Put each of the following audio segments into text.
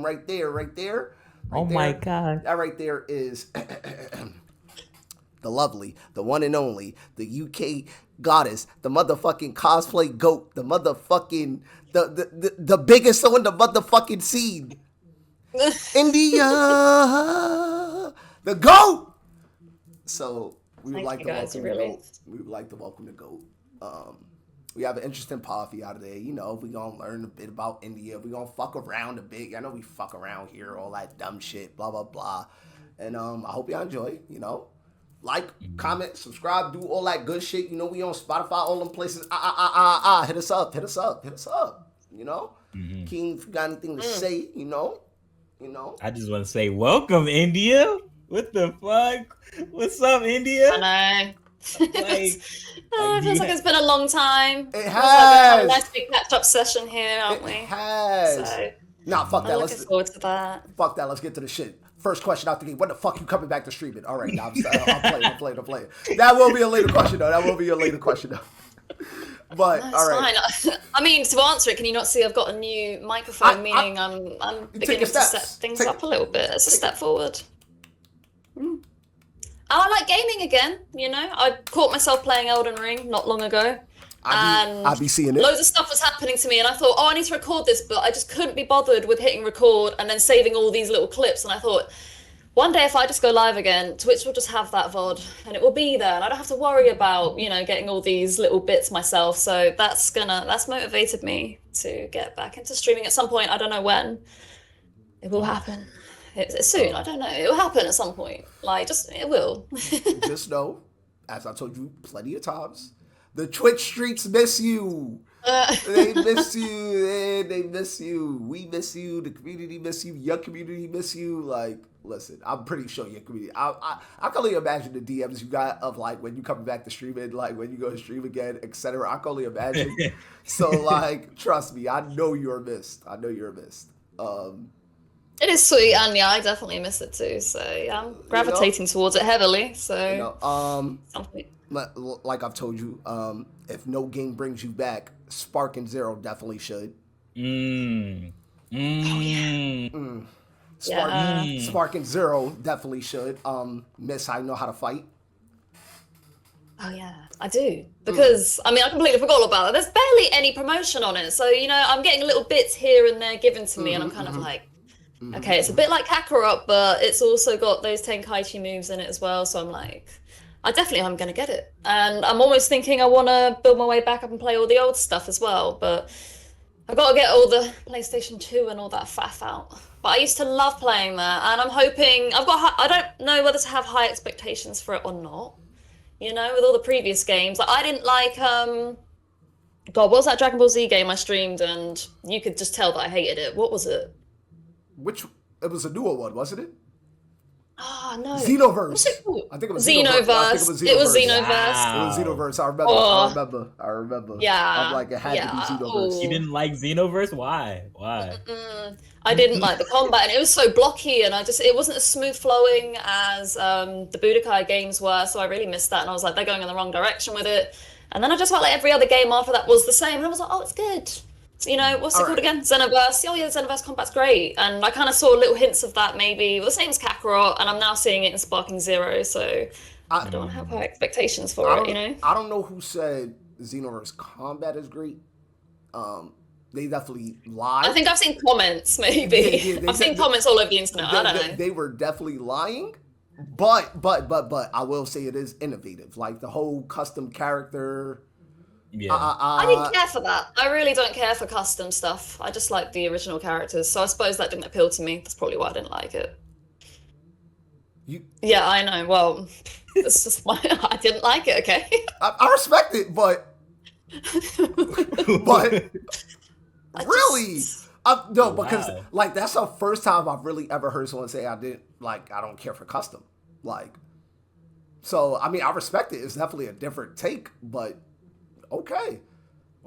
right there, right there. Right Oh there. my God. That right there is the lovely, the one and only, the UK goddess, the motherfucking cosplay goat, the motherfucking the biggest on the motherfucking scene. India, the goat. So we would Thank like you to guys, you welcome the really. goat. We would like to welcome the goat. We have an interesting coffee out of there. You know, we gonna learn a bit about India. We gonna fuck around a bit. I know we fuck around here, all that dumb shit, blah blah blah. And I hope y'all enjoy. You know, like, comment, subscribe, do all that good shit. You know, we on Spotify, all them places. Hit us up, hit us up, hit us up. You know, King, if you got anything to say, you know. I just want to say, welcome, India. What the fuck? What's up, India? I know. Like, Oh, it feels like it's been a long time. It Feels like we're having has. a nice big catch-up session here, aren't It we? has. So Nah, fuck that. I'm Let's looking forward to that. fuck that. Let's get to the shit. First question out the gate. When the fuck you coming back to streaming? All right, now I'm playing. That will be a later question though. But No, it's all right. fine. I mean, to answer it, can you not see I've got a new microphone, meaning I'm beginning to set things up a little bit. It's a step forward. I like gaming again, you know. I caught myself playing Elden Ring not long ago. I be seeing it. Loads of stuff was happening to me, and I thought, oh, I need to record this, but I just couldn't be bothered with hitting record and then saving all these little clips. And I thought, one day if I just go live again, Twitch will just have that VOD, and it will be there, and I don't have to worry about, you know, getting all these little bits myself. So that's motivated me to get back into streaming at some point. I don't know when. It will happen. It's soon. I don't know. It will happen at some point. Like, it will. Just know, as I told you plenty of times, the Twitch streets miss you. They miss you. They miss you. We miss you. The community miss you. Your community miss you. Like, listen, I'm pretty sure your community. I can only imagine the DMs you got of like when you coming back to streaming, like when you go to stream again, etc. I can only imagine. So like, trust me, I know you're missed. It is sweet, and yeah, I definitely miss it too. So yeah, I'm gravitating towards it heavily. So something. Like I've told you, if no game brings you back, Spark and Zero definitely should. Spark and Zero definitely should. Miss, I know how to fight. Oh yeah, I do. Because I mean, I completely forgot all about it. There's barely any promotion on it, so you know, I'm getting little bits here and there given to me, and I'm kind of like, okay, it's a bit like Kakarot, but it's also got those Tenkaichi moves in it as well. So I'm like, I definitely am going to get it. And I'm almost thinking I want to build my way back up and play all the old stuff as well. But I've got to get all the PlayStation 2 and all that faff out. But I used to love playing that. And I'm hoping, I don't know whether to have high expectations for it or not. You know, with all the previous games. Like, I didn't like, God, what was that Dragon Ball Z game I streamed? And you could just tell that I hated it. What was it? It was a newer one, wasn't it? Oh, no. Xenoverse. What's it called? I think it was Xenoverse. It was Xenoverse. It was Xenoverse. I remember. Yeah. I'm like, it had to be Xenoverse. You didn't like Xenoverse? Why? I didn't like the combat, and it was so blocky, and it wasn't as smooth flowing as the Budokai games were, so I really missed that, and I was like, they're going in the wrong direction with it. And then I just felt like every other game after that was the same, and I was like, oh, it's good. You know, what's it called again? Xenoverse. Oh yeah, Xenoverse combat's great. And I kind of saw little hints of that maybe. Well, the same as Kakarot, and I'm now seeing it in Sparking Zero, so I don't have high expectations for it, you know? I don't know who said Xenoverse combat is great. They definitely lied. I think I've seen comments, maybe. I've seen comments all over the internet, I don't know. They were definitely lying. But I will say it is innovative. Like the whole custom character. Yeah. I didn't care for that. I really don't care for custom stuff. I just like the original characters, so I suppose that didn't appeal to me. That's probably why I didn't like it. Yeah, I know. Well, it's just why I didn't like it. Okay. I respect it, but really, no, because like that's the first time I've really ever heard someone say I don't care for custom. Like, so I mean, I respect it. It's definitely a different take, but. Okay.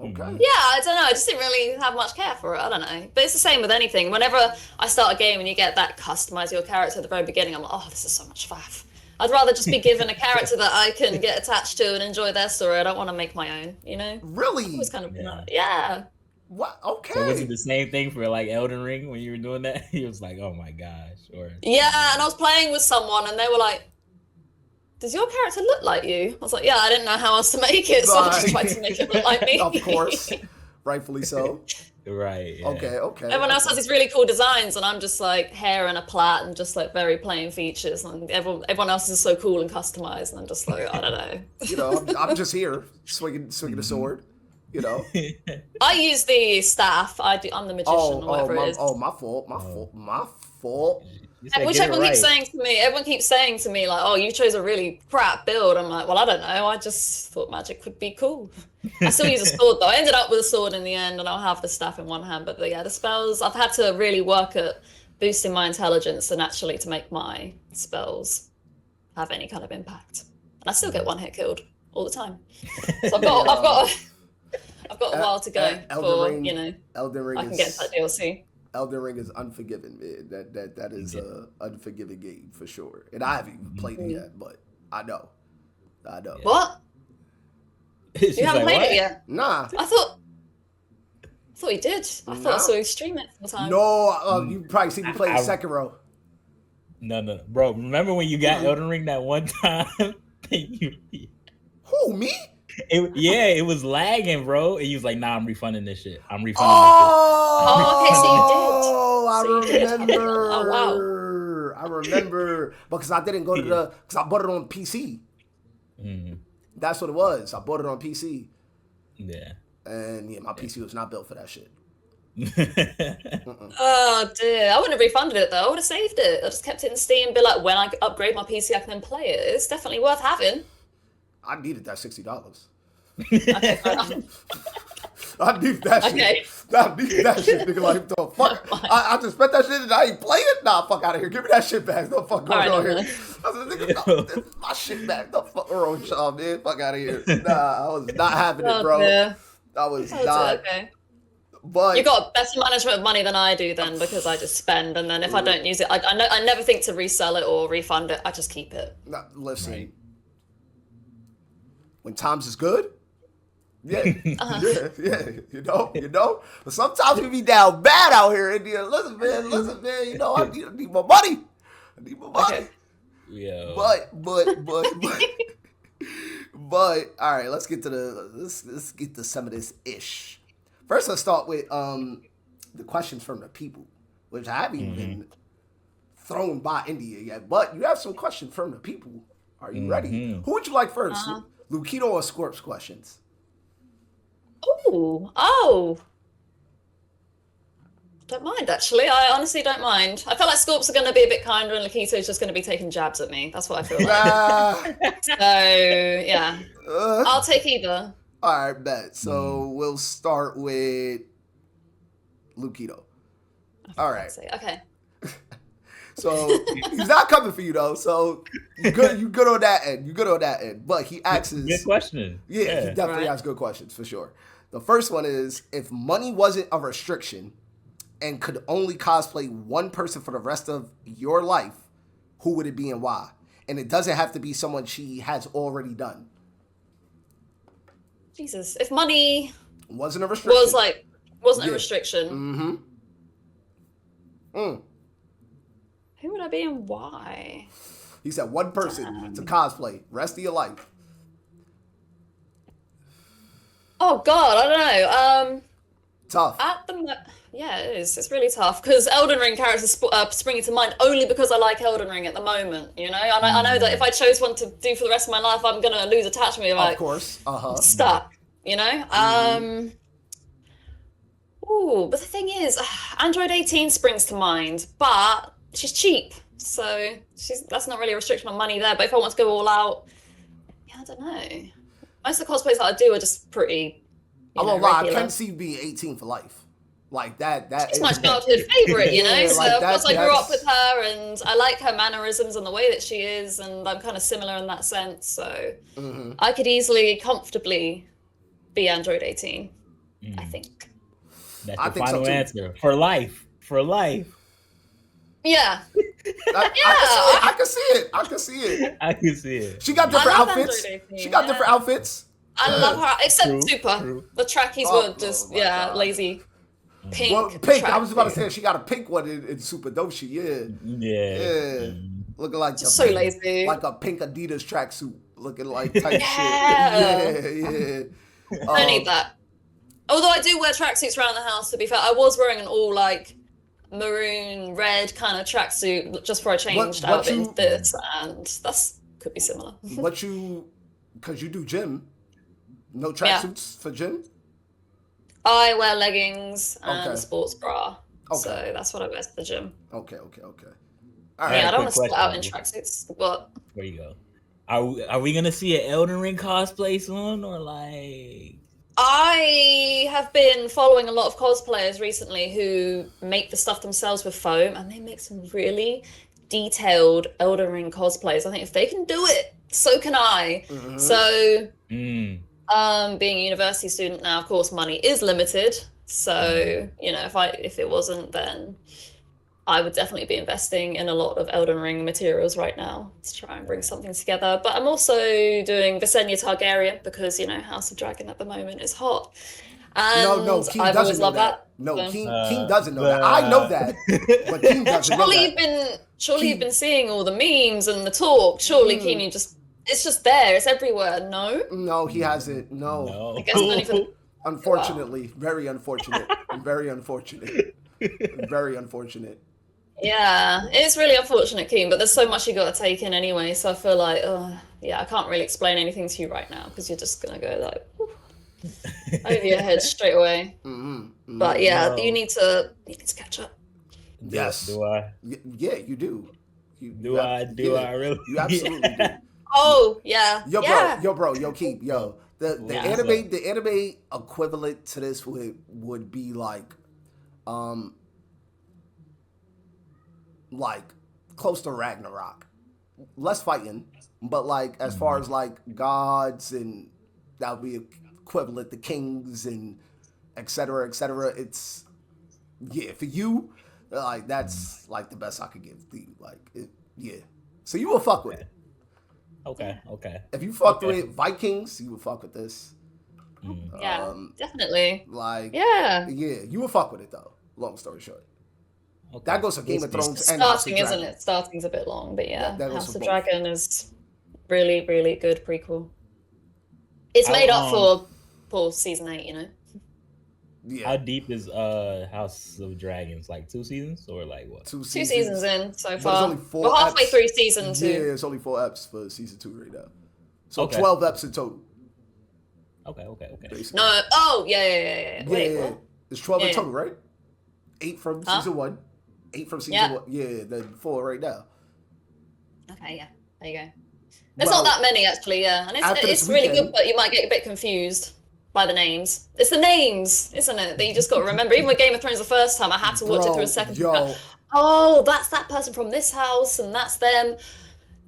Yeah, I don't know. I just didn't really have much care for it. I don't know. But it's the same with anything. Whenever I start a game and you get that customize your character at the very beginning, I'm like, oh, this is so much faff. I'd rather just be given a character that I can get attached to and enjoy their story. I don't want to make my own, you know? Really? It was kind of, yeah. What? So was it Okay. the same thing for like Elden Ring when you were doing that? He was like, "Oh my gosh," or Yeah, and I was playing with someone, and they were like, "Does your character look like you?" I was like, "Yeah, I didn't know how else to make it, so I just tried to make it look like me." Of course, rightfully so. right? Yeah. Okay. Everyone else has these really cool designs, and I'm just like hair and a plait and just like very plain features, and everyone else is so cool and customized, and I'm just like, I don't know. You know, I'm just here swinging a sword. You know. I use the staff. I'm the magician or whatever it is. My fault. My fault. You said Which get it everyone keeps right. saying to me. Everyone keeps saying to me like, "Oh, you chose a really crap build." I'm like, "Well, I don't know. I just thought magic would be cool." I still use a sword though. I ended up with a sword in the end, and I'll have the staff in one hand. But yeah, the spells I've had to really work at boosting my intelligence and actually to make my spells have any kind of impact. And I still get one hit killed all the time. So I've got a while to go for Ring, you know. Elden Ring I can get into that DLC. Elden Ring is unforgiving, man. That is a unforgiving game for sure. And I haven't even played it yet, but I know. What? She's You haven't like, played "What?" it yet? Nah. I thought you did. I thought I saw you stream it all the time. No, you probably see me play the I- second row. No, bro. Remember when you got Elden Ring that one time? Who, me? It was lagging, bro. And you was like, "Nah, I'm refunding this shit. I'm refunding Oh, okay, so you did. Oh, So you did. I remember. Oh, wow. I remember because I didn't go to because I bought it on PC. this shit." That's what it was. I bought it on PC. Yeah. And yeah, my PC was not built for that shit. Oh dear. I wouldn't have refunded it though. I would have saved it. I just kept it in Steam and be like, when I upgrade my PC, I can then play it. It's definitely worth having. I needed that $60. Okay, fair enough. I need that shit. Okay. I need that shit, nigga. Like, the fuck? I just spent that shit and I ain't play it? Nah, fuck out of here. Give me that shit back. The fuck going on here? I said, nigga, no, this is my shit back. The fuck wrong with y'all, man? Fuck out of here. Nah, I was not having it, bro. Dear. I was Oh, not. okay. But You got better management of money than I do then, because I just spend, and then if I don't use it, I never think to resell it or refund it. I just keep it. nah, listen, Right. when times is good, yeah, yeah, you know. But sometimes we be down bad out here, India. Listen, man. You know, I need more money. I need more money. Okay. Yeah. But all right, let's get to some of this ish. First, let's start with the questions from the people, which I haven't even thrown by India yet. But you have some questions from the people. Are you ready? Who would you like first, Lukito or Scorp's questions? Oh. Don't mind, actually. I honestly don't mind. I feel like Scorps are going to be a bit kinder and Lakito's just going to be taking jabs at me. That's what I feel like. So, yeah. I'll take either. All right, bet. So we'll start with Lukito. All right. Okay. So he's not coming for you though. So you good on that end. But he asks, Good question. Yeah, he definitely has good questions for sure. The first one is, if money wasn't a restriction and could only cosplay one person for the rest of your life, who would it be and why? And it doesn't have to be someone she has already done. Jesus. If money Wasn't a restriction. wasn't a restriction. Mm-hmm. Who would I be and why? He said one person to cosplay rest of your life. Oh God, I don't know. Tough. Yeah, it is. It's really tough because Elden Ring characters spring into mind only because I like Elden Ring at the moment. You know, and I know that if I chose one to do for the rest of my life, I'm gonna lose attachment. Of course. Stuck. You know. Ooh, but the thing is, Android 18 springs to mind, but she's cheap, so that's not really a restriction on money there. But if I want to go all out, yeah, I don't know. Most of the cosplays that I do are just pretty. I won't lie, I can see you being 18 for life. Like that She's my childhood favorite, you know. Yeah, so like of course I grew up that's- with her, and I like her mannerisms and the way that she is, and I'm kind of similar in that sense. So I could easily, comfortably be Android 18. I think. That's I your think so, final too. answer. For life. Yeah. I can see it. I can see it. She got different I love outfits. Android 18, She got yeah. different outfits. I love her, except True, Super. true. The trackies Oh, were just my God. lazy. pink. Well, pink. I was tracksuit. about to say she got a pink one in Super Doshi. Yeah, Yeah. looking like Just so lazy. like a pink Adidas tracksuit, looking like type shit. Yeah. Yeah. I don't need that. Although I do wear tracksuits around the house, to be fair. I was wearing an all like maroon red kind of tracksuit just before I changed out of it into this, and that's could be similar. Because you do gym, no Yeah. tracksuits for gym? I wear leggings and Okay. a sports bra. Okay. So that's what I wear to the gym. Okay. All I right. Yeah, I don't got want a to split out in quick tracksuits. But Where you go? Are we gonna see an Elden Ring cosplay soon, or like? I have been following a lot of cosplayers recently who make the stuff themselves with foam, and they make some really detailed Elden Ring cosplays. I think if they can do it, so can I. Mhm. So, Mm. being a university student now, of course, money is limited. So, you know, if it wasn't, then I would definitely be investing in a lot of Elden Ring materials right now to try and bring something together. But I'm also doing Visenya Targaryen because, you know, House of Dragon at the moment is hot. And No, King I've doesn't always know loved that. that. No, So- King doesn't know that. I know that, but King doesn't know Surely that. you've been seeing all the memes and the talk. Surely, King, it's just there. It's everywhere. No? No, he hasn't. No. I guess only for the Unfortunately, very unfortunate. Very unfortunate. Very unfortunate. Yeah, it's really unfortunate, Keen, but there's so much you got to take in anyway. So I feel like, yeah, I can't really explain anything to you right now because you're just gonna go like whew, over your head straight away. But yeah, No. you need to catch up. Yes. Do I? Yeah, you do. Do I really? You absolutely do. Oh yeah, Yo, yeah. bro, Keep, yo. The Yeah. anime equivalent to this would be like close to Ragnarok. Less fighting, but like as far as like gods and that would be equivalent to kings and et cetera, it's for you, like that's like the best I could give to you. Like yeah. So you will fuck with it. Okay. If you fucked with Vikings, you would fuck with this. Yeah, definitely. Like Yeah. you will fuck with it though. Long story short. Okay. That goes for Game of Thrones and House of Starting, isn't Dragon. it? Starting's a bit long, but yeah, That goes House for of both. Dragon is really, really good prequel. It's How made up long- for season 8, you know. Yeah. How deep is House of Dragons? Like 2 seasons or like what? 2 2 seasons in so it's far. only 4 We're halfway eps. through season 2. Yeah, it's only 4 eps for season 2 right now. So Okay. 12 eps in total. Okay. Basically. No, oh yeah. Wait, Yeah. what? It's 12 in Yeah. total, right? 8 from Huh? season 1. 8 from season Yeah. 1. Yeah, then 4 right now. Okay, yeah. There you go. There's Well, not that many actually, yeah. And after it's this really weekend- good, but you might get a bit confused by the names. It's the names, isn't it? That you just got to remember. Even with Game of Thrones the first time, I had to watch it through a second Yo, time. Oh, that's that person from this house, and that's them.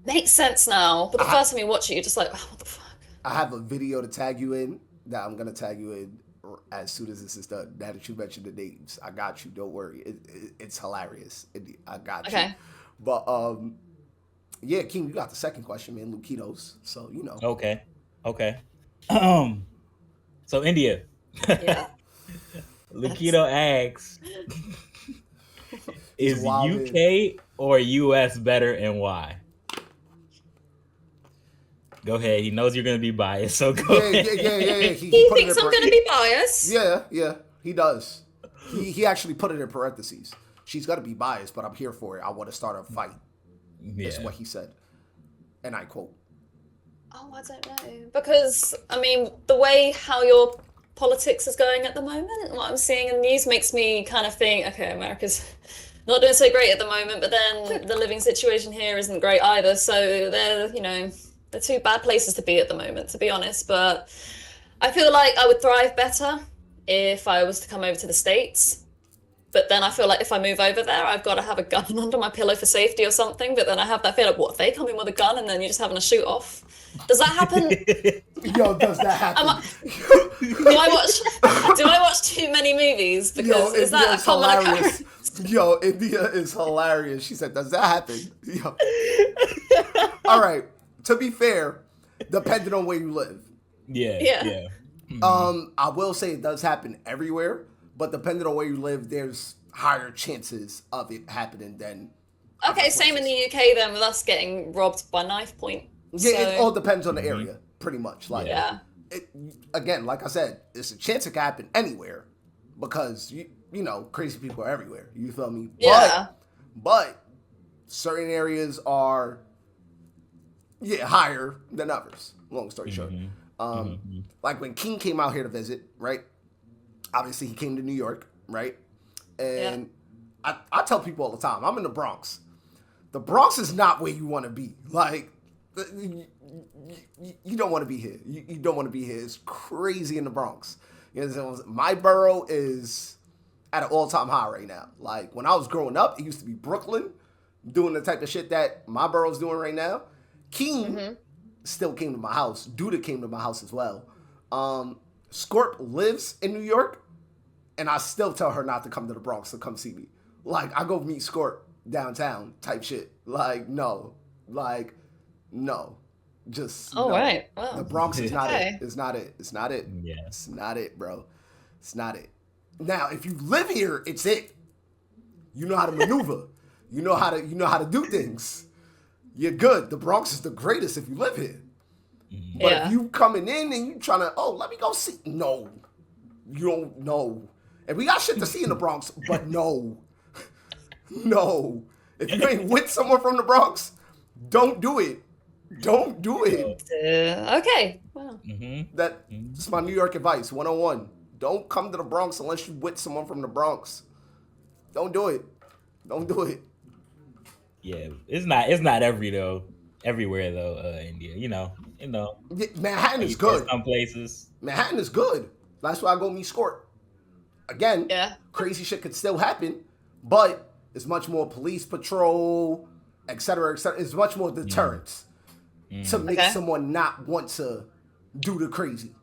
Makes sense now. But the first time you watch it, you're just like, oh, what the fuck? I have a video to tag you in that I'm going to tag you in as soon as this is done. Now that you mentioned the names, I got you. Don't worry. It's hilarious. I got you. Okay. But, yeah, King, you got the second question, man. Luquitos. So, you know. Okay. So India. Yeah. Lukito asks, is wildin'. UK or US better and why? Go ahead. He knows you're gonna be biased, so go ahead. Yeah. He put it thinks in I'm going to be biased. Yeah, he does. He actually put it in parentheses. She's got to be biased, but I'm here for it. I want to start a fight. Is Yeah. what he said. And I quote. Oh, I don't know. Because, I mean, the way how your politics is going at the moment, what I'm seeing in the news makes me kind of think, okay, America's not doing so great at the moment, but then the living situation here isn't great either. So they're, you know, they're 2 bad places to be at the moment, to be honest. But I feel like I would thrive better if I was to come over to the States. But then I feel like if I move over there, I've got to have a gun under my pillow for safety or something. But then I have that feeling, what if they come in with a gun and then you're just having a shoot off? Does that happen? Yo, does that happen? Do I watch too many movies? Because is that a common occurrence? Yo, India is hilarious. She said, does that happen? Yo. All right. To be fair, depending on where you live. Yeah. I will say it does happen everywhere, but depending on where you live, there's higher chances of it happening than. Okay, same in the UK then with us getting robbed by knife point. Yeah, So, it all depends on the area, pretty much. Like, yeah. Again, like I said, it's a chance it can happen anywhere because you know crazy people are everywhere. You feel me? Yeah. But certain areas are higher than others. Long story short, like when King came out here to visit, right? Obviously, he came to New York, right? And I tell people all the time, I'm in the Bronx. The Bronx is not where you want to be. Like, you don't want to be here. You don't want to be here. It's crazy in the Bronx. You know, my borough is at an all-time high right now. Like, when I was growing up, it used to be Brooklyn doing the type of shit that my borough's doing right now. King still came to my house. Duda came to my house as well. Scorp lives in New York, and I still tell her not to come to the Bronx to come see me. Like, I go meet Scorp downtown type shit. Like, no. Just Oh, no. right. Wow. The Bronx is not Okay. it. It's not it. It's not it. Yeah. It's not it, bro. It's not it. Now, if you live here, it's it. You know how to maneuver. You know how to do things. You're good. The Bronx is the greatest if you live here. But if you coming in and you trying to, let me go see. No. You don't know. And we got shit to see in the Bronx, but no. No. If you ain't with someone from the Bronx, don't do it. Don't do it. Okay. Wow. That's my New York advice, 101. Don't come to the Bronx unless you with someone from the Bronx. Don't do it. Don't do it. Yeah, it's not everywhere though. India, you know. Yeah, Manhattan is good. Some places. Manhattan is good. That's why I go meet Scorp. Again, crazy shit could still happen, but it's much more police patrol, et cetera, et cetera. It's much more deterrence to make someone not want to do the crazy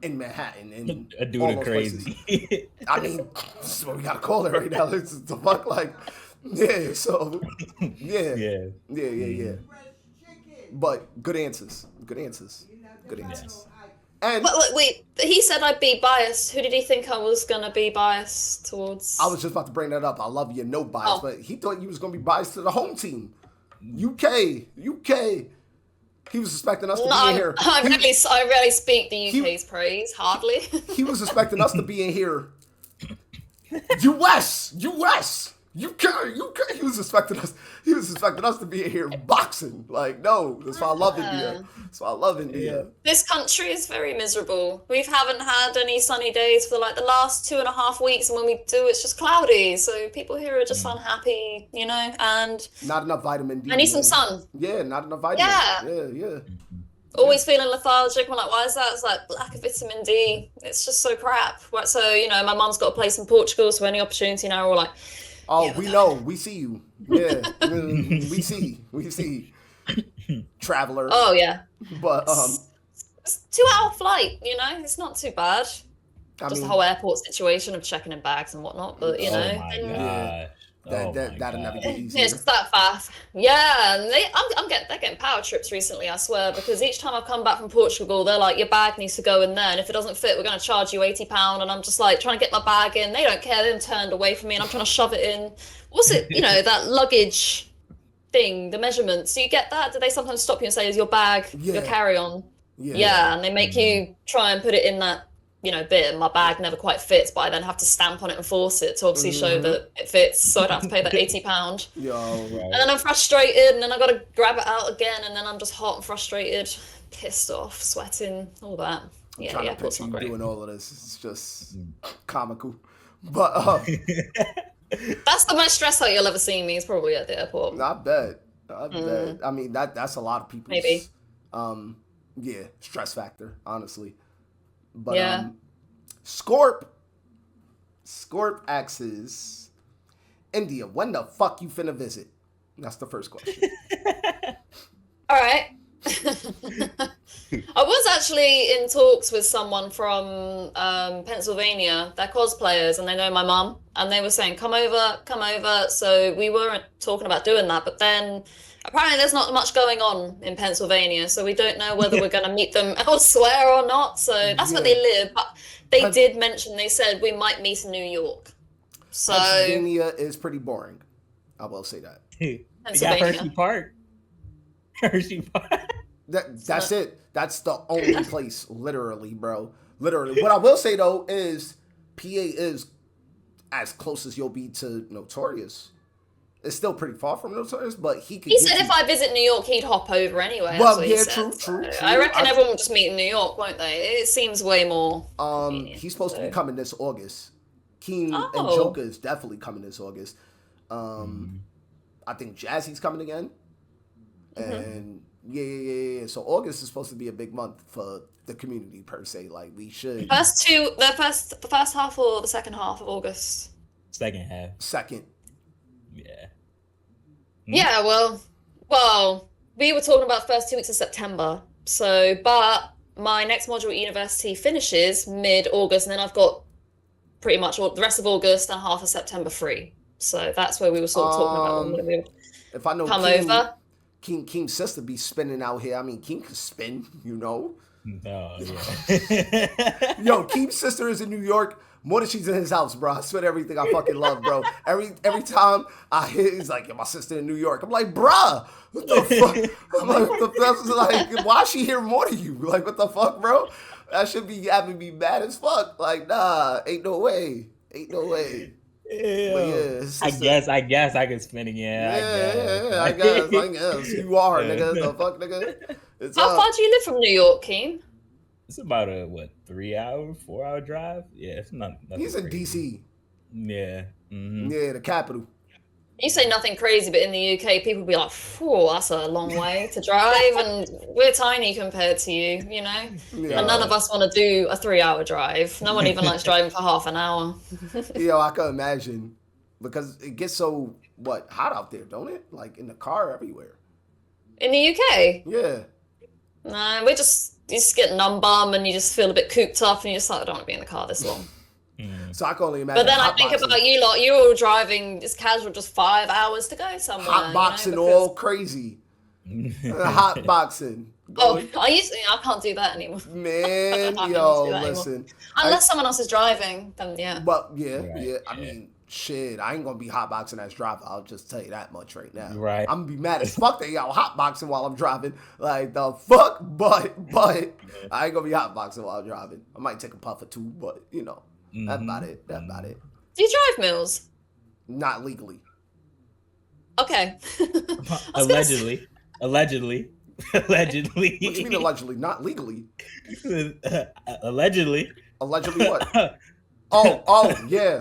in Manhattan and do all the those crazy. places. I mean, that's what we gotta call it right now. It's the fuck, like, yeah. So, yeah. But good answers. And Wait, he said I'd be biased. Who did he think I was gonna be biased towards? I was just about to bring that up. I love your no bias, but he thought you was gonna be biased to the home team. UK. He was expecting us to be in here. I rarely speak the UK's praise, hardly. He was expecting us to be in here. US. UK. He was expecting us to be in here boxing. Like, no, that's why I love India. That's why I love India. This country is very miserable. We haven't had any sunny days for like the last 2.5 weeks, and when we do, it's just cloudy. So people here are just unhappy, and not enough vitamin D. I need some sun. Yeah, not enough vitamin. Yeah. Always feeling lethargic. I'm like, why is that? It's like lack of vitamin D. It's just so crap. So, my mum's got a place in Portugal, so any opportunity now, we're like, oh, we know. We see you. Yeah. we see. Traveler. Oh, yeah. But, it's a 2-hour flight, it's not too bad. The whole airport situation of checking in bags and whatnot, but, Oh my God. That'll never get easier. Yeah, it's just that fast. Yeah, and they're getting power trips recently, I swear, because each time I've come back from Portugal, they're like, your bag needs to go in there, and if it doesn't fit, we're going to charge you £80, and I'm just like trying to get my bag in. They don't care. They're turned away from me, and I'm trying to shove it in. What's it, that luggage thing, the measurements? Do you get that? Do they sometimes stop you and say, is your bag your carry-on? Yeah, and they make you try and put it in that bit, and my bag never quite fits, but I then have to stamp on it and force it to obviously show that it fits, so I don't have to pay that £80. And then I'm frustrated, and then I got to grab it out again, and then I'm just hot and frustrated, pissed off, sweating, all that. Yeah, trying to airport's picture not you great. doing all of this. It's just comical. But That's the most stressed out you'll ever see me, is probably at the airport. I bet. I mean, that's a lot of people's Maybe. Stress factor, honestly. But Scorp asks, India, when the fuck you finna visit? That's the first question. All right. I was actually in talks with someone from Pennsylvania. They're cosplayers and they know my mum. And they were saying, come over, come over. So we weren't talking about doing that. But then apparently there's not much going on in Pennsylvania. So we don't know whether we're going to meet them elsewhere or not. So that's where Yeah. they live. But they did mention, they said we might meet in New York. So Pennsylvania is pretty boring. I will say that. They got Hershey Pennsylvania. Park. Hershey Park. That's it. That's the only place, literally, bro. Literally. What I will say though is, PA is as close as you'll be to Notorious. It's still pretty far from Notorious, but he could. He get said you- if I visit New York, he'd hop over anyway. Well, That's what yeah, he said. true, So true. I reckon everyone will just meet in New York, won't they? It seems way more. convenient, He's supposed to be so. coming this August. King and Oh. Joker is definitely coming this August. I think Jazzy's coming again. And yeah. So August is supposed to be a big month for the community per se. Like we should The first half or the second half of August. Second half. second. Yeah. Yeah, well, we were talking about first 2 weeks of September. So, but my next module at university finishes mid-August, and then I've got pretty much all the rest of August and half of September free. So that's where we were sort of talking about when we would If I know come King, over. King's sister be spinning out here. I mean, King can spin, Oh, yeah. Yo, King's sister is in New York more than she's in his house, bro. I swear to everything I fucking love, bro. Every time I hear, he's like, "Yeah, my sister in New York." I'm like, bruh, what the fuck? I'm like, what the like, why is she here more than you? Like, what the fuck, bro? That should be having me mad as fuck. Like, nah, ain't no way. Ain't no way. Yeah. But yeah, his I sister- guess I can spin again. I guess. You are, nigga. The fuck, nigga. It's How far do you live from New York, Keen? It's about a 3-hour, 4-hour drive. Yeah, it's not. Nothing He's in crazy. DC. Yeah. Mhm. Yeah, the capital. You say nothing crazy, but in the UK, people be like, "Whoa, that's a long way to drive," and we're tiny compared to you, Yeah. And none of us want to do a 3-hour drive. No one even likes driving for half an hour. Yo, I can imagine. Because it gets so, hot out there, don't it? Like, in the car everywhere. In the UK, Yeah. no, you just get numb bum and you just feel a bit cooped up and you just like, I don't want to be in the car this long. So I can only imagine. But then I think hotboxing- about you lot, you're all driving just casual, just 5 hours to go somewhere. Hotboxing because- all crazy. Hotboxing. Oh, I can't do that anymore. Man, I'm not gonna yo, do that anymore. listen. Unless someone else is driving, then yeah. But yeah, Right, yeah. I yeah. mean, shit, I ain't gonna be hotboxing as driver. I'll just tell you that much right now. Right. I'm gonna be mad as fuck that y'all hotboxing while I'm driving. Like the fuck, but I ain't gonna be hotboxing while I'm driving. I might take a puff or two, but that's about it. That's about it. Do you drive, Mills? Not legally. Okay. Allegedly. Allegedly. Allegedly. What you mean allegedly? Not legally. Allegedly. Allegedly what? Oh, yeah.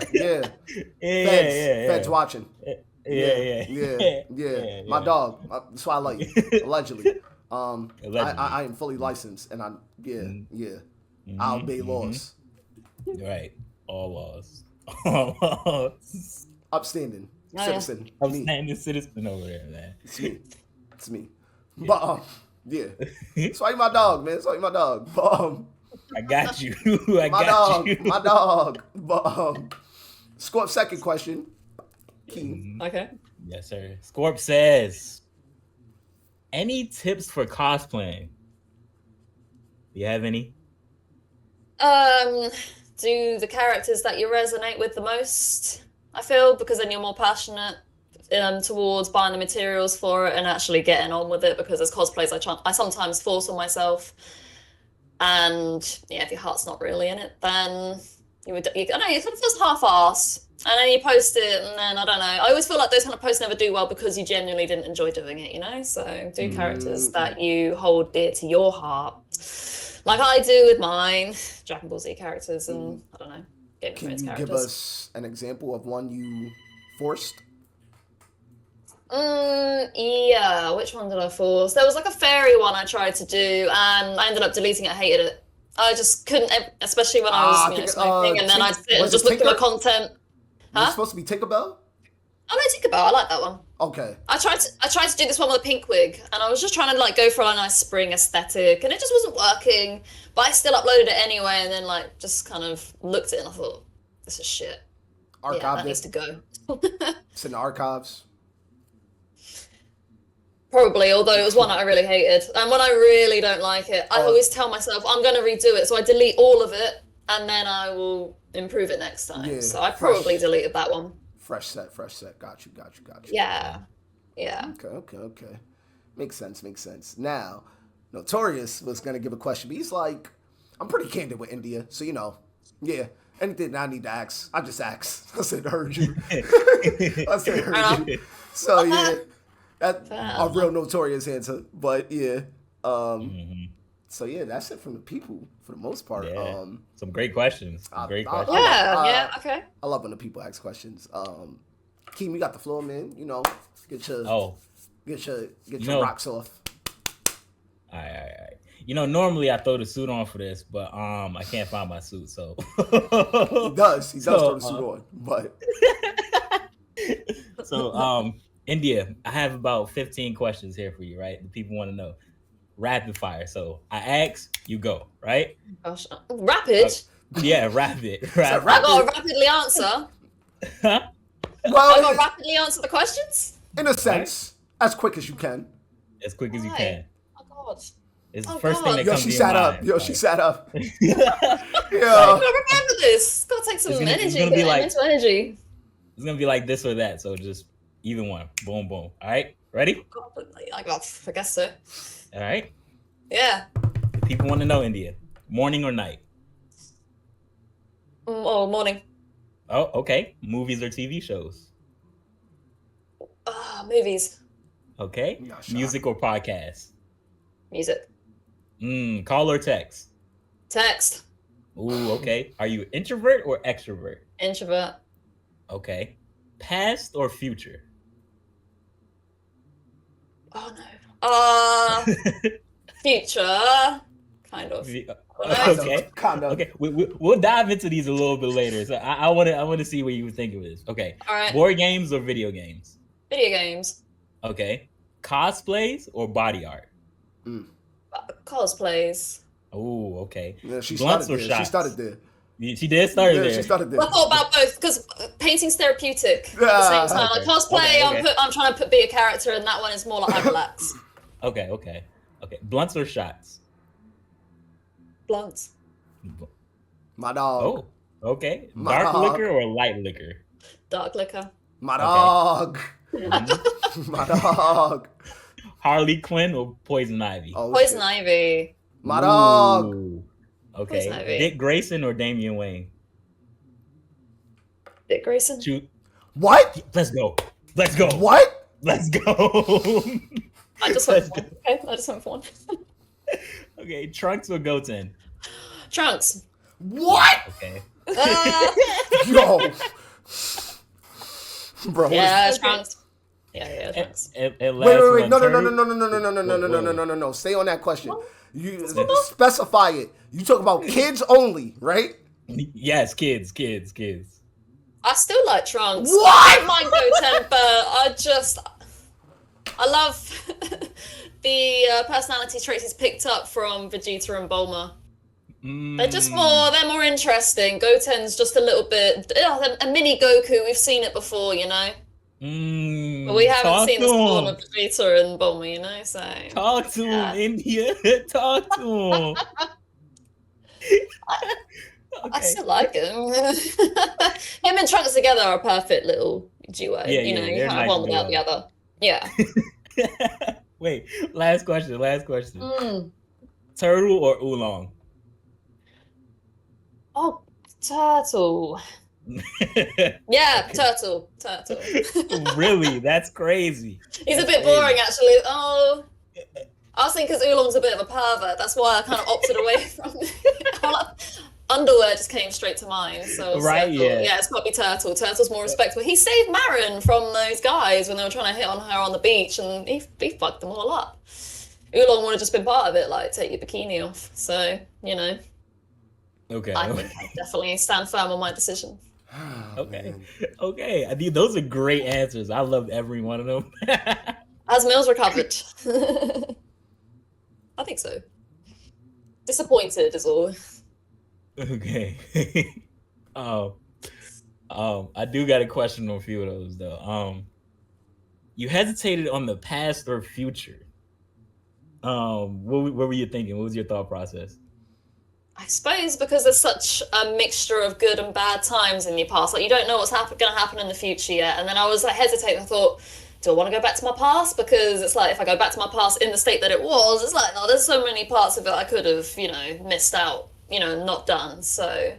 Feds watching. Yeah. My dog. That's why I like you. Allegedly. Allegedly. I am fully licensed, and I obey laws. Right. All laws. All laws. Upstanding Oh, yeah. citizen. I'm Me. standing citizen over there, man. It's me. But yeah. So you my dog, man. So you my dog. But I got you. I my got dog. you. My dog. But score second question. Keen. Okay. Yes, sir. Scorp says, any tips for cosplaying? Do you have any? Do the characters that you resonate with the most, I feel, because then you're more passionate towards buying the materials for it and actually getting on with it, because as cosplays I sometimes force on myself, and yeah, if your heart's not really in it, then I know it's just half-assed, and then you post it, and then I don't know, I always feel like those kind of posts never do well because you genuinely didn't enjoy doing it, so do characters that you hold dear to your heart, like I do with mine, Dragon Ball Z characters, and I don't know, Game of Can Thrones you characters. give us an example of one you forced? Yeah, which one did I force? There was like a fairy one I tried to do, and I ended up deleting it. I hated it. I just couldn't, especially when I was smoking, and then I'd sit and was just it look through my Tinker? content. Was it Huh? supposed to be Tinkerbell? Oh no, Tinkerbell, I like that one. Okay. I tried to do this one with a pink wig, and I was just trying to like go for a nice spring aesthetic, and it just wasn't working. But I still uploaded it anyway, and then like just kind of looked at it and I thought, this is shit. Yeah, that needs to go. It's in the archives. Probably, although it was one that I really hated. And when I really don't like it, I always tell myself I'm going to redo it. So I delete all of it and then I will improve it next time. Yeah, so I probably deleted that one. Fresh set. Got you. Yeah. Okay. Makes sense. Now, Notorious was going to give a question, but he's like, I'm pretty candid with India. So, yeah, anything I need to ask, I just ask. I said, heard you. I said, heard you. So, yeah. That's a real Notorious answer, but yeah. So yeah, that's it from the people for the most part. Yeah. Some great questions. Okay. I love when the people ask questions. Keem, you got the floor, man. Get your rocks off. All right. Normally I throw the suit on for this, but I can't find my suit, so he does throw the suit on, but so India, I have about 15 questions here for you, right? The people want to know. Rapid fire. So I ask, you go, right? Gosh, rapid? Yeah, rapid. I got to rapidly answer. Huh? Well, I got to rapidly answer the questions? In a sense, as quick as you can. As quick as you can. Oh, God. It's the first thing that comes to your mind. She sat up. I'm going to remember this. Got to take some energy. It's gonna be like, mental energy. It's going to be like this or that, so just either one. Boom. All right? Ready? I guess so. All right? Yeah. People want to know, India. Morning or night? Morning. Oh, okay. Movies or TV shows? Movies. Okay. Music or podcast? Music. Call or text? Text. Ooh, okay. Are you introvert or extrovert? Introvert. Okay. Past or future? Oh no. Future. Kind of. Okay. Okay. We'll dive into these a little bit later. So I want to see what you would think of this. Okay. All right. Board games or video games? Video games. Okay. Cosplays or body art? Cosplays. Oh, okay. Yeah, she Blunts started or there. shots? She started there. She did start there. She started there. I thought about both because painting's therapeutic at the same time. Okay. Like cosplay, Okay. I'm trying to be a character, and that one is more like I relax. Okay. Blunts or shots? Blunts. My dog. Oh, okay. My Dark dog. liquor or light liquor? Dark liquor. My dog. My dog. Harley Quinn or Poison Ivy? Oh, Poison shit. Ivy. My dog. Ooh. Okay. Poison Ivy. Dick Grayson or Damian Wayne? Dick Grayson. What? Let's go. What? Let's go. I just went for one. Okay, I just went for one. Okay. Trunks or Goten? Trunks. What? Okay. Yo. Bro. Yeah, Trunks. Yeah, Trunks. And Wait. last No. Stay on that question. You specify it. You talk about kids only, right? Yes, kids. I still like Trunks. What? I don't mind Goten, but I love the personality traits he's picked up from Vegeta and Bulma. They're more interesting. Goten's just a little bit, a mini Goku. We've seen it before, But we haven't seen the spawn of Vegeta and Bulma, so. Talk to him, India. Talk to him. I still like him. Him and Trunks together are a perfect little duo. Yeah, you they're can't have nice one without duo. the other. Yeah. Wait, last question. Turtle or oolong? Oh, turtle. Yeah, Okay. turtle. Really? That's crazy. He's a bit boring, actually. Oh, I was thinking because Oolong's a bit of a pervert. That's why I kind of opted away from it. Underwear just came straight to mind. So Right, yeah. Yeah, it's got to be Turtle. Turtle's more respectable. He saved Marin from those guys when they were trying to hit on her on the beach, and he fucked them all up. Oolong would have just been part of it, like take your bikini off. So, Okay. I think I definitely stand firm on my decision. Oh, Okay. man. Okay. I mean, those are great answers. I loved every one of them. Has Mills recovered? I think so. Disappointed is all. Okay. um, I do got a question on a few of those though. You hesitated on the past or future. What were you thinking? What was your thought process? I suppose because there's such a mixture of good and bad times in your past. Like you don't know what's going to happen in the future yet. And then I was like hesitating. I thought, do I want to go back to my past? Because it's like if I go back to my past in the state that it was, it's like, oh, there's so many parts of it I could have, missed out, not done. So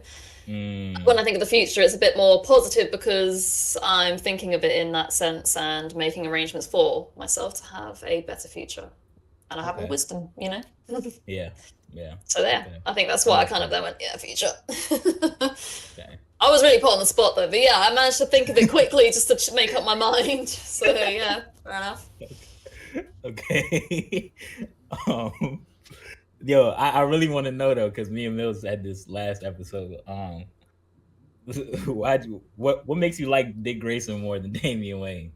when I think of the future, it's a bit more positive because I'm thinking of it in that sense and making arrangements for myself to have a better future. And I have more Okay. wisdom, Yeah. Yeah. So there, Okay. I think that's why I kind of then went, yeah, future. Okay. I was really put on the spot though, but yeah, I managed to think of it quickly just to make up my mind. So yeah, fair enough. Okay. um, yo, I really want to know though, because me and Mills had this last episode. What makes you like Dick Grayson more than Damian Wayne?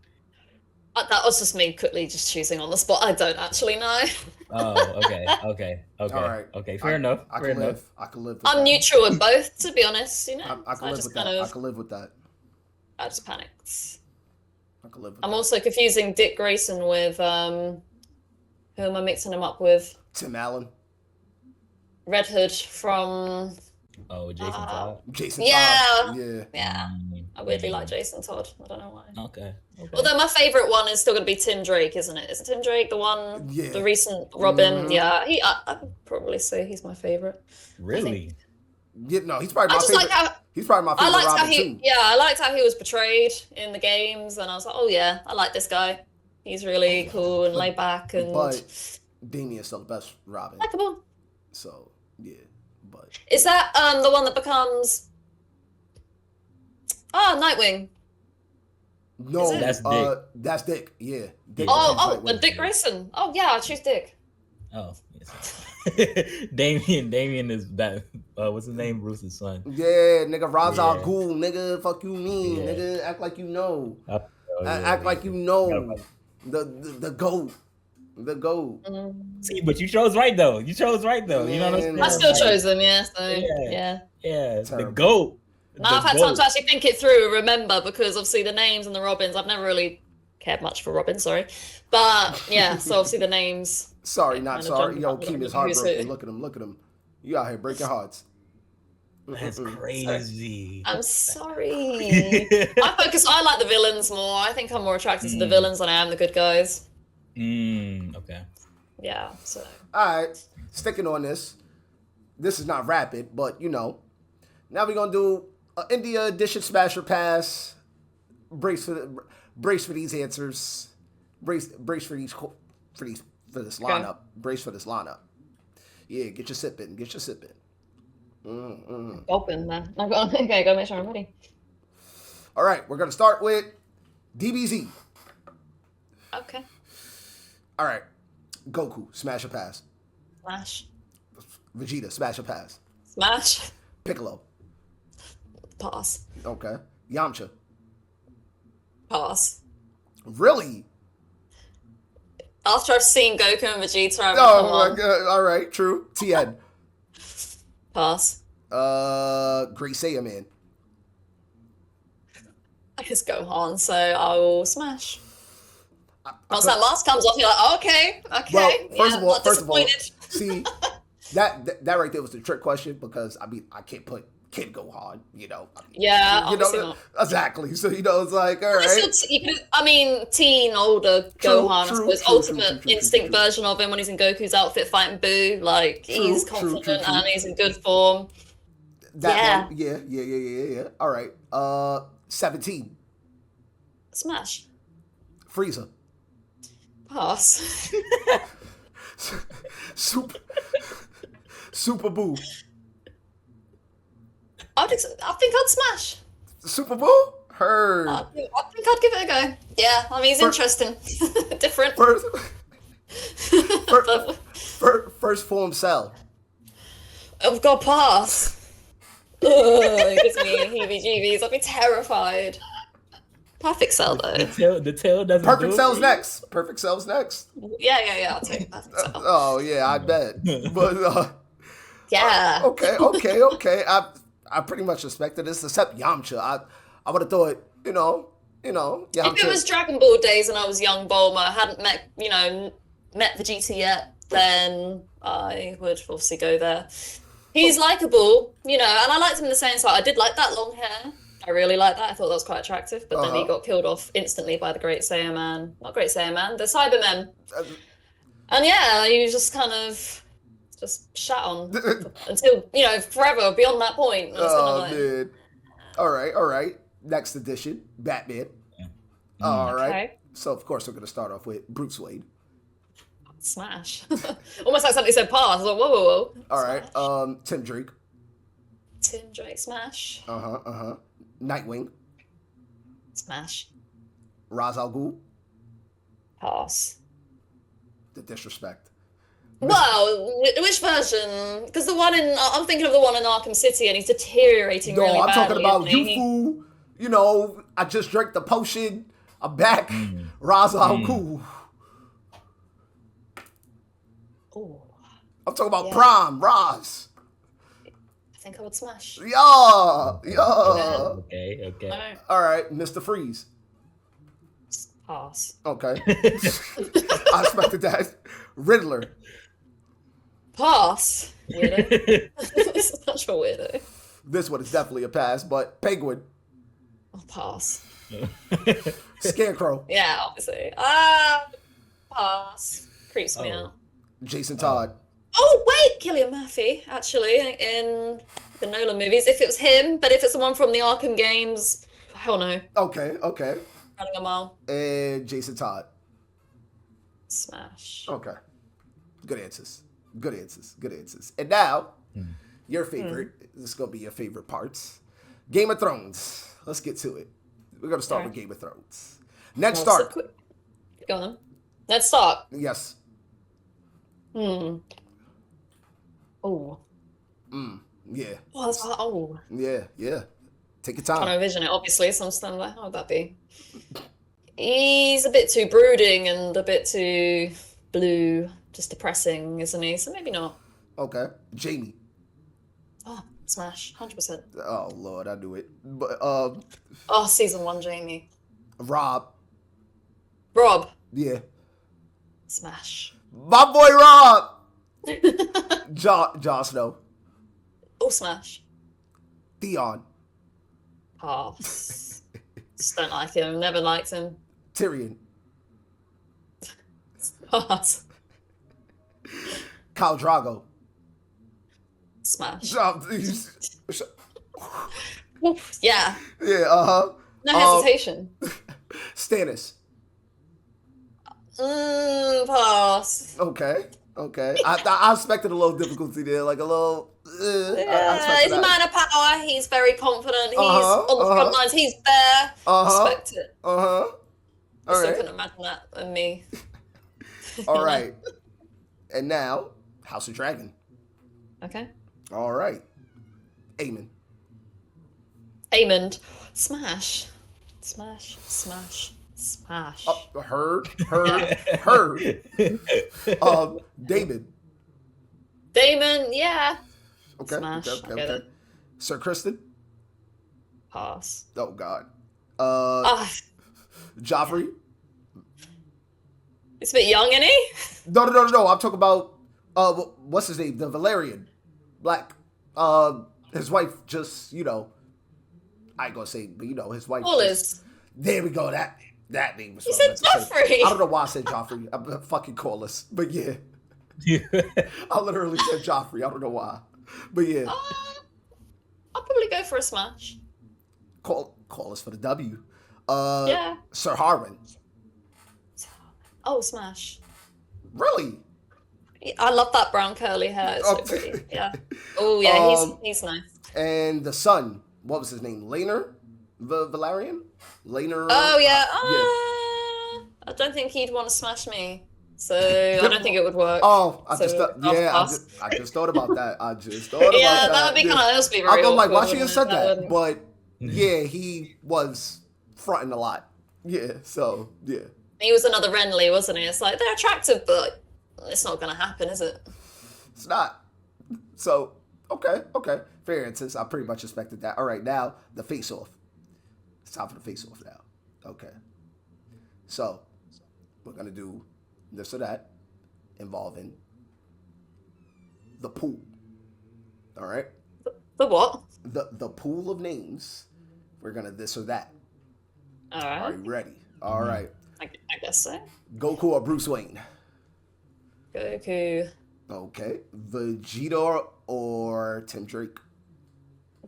That was just me quickly just choosing on the spot. I don't actually know. Oh, okay. All right. Okay, fair enough. I Fair can enough. live. I can live with I'm that. neutral with both, to be honest. I can live just with that. I can live with that. I just panicked. I can live with I'm that. also confusing Dick Grayson with who am I mixing him up with? Tim Allen. Red Hood from Oh, Jason Todd. Jason Yeah. Todd. Yeah. yeah. I weirdly like Jason Todd. I don't know why. Okay. Although my favorite one is still going to be Tim Drake, isn't it? Is it Tim Drake, the one, Yeah. the recent Robin? Mhm. Yeah, I'd probably say he's my favorite. Really? Yeah, no, he's probably I my just favorite. like how He's probably my I favorite liked how Robin he, too. yeah, I liked how he was portrayed in the games, and I was like, oh yeah, I like this guy. He's really cool and laid back and But Damien's still the best Robin. likable. So yeah, but Is that the one that becomes Nightwing? no, Is it? That's Dick. That's Dick. Yeah. Dick Oh, becomes Nightwing. Dick Grayson. Oh yeah, I choose Dick. Oh, yes. Damien is that. What's his name? Bruce's son. Yeah, nigga, Ra's al Yeah. Ghul, nigga, fuck you mean, Yeah. nigga, act like you know, Oh, yeah, act like you know, Yeah. the goat, the goat. See, but you chose right though. You know what I'm Man, saying? I still Like, chose him, yeah. So Yeah. yeah. Yeah, the Terrible. goat. Now I've had time to actually think it through, remember, because obviously the names and the Robins, I've never really cared much for Robin, sorry. But yeah, so obviously the names. Sorry, Yeah, not kinda sorry. jumping Yo, up and Keem is looking who's who. heartbroken. Look at him. You out here breaking hearts. That's Mm-mm. crazy. I'm sorry. I like the villains more. I think I'm more attracted to the villains than I am the good guys. Okay. Yeah, so. All right, sticking on this. This is not rapid, but now we're gonna do India edition smash or pass. Brace for these answers. Brace for this lineup. Brace for this lineup. Yeah, get your sip in. Open, man. Okay, go make sure I'm ready. All right, we're gonna start with DBZ. Okay. All right, Goku, smash or pass. Smash. Vegeta, smash or pass. Smash. Piccolo, Pass. okay. Yamcha, Pass. really? After I've seen Goku and Vegeta, I'm Oh my god! All right, true. Tien, Pass. Great Saiyaman. I guess Gohan, so I will smash. Once that mask comes off, you're like, oh, okay. Well, Yeah, first of all, not disappointed. see that right there was the trick question because I can't put Kid Gohan, Yeah, obviously not. exactly. So it's like all It's right. still teen, older True, Gohan, I true, suppose. true, Ultimate true, instinct true. version of him when he's in Goku's outfit fighting Boo. Like, he's True, true, confident true. and he's in good form. That one, yeah. All right. 17. Smash. Frieza. Pass. Super Boo. I think I'd smash. Super Boo? Heard. I think I'd give it a go. Yeah, I mean, he's interesting. Different. First form Cell. I've got pass. It gives me heebie-jeebies. I'd be terrified. Perfect cell though. The tail doesn't. Perfect do it Cell's for you? next. Perfect Cell's next. Yeah. I'll take perfect cell. Oh yeah, I bet. But Yeah. okay. I pretty much expected this, except Yamcha. I would have thought, Yamcha. If it was Dragon Ball days and I was young Bulma, hadn't met Vegeta yet, then I would obviously go there. He's likable, and I liked him in the same side. I did like that long hair. I really liked that. I thought that was quite attractive. But then he got killed off instantly by the Great Saiyaman. Not Great Saiyaman, the Cybermen. And yeah, he was just kind of just shat on until, forever beyond that point. And it's kind of like, man. All right. Next edition, Batman. All right. Okay. So, of course, we're going to start off with Bruce Wayne. Smash. Almost like somebody said pass. I was like, whoa. All Smash. right. Tim Drake. Tim Drake, smash. Nightwing. Smash. Ra's al Ghul. Pass. The disrespect. Well, which version? Because I'm thinking of the one in Arkham City, and he's deteriorating really I'm badly. talking about isn't he? Yufu. I just drank the potion. I'm back. Ra's al Ghul. Ooh, I'm talking about Prime, Ra's. I think I would smash. Yeah. Okay. All right, Mr. Freeze. Pass. Okay. I expected that. Riddler. Pass. Weirdo. Such a weirdo. This one is definitely a pass, but Penguin. I'll pass. Scarecrow. Yeah, obviously. Pass. Creeps me out. Jason Todd. Oh, wait! Cillian Murphy, actually, in the Nolan movies. If it was him, but if it's the one from the Arkham games, hell no. Okay. Running a mile. And Jason Todd. Smash. Okay. Good answers. And now, your favorite. This is going to be your favorite parts. Game of Thrones. Let's get to it. We're going to start with Game of Thrones. Ned Stark. Go on. Let's start. Yes. Oh. Yeah. Oh, that's hard. Oh. Yeah. Take your Trying to time. envision it, obviously, so I'm standing like, how would that be? He's a bit too brooding and a bit too blue, just depressing, isn't he? So maybe not. Okay. Jamie. Oh, smash. 100%. Oh, Lord, I knew it. But, Oh, season 1 Jamie. Rob. Yeah. Smash. My boy Rob. Jon Snow. Oh, smash. Theon. Pass. Just don't like him. Never liked him. Tyrion. Pass. Khal Drago. Smash. Yeah. Yeah, No hesitation. Stannis. Pass. Okay. I expected a little difficulty there, like a little. He's a man of power. He's very confident. He's on the front lines. He's there. Respect it. All I still right. couldn't imagine that in me. All right. And now, House of Dragon. Okay. All right. Aemon. Smash. Heard. Damon, yeah. Okay. Smash. Okay. Then. Sir Kristen. Pass. Oh God. Joffrey. It's a bit young, isn't he? No. I'm talking about what's his name? The Valerian, Black. His wife just I ain't gonna say, but his wife. There we go. That name was. You said Joffrey. I don't know why I said Joffrey. I'm fucking Corliss, but yeah. I literally said Joffrey. I don't know why, but yeah. I'll probably go for a smash. Call us for the W. Yeah. Sir Harwin. Oh, smash. Really? I love that brown curly hair. It's so pretty. Yeah. Oh yeah, he's nice. And the son. What was his name? Laenor? Valerian? Laenor? Oh yeah. Yeah. I don't think he'd want to smash me. So I don't think it would work. Oh, I So just thought, half yeah, past. I just thought about that. I just thought about Yeah, that. that would be Yeah. kind of, that would be very I'm like, why awkward, she wouldn't said it? that? But yeah, he was fronting a lot. Yeah, so yeah, He was another Renly, wasn't he? It's like, they're attractive, but it's not going to happen, is it? it's not. So okay, fair answers. I pretty much expected that. All right, now the face off. It's time for the face off now. Okay, so we're gonna do this or that involving the pool. All right, The what? the pool of names. We're gonna this or that. All Are right. you ready? All right. I guess so. Goku or Bruce Wayne? Goku. Okay. Vegeta or Tim Drake?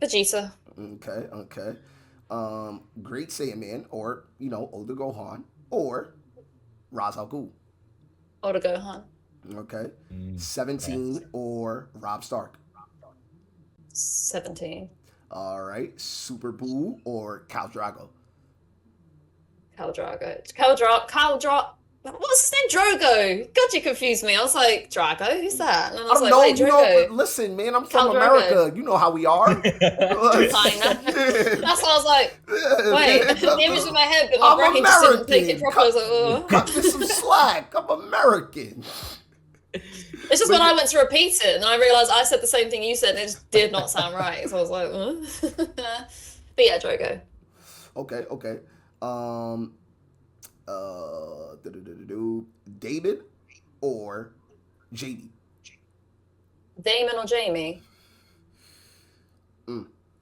Vegeta. Okay. Great Saiyaman or older Gohan or Ra's al Ghul. Or Gohan. Okay. Mm, 17 or Rob Stark. 17. All right. Super Buu or Khal Drago. Khal Drago. What's his name? Drogo. God, you confused me. I was like, Drago? Who's that? And I I was don't like, know. wait, Drogo. Listen, man. I'm from Khal Drago. America. You know how we are. Fine. That's why I was like, wait, the image in my head, but my I'm brain just didn't take it American. properly. I was like, oh. Cut me some slack. I'm American. It's just when I went to repeat it, and I realised I said the same thing you said, and it just did not sound right. So I was like, but yeah, Drogo. Okay. David or JD? Damon or Jamie?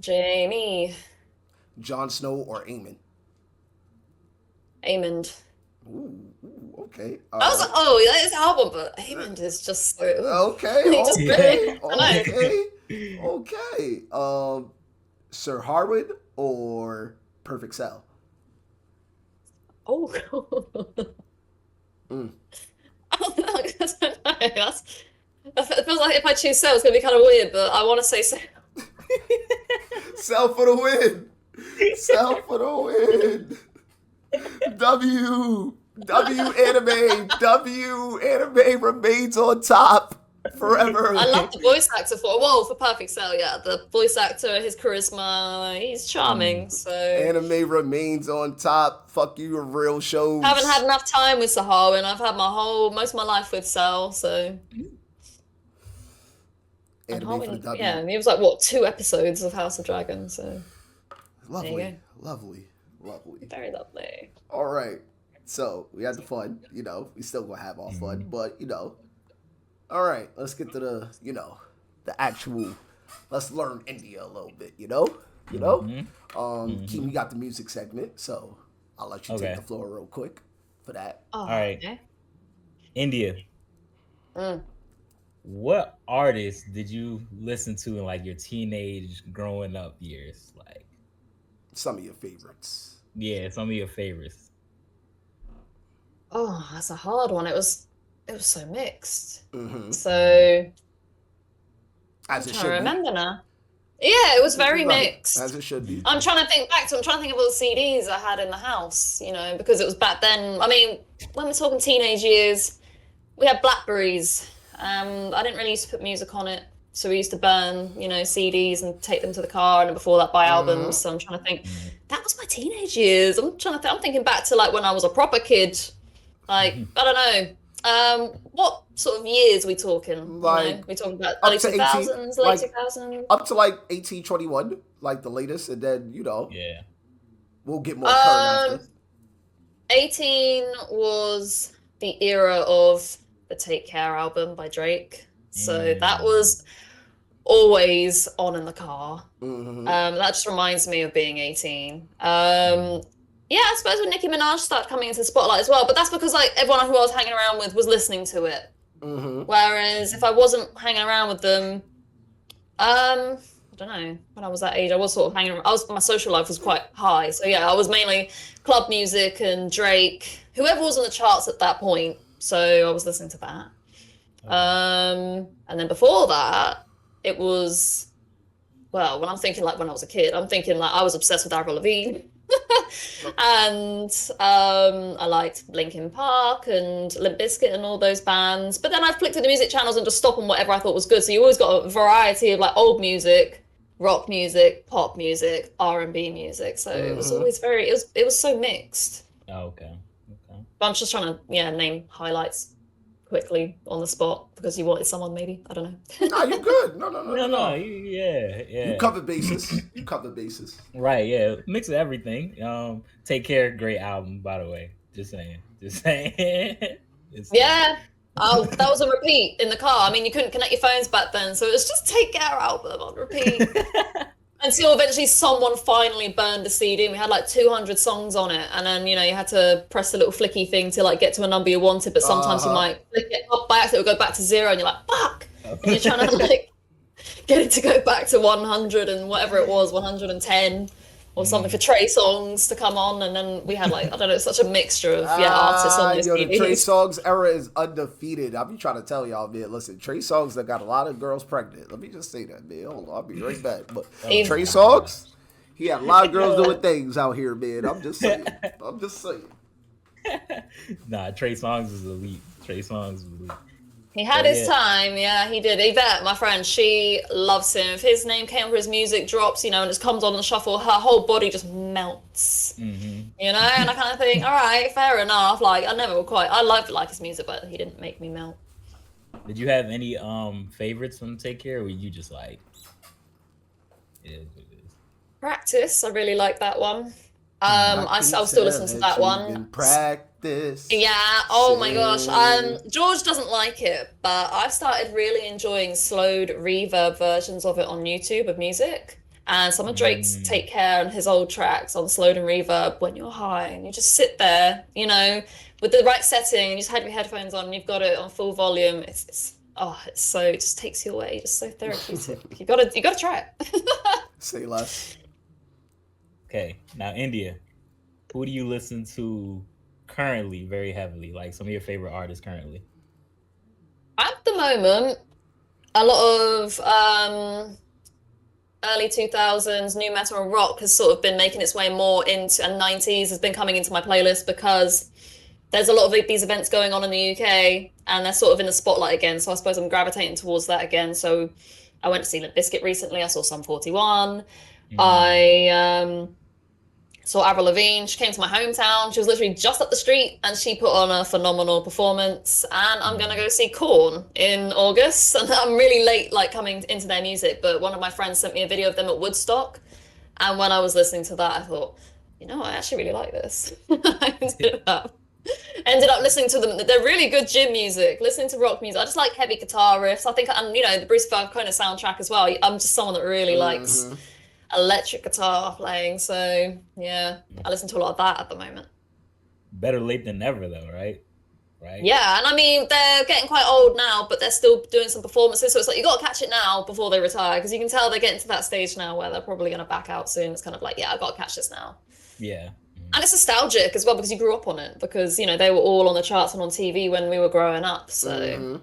Jamie. Jon Snow or Aemon? Aemond. Ooh, okay. I was like, oh, that is a hard one, but Aemond is just so. Okay. He just really. I know. Okay. Sir Harwood or Perfect Cell? Oh. I don't know. It feels like if I choose Cell, it's going to be kind of weird, but I want to say Cell. Cell for the win. Cell for the win. W anime remains on top forever. I love the voice actor for Perfect Cell, yeah. The voice actor, his charisma, he's charming, so. Anime remains on top. Fuck you, real shows. Haven't had enough time with Sahar, and I've had most of my life with Cell, so. Anime for the W. Yeah, and he was like, what, 2 episodes of House of Dragon, so. Lovely. Very lovely. All right. So we had the fun, we still gonna have our fun, but all right, let's get to the actual, let's learn India a little bit, Keem, you got the music segment, so I'll let you take the floor real quick for that. Oh, all right. Okay. India. What artists did you listen to in like your teenage growing up years? Like some of your favorites. Yeah, some of your favorites. Oh, that's a hard one. It was so mixed. So As I'm it trying should to be. remember now. Yeah, it was very Right, mixed. as it should be. I'm trying to think back to. I'm trying to think of all the CDs I had in the house. Because it was back then. I mean, when we're talking teenage years, we had Blackberries. I didn't really used to put music on it, so we used to burn, CDs and take them to the car, and then before that, buy albums. So I'm trying to think. That was my teenage years. I'm thinking back to like when I was a proper kid. Like I don't know. What sort of years are we talking? Like, we talking about up early to 2000s, 18, late 2000s? Up to like 1821, like the latest, and then Yeah. we'll get more current after. 18 was the era of the Take Care album by Drake. So that was always on in the car. That just reminds me of being 18. Yeah, I suppose when Nicki Minaj started coming into the spotlight as well, but that's because like everyone who I was hanging around with was listening to it. Whereas if I wasn't hanging around with them, I don't know, when I was that age, I was sort of hanging around. My social life was quite high. So yeah, I was mainly club music and Drake, whoever was on the charts at that point. So I was listening to that. And then before that, it was, well, when I'm thinking like when I was a kid, I'm thinking like I was obsessed with Avril Lavigne. And I liked Linkin Park and Limp Bizkit and all those bands. But then I flicked through the music channels and just stopped on whatever I thought was good. So you always got a variety of like old music, rock music, pop music, R&B music. So it was always it was so mixed. Oh, okay. Okay. But I'm just trying to name highlights quickly on the spot because you wanted someone maybe. I don't know. Nah, you good. No, No, yeah, yeah. You cover bases. You cover bases. Right, yeah. Mix of everything. Take Care, great album, by the way. Just saying. Just saying. Yeah. Oh, that was a repeat in the car. I mean, you couldn't connect your phones back then, so it was just Take Care album on repeat. Until eventually someone finally burned the CD and we had like 200 songs on it. And then, you had to press the little flicky thing to like get to a number you wanted, but sometimes you might flick it up by accident, it would go back to 0 and you're like, fuck! And you're trying to like get it to go back to 100 and whatever it was, 110 or something for Trey Songs to come on. And then we had like, I don't know, such a mixture of artists on this the Trey Songs era is undefeated. I'll be trying to tell y'all, man, listen, Trey Songs that got a lot of girls pregnant. Let me just say that, man. Hold on, I'll be right back. But Trey Songs, he had a lot of girls doing things out here, man. I'm just saying. Nah, Trey Songs is elite. Trey Songs is elite. He had his time, yeah, he did. Yvette, my friend, she loves him. If his name came for his music drops, and it comes on the shuffle, her whole body just melts. And I kind of think, all right, fair enough. Like, I loved like his music, but he didn't make me melt. Did you have any favorites from Take Care, or were you just like, it is what it is? Practice, I really like that one. I'll still listen to that one. Practice. Yeah. Oh my gosh. George doesn't like it, but I've started really enjoying slowed reverb versions of it on YouTube of music. And some of Drake's Take Care and his old tracks on slowed and reverb when you're high and you just sit there, with the right setting and you just have your headphones on and you've got it on full volume. It just takes you away. Just so therapeutic. You gotta try it. Say less. Okay, now India. Who do you listen to currently very heavily? Like some of your favorite artists currently? At the moment, a lot of early 2000s new metal and rock has sort of been making its way more into, and 90s has been coming into my playlist because there's a lot of these events going on in the UK and they're sort of in the spotlight again. So I suppose I'm gravitating towards that again. So I went to see Limp Bizkit recently. I saw Sum 41. I saw Avril Lavigne. She came to my hometown. She was literally just up the street and she put on a phenomenal performance. And I'm going to go see Korn in August. And I'm really late, like, coming into their music. But one of my friends sent me a video of them at Woodstock. And when I was listening to that, I thought, I actually really like this. I ended up listening to them. They're really good gym music. Listening to rock music. I just like heavy guitar riffs. I think, the Bruce Falcone soundtrack as well. I'm just someone that really likes electric guitar playing, so yeah, I listen to a lot of that at the moment. Better late than never, though, right? Yeah, and I mean they're getting quite old now, but they're still doing some performances, so it's like you got to catch it now before they retire, because you can tell they're getting to that stage now where they're probably going to back out soon. It's kind of like, I got to catch this now. Yeah. And it's nostalgic as well because you grew up on it, because they were all on the charts and on TV when we were growing up, so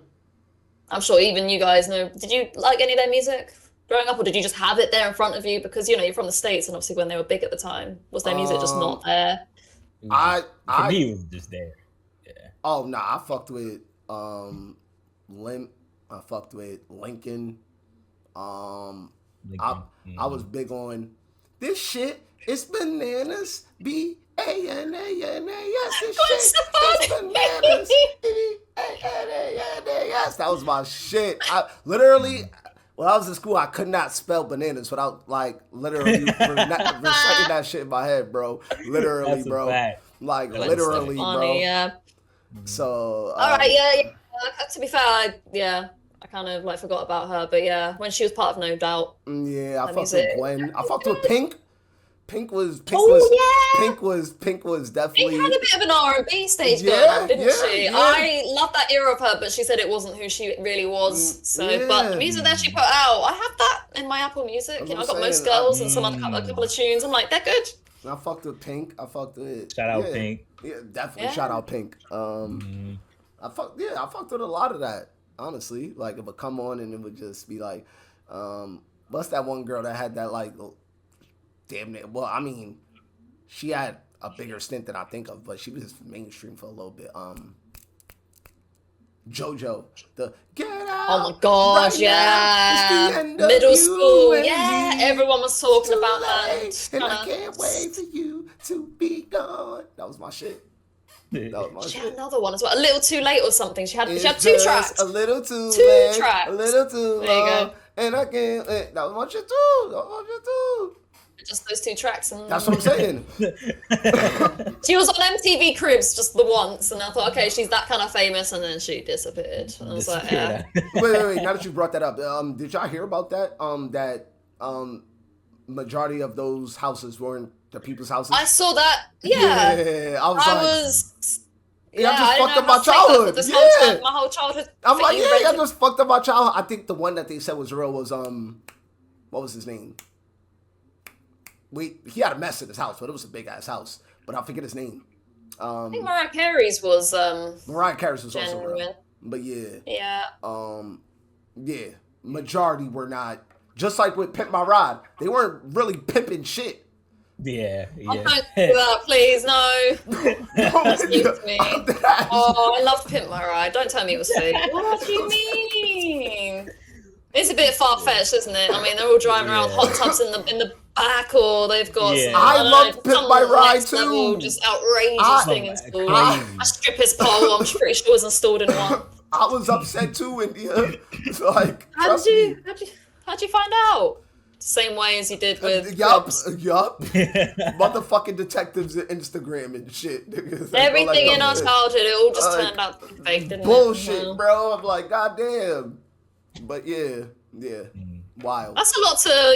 I'm sure even you guys know. Did you like any of their music growing up, or did you just have it there in front of you because you're from the States, and obviously when they were big at the time, was their music just not there? For me, it was just there. Yeah. Oh no, I fucked with Limp. I fucked with Lincoln. I was big on this shit. It's bananas. B-A-N-A-N-A-S. This shit. It's bananas. B-A-N-A-N-A-S. That was my shit. I literally. When I was in school, I could not spell bananas without, literally reciting that shit in my head, bro. Literally, That's bro. Like, That's literally, so funny, bro. Yeah. So. All right, yeah. To be fair, I kind of, forgot about her. But, yeah, when she was part of No Doubt. Yeah, I fucked with Gwen. I fucked with Pink. Pink was definitely. Pink had a bit of an R&B stage going on, didn't she? Yeah. I love that era of her, but she said it wasn't who she really was. So, but the music that she put out, I have that in my Apple Music. I got Most Girls and a couple of tunes. I'm like, they're good. I fucked with Pink. I fucked with. Shout out Pink. Yeah, definitely. Yeah. Shout out Pink. I fucked with a lot of that. Honestly, like it would come on and it would just be like, what's that one girl that had that damn it. Well, I mean, she had a bigger stint than I think of, but she was mainstream for a little bit. JoJo, the get out. Oh my gosh, right yeah. now, it's the end of Middle you school, and yeah. me. Everyone was talking Too about that. late, and I can't wait for you to be gone. That was my shit. That was my She shit. had another one as well. A little too late or something. She had two Just tracks. a little too Two late, tracks. a little too There you long, go. and I can't. That was my shit too. That was my shit too. Just those two tracks. And That's what I'm saying. she was on MTV Cribs just the once, and I thought, okay, she's that kind of famous, and then she disappeared. And I was like, yeah. Wait. Now that you brought that up, did y'all hear about that? Majority of those houses weren't the people's houses. I saw that. Yeah. I was yeah, I just fucked up how my to take childhood. This yeah. whole time, my whole childhood. I'm like, thing I rented- just fucked up my childhood. I think the one that they said was real was what was his name? He had a mess in his house, but it was a big ass house. But I forget his name. I think Mariah Carey's was Mariah Carey's was also genuine. real. But Yeah. yeah, majority were not. Just like with Pimp My Ride, they weren't really pimping shit. Yeah. Oh, don't do that, please, no. Don't speak to me. Oh, I loved Pimp My Ride. Don't tell me it was fake. What do you mean? It's a bit far-fetched, isn't it? I mean, they're all driving around with hot tubs in the back, or they've got some, I loved Pimp My Ride next too. level, just outrageous thing installed. A stripper's pole, I'm pretty sure was installed in one. I was upset too, India. Like, How'd you find out? Same way as you did with yup. Motherfucking detectives and Instagram and shit. Everything in our childhood, it all just turned out fake, didn't bullshit, it? bro. I'm like, goddamn. But yeah, wild. That's a lot to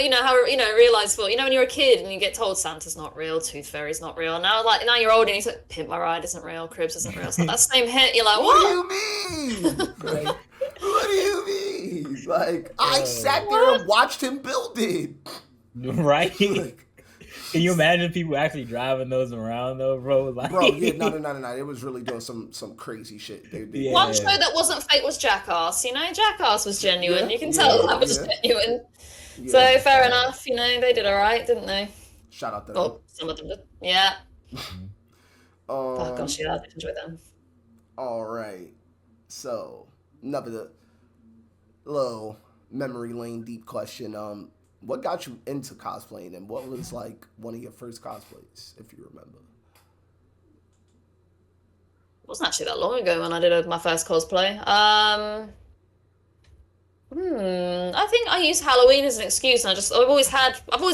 realize for when you're a kid and you get told Santa's not real, Tooth Fairy's not real. Now you're older and you say Pimp My Ride isn't real, Cribs isn't real. So that same hit, you're like, what? What do you mean? Right. What do you mean? Like, I sat there and watched him build it. Right? Can you imagine people actually driving those around though, bro? Like... Bro, yeah, no. It was really doing some crazy shit. Yeah. One show that wasn't fake was Jackass. Jackass was genuine. You can tell that was genuine. Yeah, so fair enough. They did all right, didn't they? Shout out to them. Well, some of them did. Yeah. Oh gosh, yeah, I did enjoy them. All right. So another little memory lane deep question. What got you into cosplaying, and what was like one of your first cosplays, if you remember? It wasn't actually that long ago when I did my first cosplay. I think I used Halloween as an excuse, and I've always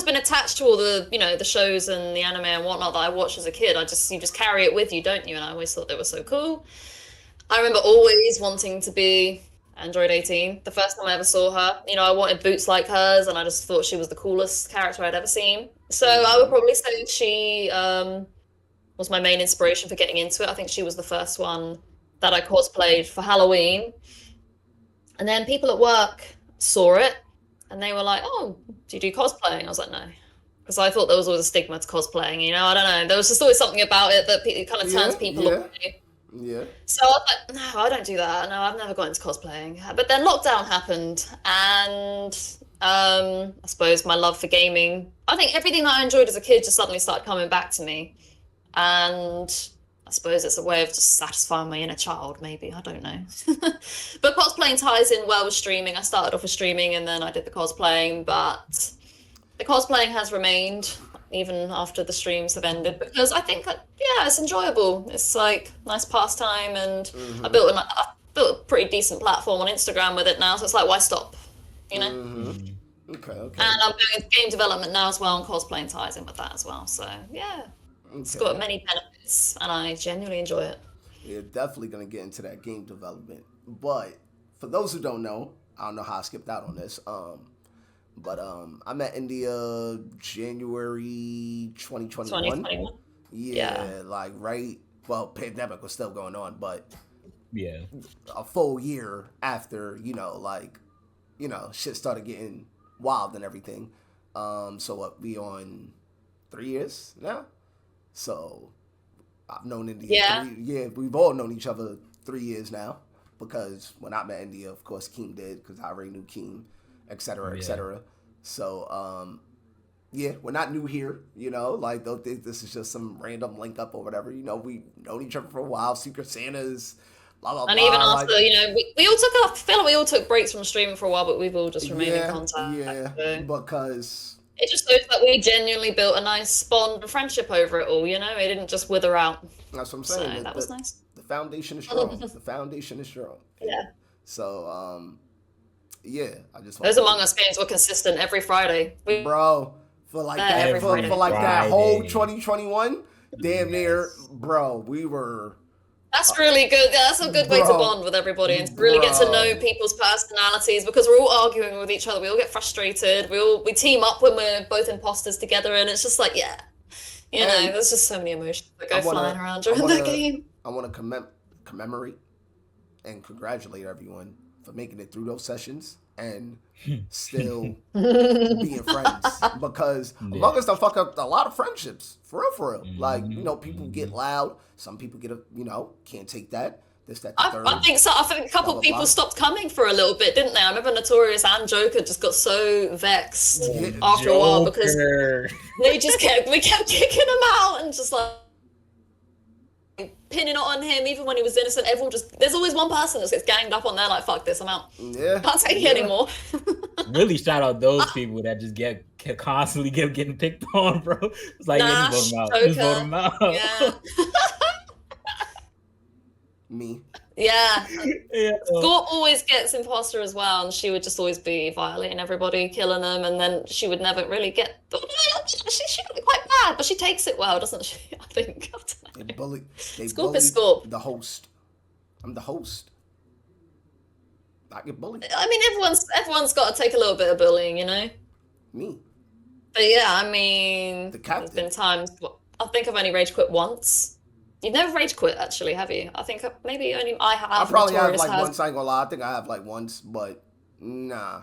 been attached to all the the shows and the anime and whatnot that I watched as a kid. You just carry it with you, don't you? And I always thought they were so cool. I remember always wanting to be Android 18. The first time I ever saw her, I wanted boots like hers, and I just thought she was the coolest character I'd ever seen. So I would probably say she was my main inspiration for getting into it. I think she was the first one that I cosplayed for Halloween. And then people at work saw it, and they were like, "Oh, do you do cosplaying?" I was like, "No," because I thought there was always a stigma to cosplaying. I don't know. There was just always something about it that kind of turns people away. Yeah. So I was like, no, I don't do that. No, I've never got into cosplaying. But then lockdown happened, and I suppose my love for gaming, I think everything that I enjoyed as a kid just suddenly started coming back to me. And I suppose it's a way of just satisfying my inner child, maybe. I don't know. But cosplaying ties in well with streaming. I started off with streaming, and then I did the cosplaying, but the cosplaying has remained even after the streams have ended, because I think it's enjoyable. It's like nice pastime, and I built a pretty decent platform on Instagram with it now, so it's like, why stop? Okay. And I'm doing game development now as well, and cosplaying ties in with that as well. So it's got many benefits, and I genuinely enjoy it. You're definitely gonna get into that game development, but for those who don't know, I don't know how I skipped out on this. But I met India January 2021. Yeah, like pandemic was still going on, but a full year after, shit started getting wild and everything. So what, we on 3 years now? So I've known India. We've all known each other 3 years now, because when I met India, of course, Keem did, because I already knew Keem, et cetera, et cetera. So, Yeah, we're not new here, you know. Like, don't think this is just some random link up or whatever. You know, we known each other for a while. Secret Santas, blah blah And even blah. after, Like, we all took I feel like we all took breaks from streaming for a while, but we've all just remained in yeah, contact. yeah, So because it just shows that we genuinely built a nice bond and friendship over it all, you know? It didn't just wither out. that's what I'm So saying. that was nice. The foundation is strong. The foundation is strong. Yeah. So, yeah, I just Those Among Us games were consistent every Friday. bro, for like that, Every for Friday. like that whole Friday. 2021, damn near, bro, we were. That's really good. Yeah, that's a good way to Bro. bond with everybody and to really get to know Bro. people's personalities because we're all arguing with each other. We all get frustrated. We team up when we're both imposters together, and it's just like, yeah, you know, And there's just so many emotions that go I wanna- flying around I during wanna- that game. I want to commemorate and congratulate everyone for making it through those sessions and still being friends because Among Us done fuck up a lot of friendships for real. Like, you know, people get loud. Some people get can't take that. This, that, the third. I think so. I think a couple Blah, blah, people blah. stopped coming for a little bit, didn't they? I remember Notorious and Joker just got so vexed Yeah. after a while because Joker. we kept kicking him out and just like pinning it on him even when he was innocent. Everyone there's always one person that gets ganged up on there like, fuck this, I'm out. Yeah. Can't take it anymore. Really shout out those people that just constantly getting picked on, bro. It's like, yeah, Nash, just vote them out. Just vote them out. Yeah. Me. Yeah. Yeah. Scorp always gets imposter as well, and she would just always be violating everybody, killing them, and then she would never really get. She got it quite bad, but she takes it well, doesn't she? I think. I don't know. They bully. They Scorp bully is Scorp. the host. I'm the host. I get bullied. I mean, everyone's got to take a little bit of bullying, you know. Me. But yeah, I mean, The captain. there's been times. I think I've only rage quit once. You've never rage quit, actually, have you? I think maybe only I have. I probably have Notorious like has. once. I ain't gonna lie. I think I have like once, but nah.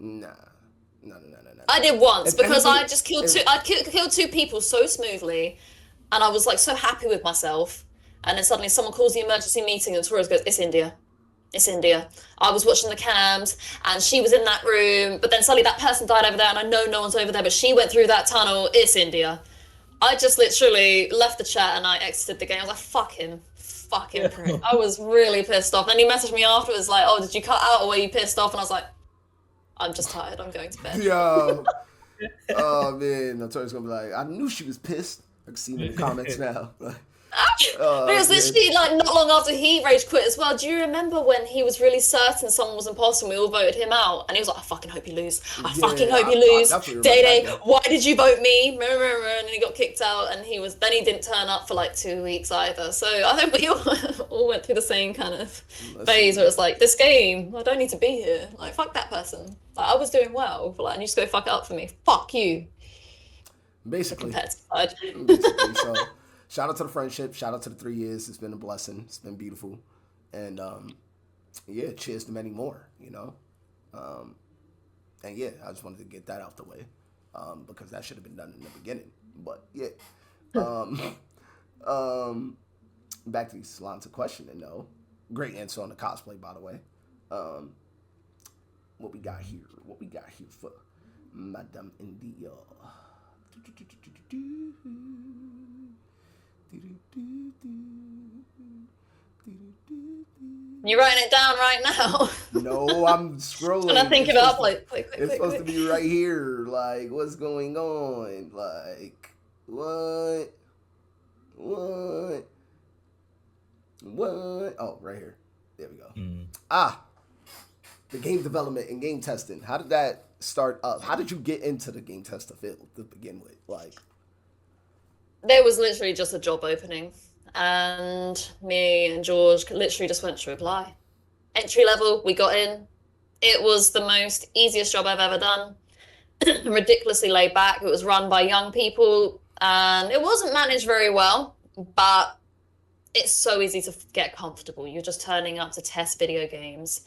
I did once If because anything- I just killed if- two. I killed two people so smoothly, and I was like so happy with myself. And then suddenly someone calls the emergency meeting, and Torres goes, "It's India. It's India." I was watching the cams, and she was in that room. But then suddenly that person died over there, and I know no one's over there, but she went through that tunnel. It's India. I just literally left the chat and I exited the game. I was like, "Fuck him, fucking prick." I was really pissed off. And he messaged me afterwards like, "Oh, did you cut out or were you pissed off?" And I was like, "I'm just tired. I'm going to bed." Yo. Oh man, Notorious gonna be like, I knew she was pissed. I can see it in the comments now. But it was literally like not long after he rage quit as well. Do you remember when he was really certain someone was imposter and we all voted him out? And he was like, "I fucking hope you lose. I Yeah, fucking hope you I lose. definitely remember Day, that. why did you vote me?" And then he got kicked out and then he didn't turn up for like 2 weeks either. So I think we all went through the same kind of phase where it's like, this game, I don't need to be here. Like, fuck that person. Like, I was doing well, but like, and you just go fuck it up for me. Fuck you. Basically. Competitive side. Basically. So shout out to the friendship. Shout out to the 3 years. It's been a blessing. It's been beautiful. And yeah, cheers to many more, you know. And yeah, I just wanted to get that out the way. Because that should have been done in the beginning. But yeah. Back to these lines of questioning though. Great answer on the cosplay, by the way. What we got here? What we got here for Madame India? You're writing it down right now. No, I'm scrolling. And I think it up like, quick. It's supposed to be right here. Like, what's going on? Like, what? Oh, right here. There we go. The game development and game testing. How did that start up? How did you get into the game tester field to begin with? Like, There was literally just a job opening, and me and George literally just went to apply. Entry level, we got in. It was the most easiest job I've ever done. Ridiculously laid back. It was run by young people, and it wasn't managed very well, but it's so easy to get comfortable. You're just turning up to test video games.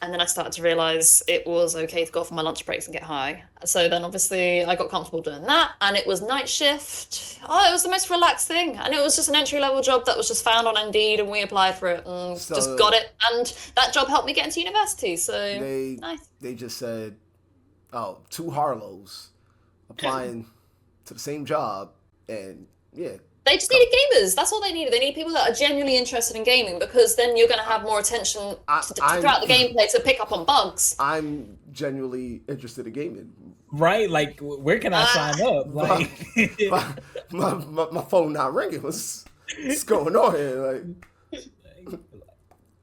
And then I started to realize it was okay to go off on my lunch breaks and get high. So then obviously I got comfortable doing that, and it was night shift. Oh, it was the most relaxed thing. And it was just an entry-level job that was just found on Indeed, and we applied for it and just got it. And that job helped me get into university. So nice. They just said, oh, 2 Harlows applying to the same job, and yeah. They just needed gamers. That's all they needed. They need people that are genuinely interested in gaming, because then you're going to have more attention throughout the gameplay to pick up on bugs. I'm genuinely interested in gaming. Right? Like, where can I sign up? Like, my phone not ringing. What's going on here? Like,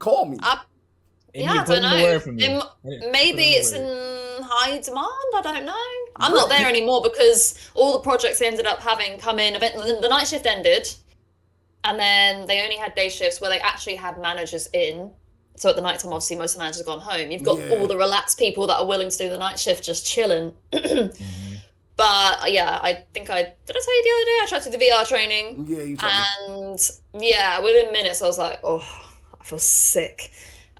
call me. I don't know. Maybe it's in high demand. I don't know. I'm not there anymore because all the projects they ended up having come in. The night shift ended, and then they only had day shifts where they actually had managers in. So at the night time, obviously, most of the managers have gone home. You've got all the relaxed people that are willing to do the night shift just chilling. But yeah, I think did I tell you the other day? I tried to do the VR training. Yeah, you told me. And yeah, within minutes, I was like, oh, I feel sick.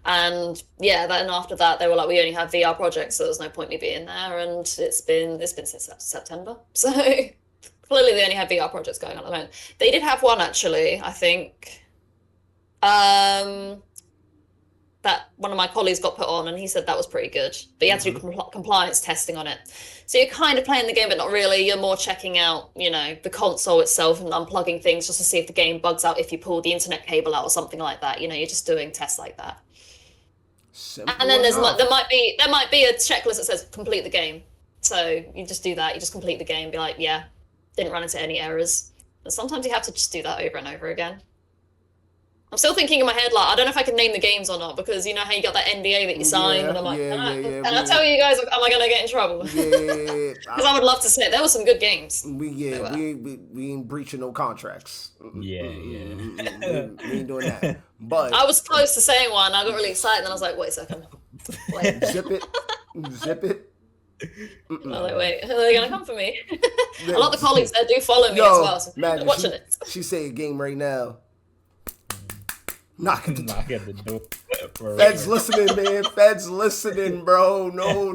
And yeah, then after that, they were like, we only have VR projects, so there's no point me being there. And it's been since September. So clearly they only have VR projects going on at the moment. They did have one, actually, I think. That one of my colleagues got put on, and he said that was pretty good. But you had to do compliance testing on it. So you're kind of playing the game, but not really. You're more checking out, the console itself and unplugging things just to see if the game bugs out if you pull the internet cable out or something like that. You're just doing tests like that. Simple and then enough. there might be a checklist that says complete the game. So you just do that. You just complete the game. Be like, yeah, didn't run into any errors. And sometimes you have to just do that over and over again. I'm still thinking in my head, like, I don't know if I can name the games or not, because you know how you got that NDA that you signed, and I'm like, can I tell you guys, am I gonna get in trouble? Yeah, because I would love to say it. There were some good games. We ain't breaching no contracts. Yeah. We ain't doing that. But I was close to saying one. I got really excited, and I was like, wait a second. Wait. Zip it. I'm like, wait, are they gonna come for me? A lot of the colleagues there do follow me as well. So imagine watching it. She say a game right now. Knock at the door. Feds listening, man. Feds listening, bro. No.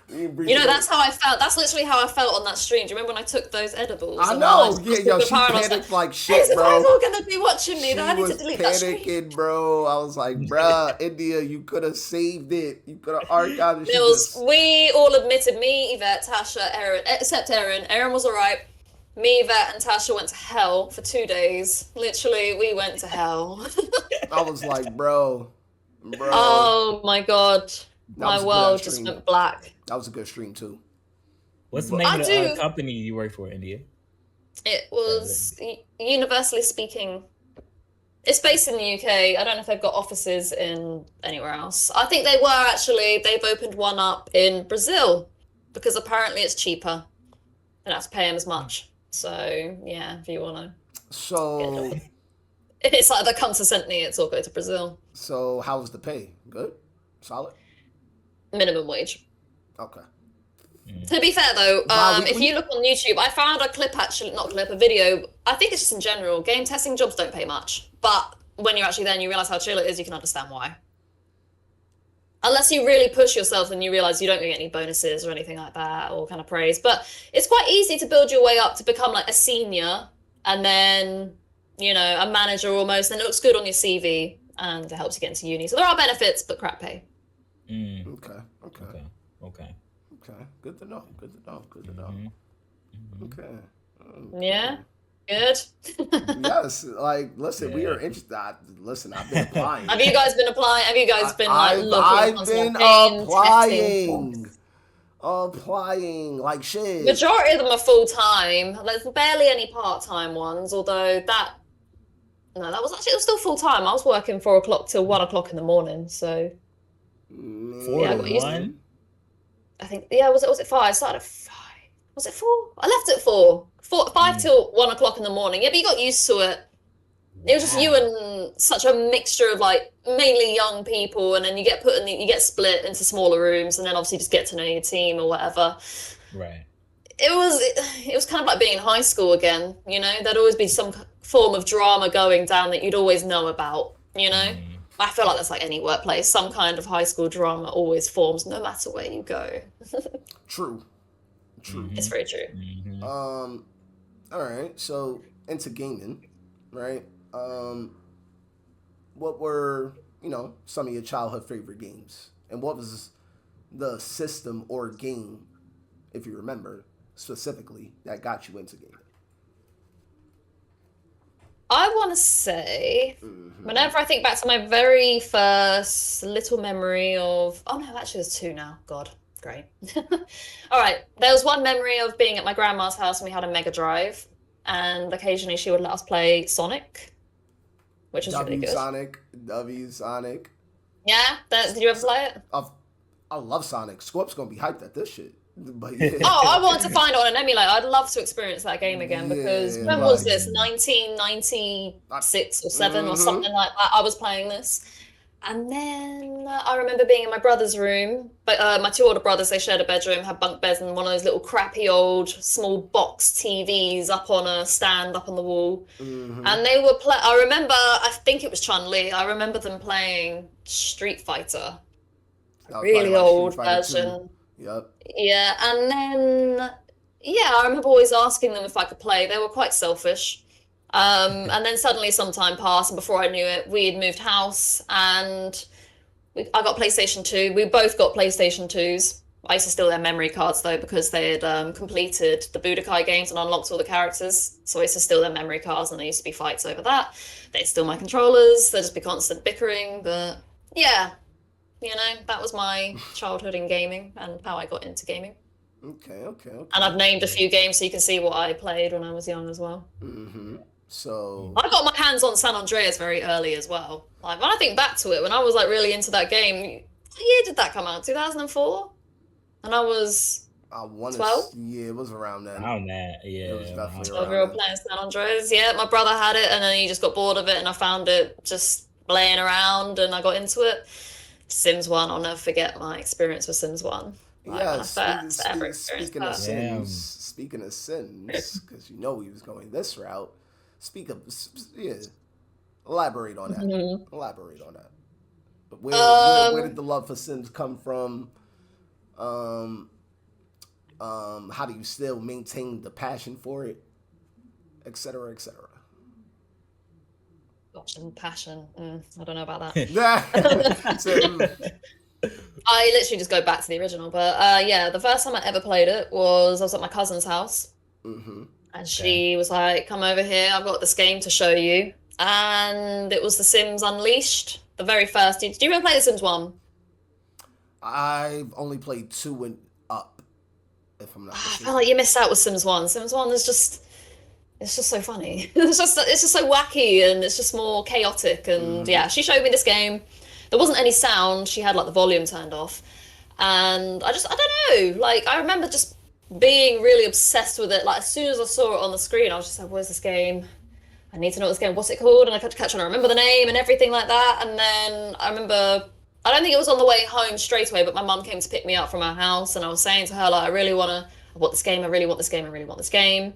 That's how I felt. That's literally how I felt on that stream. Do you remember when I took those edibles? I know. She panicked like shit, bro. They're all gonna be watching me. I need to delete that stream. Panicking, bro. I was like, bruh, India, you could have saved it. You could have archived it. We all admitted, me, Yvette, Tasha, Erin, except Erin. Erin was alright. Me, Yvette, and Tasha went to hell for 2 days. Literally, we went to hell. I was like, bro. Oh my god. My world just went black. That was a good stream, too. What's the name of the company you work for, India? It was Universally Speaking. It's based in the UK. I don't know if they've got offices in anywhere else. I think they were, actually. They've opened one up in Brazil, because apparently it's cheaper. They don't have to pay them as much. So, yeah, if you want to. So, it's like the come to send me, it's all go to Brazil. So, how was the pay? Good? Solid? Minimum wage. Okay. To be fair, though, if you look on YouTube, I found a video. I think it's just in general. Game testing jobs don't pay much. But when you're actually there and you realize how chill it is, you can understand why. Unless you really push yourself and you realize you don't get any bonuses or anything like that, or kind of praise. But it's quite easy to build your way up to become like a senior, and then, a manager almost, and it looks good on your CV, and it helps you get into uni. So there are benefits, but crap pay. Okay. Good to know. Mm-hmm. Okay. Yeah. Good. Yes, listen, we are interested. Listen, I've been applying. Have you guys been applying? Have you guys been I've been applying like shit. Majority of them are full time. There's barely any part time ones. Although it was still full time. I was working 4 o'clock till 1 o'clock in the morning. So 4 to 1. I think was it 5? I started at 5. Was it 4? I left at 4. 5 till 1 o'clock in the morning. Yeah, but you got used to it. It was just you and such a mixture of mainly young people, and then you get you get split into smaller rooms, and then obviously just get to know your team or whatever. Right. It was kind of like being in high school again. There'd always be some form of drama going down that you'd always know about. I feel like that's like any workplace. Some kind of high school drama always forms, no matter where you go. True. It's very true. Mm-hmm. All right. So into gaming, right? What were some of your childhood favorite games, and what was the system or game if you remember specifically, that got you into gaming? I want to say, whenever I think back to my very first little memory of, oh no, actually there's two now. God, great. All right, there was one memory of being at my grandma's house and we had a Mega Drive, and occasionally she would let us play Sonic, which was really good. W Sonic. Yeah, did you ever play it? I love Sonic. Scorp's gonna be hyped at this shit. But yeah. Oh, I want to find it on an emulator. I'd love to experience that game again because when was this? 1996 or 7 or something like that. I was playing this. And then I remember being in my brother's room. But my two older brothers, they shared a bedroom, had bunk beds, and one of those little crappy old small box TVs up on a stand up on the wall. And they were I remember, I think it was Chun-Li. I remember them playing Street Fighter. A really old version. Yep. Yeah, and then I remember always asking them if I could play. They were quite selfish. And then suddenly some time passed, and before I knew it, we had moved house, and I got PlayStation 2. We both got PlayStation 2s. I used to steal their memory cards though, because they had completed the Budokai games and unlocked all the characters. So I used to steal their memory cards, and there used to be fights over that. They'd steal my controllers. There'd just be constant bickering. But yeah. That was my childhood in gaming and how I got into gaming. Okay. And I've named a few games so you can see what I played when I was young as well. So I got my hands on San Andreas very early as well. Like when I think back to it, when I was like really into that game, what year did that come out? 2004? And I was 12? Yeah, it was around then. Around that, yeah. It was definitely 12 year old playing San Andreas. Yeah, my brother had it and then he just got bored of it and I found it just laying around and I got into it. Sims 1, I'll never forget my experience with Sims 1. Speaking of Sims, because you know he was going this route. Elaborate on that. Elaborate on that. Where did the love for Sims come from? How do you still maintain the passion for it, etc., etc.? Passion. I don't know about that. So, I literally just go back to the original. But the first time I ever played it I was at my cousin's house. And she was like, come over here, I've got this game to show you. And it was The Sims Unleashed, the very first. Did you ever play The Sims 1? I've only played 2 and up, if I'm not mistaken. I feel like you missed out with Sims 1. Sims 1 is just... It's just so funny. It's just so wacky and it's just more chaotic. And yeah, she showed me this game. There wasn't any sound. She had like the volume turned off. And I don't know. Like I remember just being really obsessed with it. Like as soon as I saw it on the screen, I was just like, where's this game? I need to know this game. What's it called? And I kept trying to remember the name and everything like that. And then I remember, I don't think it was on the way home straight away, but my mum came to pick me up from her house. And I was saying to her, like, I want this game. I really want this game. I really want this game.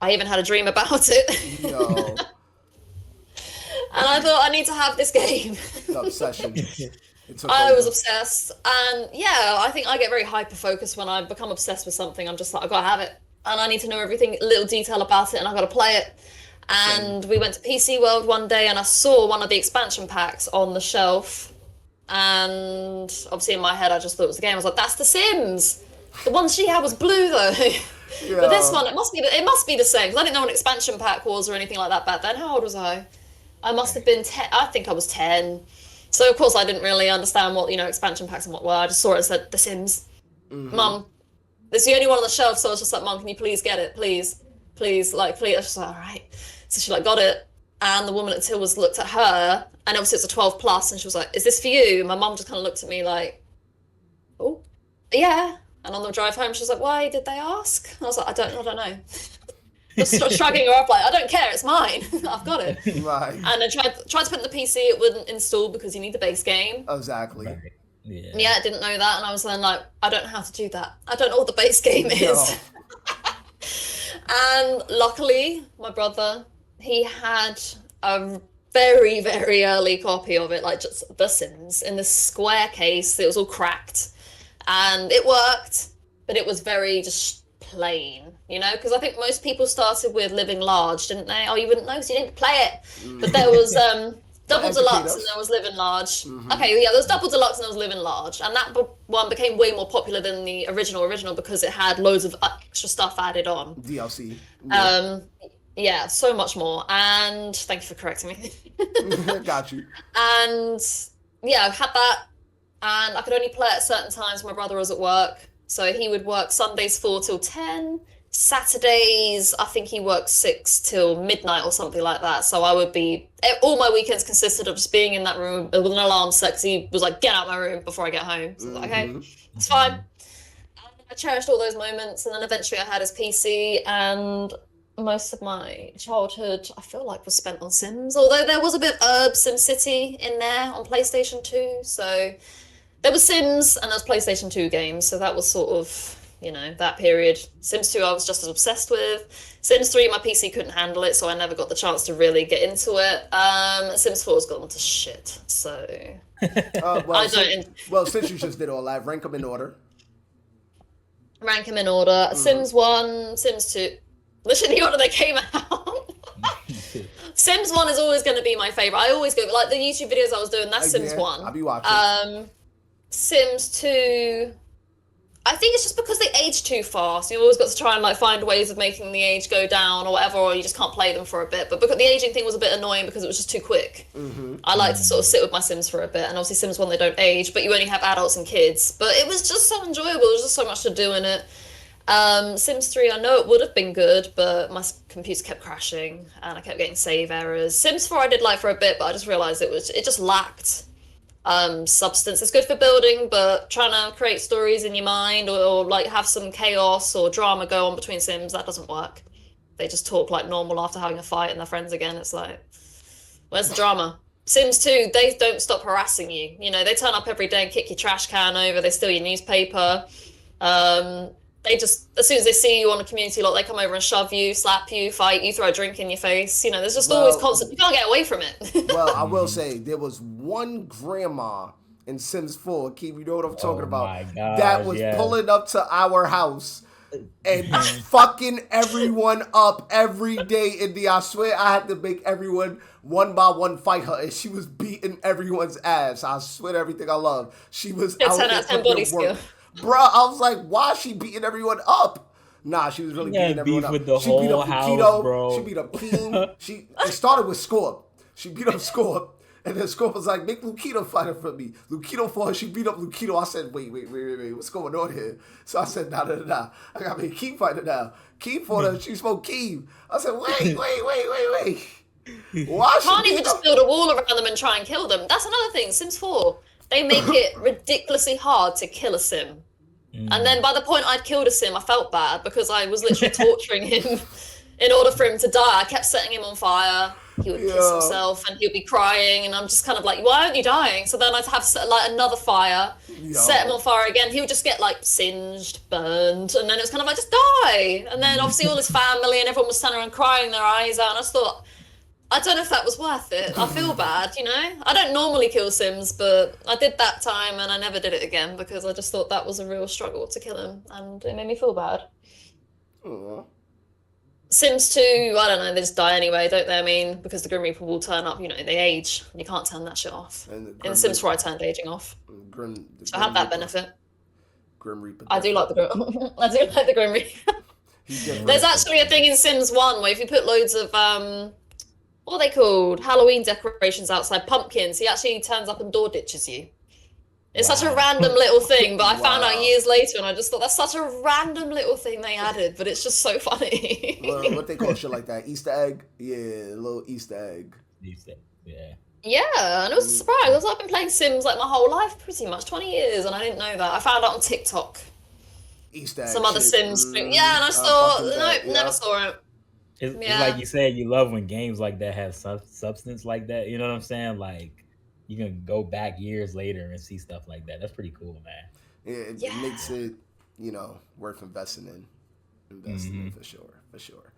I even had a dream about it. No. And I thought, I need to have this game. The obsession. I was obsessed. And yeah, I think I get very hyper-focused when I become obsessed with something. I'm just like, I've got to have it. And I need to know everything, little detail about it, and I've got to play it. And we went to PC World one day, and I saw one of the expansion packs on the shelf. And obviously in my head, I just thought it was the game. I was like, that's The Sims. The one she had was blue, though. Yeah. But this one, it must be the same, because I didn't know what an expansion pack was or anything like that back then. How old was I? I must have been 10. I think I was 10. So of course I didn't really understand what expansion packs and what were. I just saw it and said The Sims. Mum, this is the only one on the shelf. So I was just like, Mum, can you please get it, please, like please. I was just like, all right. So she like got it, and the woman at till was looked at her, and obviously it's a 12 plus, and she was like, is this for you? And my mum just kind of looked at me like, oh, yeah. And on the drive home, she was like, why did they ask? And I was like, I don't know. Just shrugging her off like, I don't care, it's mine. I've got it. Right. And I tried to put it in the PC, it wouldn't install because you need the base game. Exactly. Right. Yeah. Yeah, I didn't know that, and I was then like, I don't know how to do that. I don't know what the base game is. No. And luckily, my brother, he had a very, very early copy of it, like just The Sims, in this square case. It was all cracked. And it worked, but it was very just plain, because I think most people started with Living Large, didn't they? Oh, you wouldn't know because you didn't play it. But there Double Deluxe, and Educators. there was Living Large. Mhm. Okay, yeah, there was Double Deluxe and there was Living Large, and that one became way more popular than the original because it had loads of extra stuff added on. DLC. Yeah. Yeah, so much more. And thank you for correcting me. Got you. And yeah, I had that, and I could only play at certain times. My brother was at work, so he would work Sundays 4 till 10. Saturdays, I think he worked 6 till midnight or something like that. So I would be all my weekends consisted of just being in that room with an alarm set. 'Cause he was like, "Get out of my room before I get home." So I was like, okay, it's fine. I cherished all those moments, and then eventually I had his PC, and most of my childhood, I feel like, was spent on Sims. Although there was a bit of SimCity in there on PlayStation 2, so there was Sims and there was PlayStation 2 games. So that was sort of, that period. Sims 2 I was just as obsessed with. Sims 3 my PC couldn't handle it, so I never got the chance to really get into it. Sims 4 has gone to shit, so Well, since you just did all that, rank them in order. Rank them in order. Sims 1, Sims 2. Literally the order they came out. Sims 1 is always going to be my favorite. I always go, like the YouTube videos I was doing, that's Sims 1. I'll be watching. Sims 2, I think it's just because they age too fast. You've always got to try and like find ways of making the age go down or whatever, or you just can't play them for a bit. But because the aging thing was a bit annoying because it was just too quick. I like to sort of sit with my Sims for a bit, and obviously Sims 1 they don't age, but you only have adults and kids. But it was just so enjoyable. There was just so much to do in it. Sims 3, I know it would have been good, but my computer kept crashing and I kept getting save errors. Sims 4 I did like for a bit, but I just realized it just lacked substance. It's good for building, but trying to create stories in your mind or like have some chaos or drama go on between Sims, that doesn't work. They just talk like normal after having a fight and they're friends again. It's like, where's the drama? Sims 2, they don't stop harassing you. They turn up every day and kick your trash can over, they steal your newspaper. They just, as soon as they see you on a community lot, they come over and shove you, slap you, fight you, throw a drink in your face. There's just always constant, you can't get away from it. Well, I will say, there was one grandma in Sims 4, Keith, you know what I'm talking about, my gosh, that was pulling up to our house and fucking everyone up every day. I swear I had to make everyone one by one fight her, and she was beating everyone's ass. I swear to everything I love. She was out 10 out of 10 body skill. Bro, I was like, why is she beating everyone up? Nah, she was really beating everyone up. With the She whole beat up house, Lukito. bro. She beat up Keen. It started with Scorp. She beat up Scorp. And then Scorp was like, make Lukito fight her for me. Lukito fought her. She beat up Lukito. I said, wait. What's going on here? So I said, nah. I got to make Keen fight her now. Keen fought her. She spoke Keen. I said, wait. Why You can't even just build a wall around them and try and kill them. That's another thing. Sims 4, they make it ridiculously hard to kill a Sim. And then by the point I'd killed a Sim, I felt bad because I was literally torturing him in order for him to die. I kept setting him on fire. He would piss himself and he'd be crying, and I'm just kind of like, why aren't you dying? So then I'd have like another fire, set him on fire again. He would just get like singed, burned, and then it was kind of like, just die. And then obviously all his family and everyone was standing around crying their eyes out, and I just thought, I don't know if that was worth it. I feel bad, I don't normally kill Sims, but I did that time and I never did it again because I just thought that was a real struggle to kill him, and it made me feel bad. Aww. Sims 2, I don't know, they just die anyway, don't they? I mean, because the Grim Reaper will turn up, they age. You can't turn that shit off. In Sims 4, I turned aging off. So I had that benefit. Grim Reaper. I do like the Grim Reaper. There's actually a thing in Sims 1 where if you put loads of what are they called? Halloween decorations outside, pumpkins. He actually turns up and door ditches you. It's such a random little thing, but I found out years later, and I just thought that's such a random little thing they added, but it's just so funny. What they call shit like that? Easter egg? Yeah, a little Easter egg. Easter egg, yeah. Yeah, and it was a surprise. I've been playing Sims like my whole life, pretty much 20 years, and I didn't know that. I found out on TikTok. Easter egg. Some other shit. Sims. Yeah, and I thought, never saw it. It's like you said, you love when games like that have substance like that. You know what I'm saying? Like, you can go back years later and see stuff like that. That's pretty cool, man. It makes it, worth investing in for sure.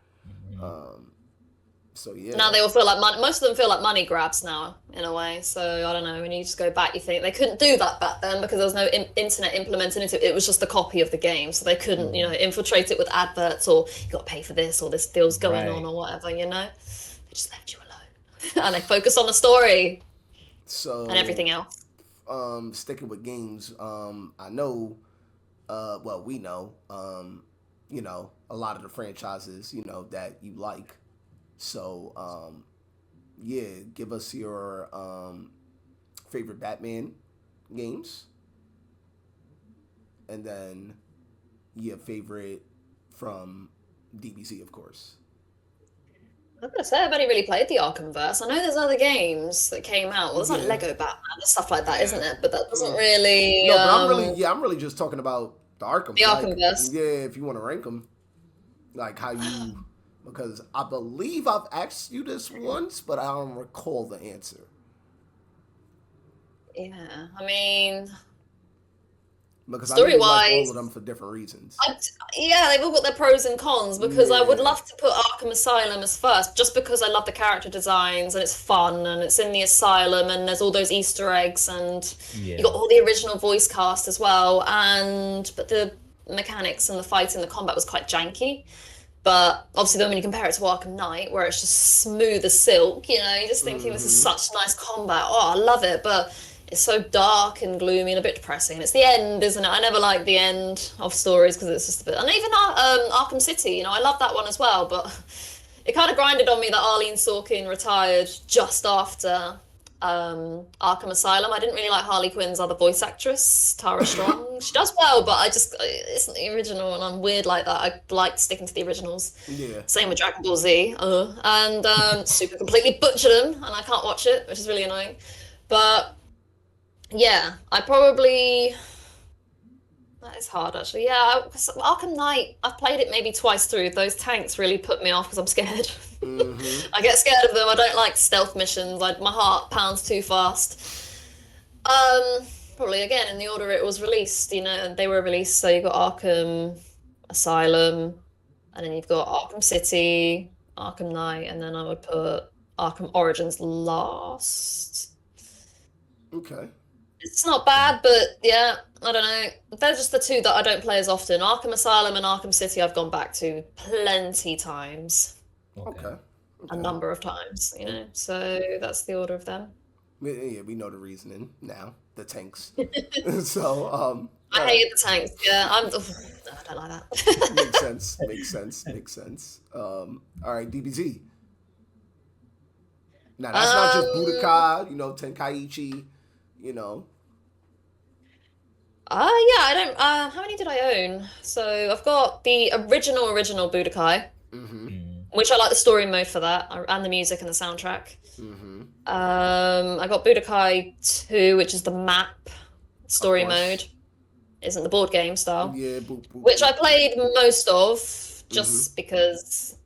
So yeah. Now they all feel like money. Most of them feel like money grabs now, in a way. So I don't know. When you just go back, you think they couldn't do that back then because there was no internet implemented into it. It was just a copy of the game, so they couldn't, infiltrate it with adverts or you got to pay for this or this deal's going on or whatever. They just left you alone. and they focus on the story So and everything else. sticking with games, I know, well, we know, a lot of the franchises, that you like. So, yeah, give us your favorite Batman games, and then your favorite from DBZ, of course. I'm gonna say I've only really played the Arkhamverse. I know there's other games that came out. Well, there's like Yeah. Lego Batman and stuff like that, isn't it? But that doesn't Mm. really. No, but I'm really just talking about the Arkham. The Like, Arkhamverse. yeah, if you want to rank them, like how you, because I believe I've asked you this once, but I don't recall the answer. Yeah, I mean, Because I know you like all story-wise, of them for different reasons. yeah, they've all got their pros and cons because I would Yeah. love to put Arkham Asylum as first, just because I love the character designs and it's fun and it's in the asylum and there's all those Easter eggs and Yeah. you got all the original voice cast as well. And but the mechanics and the fighting, the combat was quite janky. But obviously, then when you compare it to Arkham Knight, where it's just smooth as silk, you're just thinking this is such nice combat. Oh, I love it. But it's so dark and gloomy and a bit depressing. And it's the end, isn't it? I never like the end of stories because it's just a bit. And even Arkham City, I love that one as well. But it kind of grinded on me that Arlene Sorkin retired just after Arkham Asylum. I didn't really like Harley Quinn's other voice actress, Tara Strong. She does well, but it's not the original, and I'm weird like that. I like sticking to the originals. Yeah. Same with Dragon Ball Z. And Super completely butchered them, and I can't watch it, which is really annoying. But yeah, I probably. That is hard, actually. Yeah, Arkham Knight, I've played it maybe twice through. Those tanks really put me off because I'm scared. I get scared of them. I don't like stealth missions. My heart pounds too fast. Probably again in the order it was released. They were released. So you've got Arkham Asylum, and then you've got Arkham City, Arkham Knight, and then I would put Arkham Origins last. Okay. It's not bad, but yeah, I don't know. They're just the two that I don't play as often. Arkham Asylum and Arkham City I've gone back to plenty times. Okay. A number of times, So that's the order of them. Yeah, we know the reasoning now. The tanks. So, I hated the tanks. Yeah, no, I don't like that. makes sense. All right, DBZ. Now that's not just Budokai, Tenkaichi, Yeah, I don't. How many did I own? So I've got the original Budokai, which I like the story mode for that, and the music and the soundtrack. I got Budokai 2, which is the map story mode, isn't the board game style. Yeah, which I played most of, just because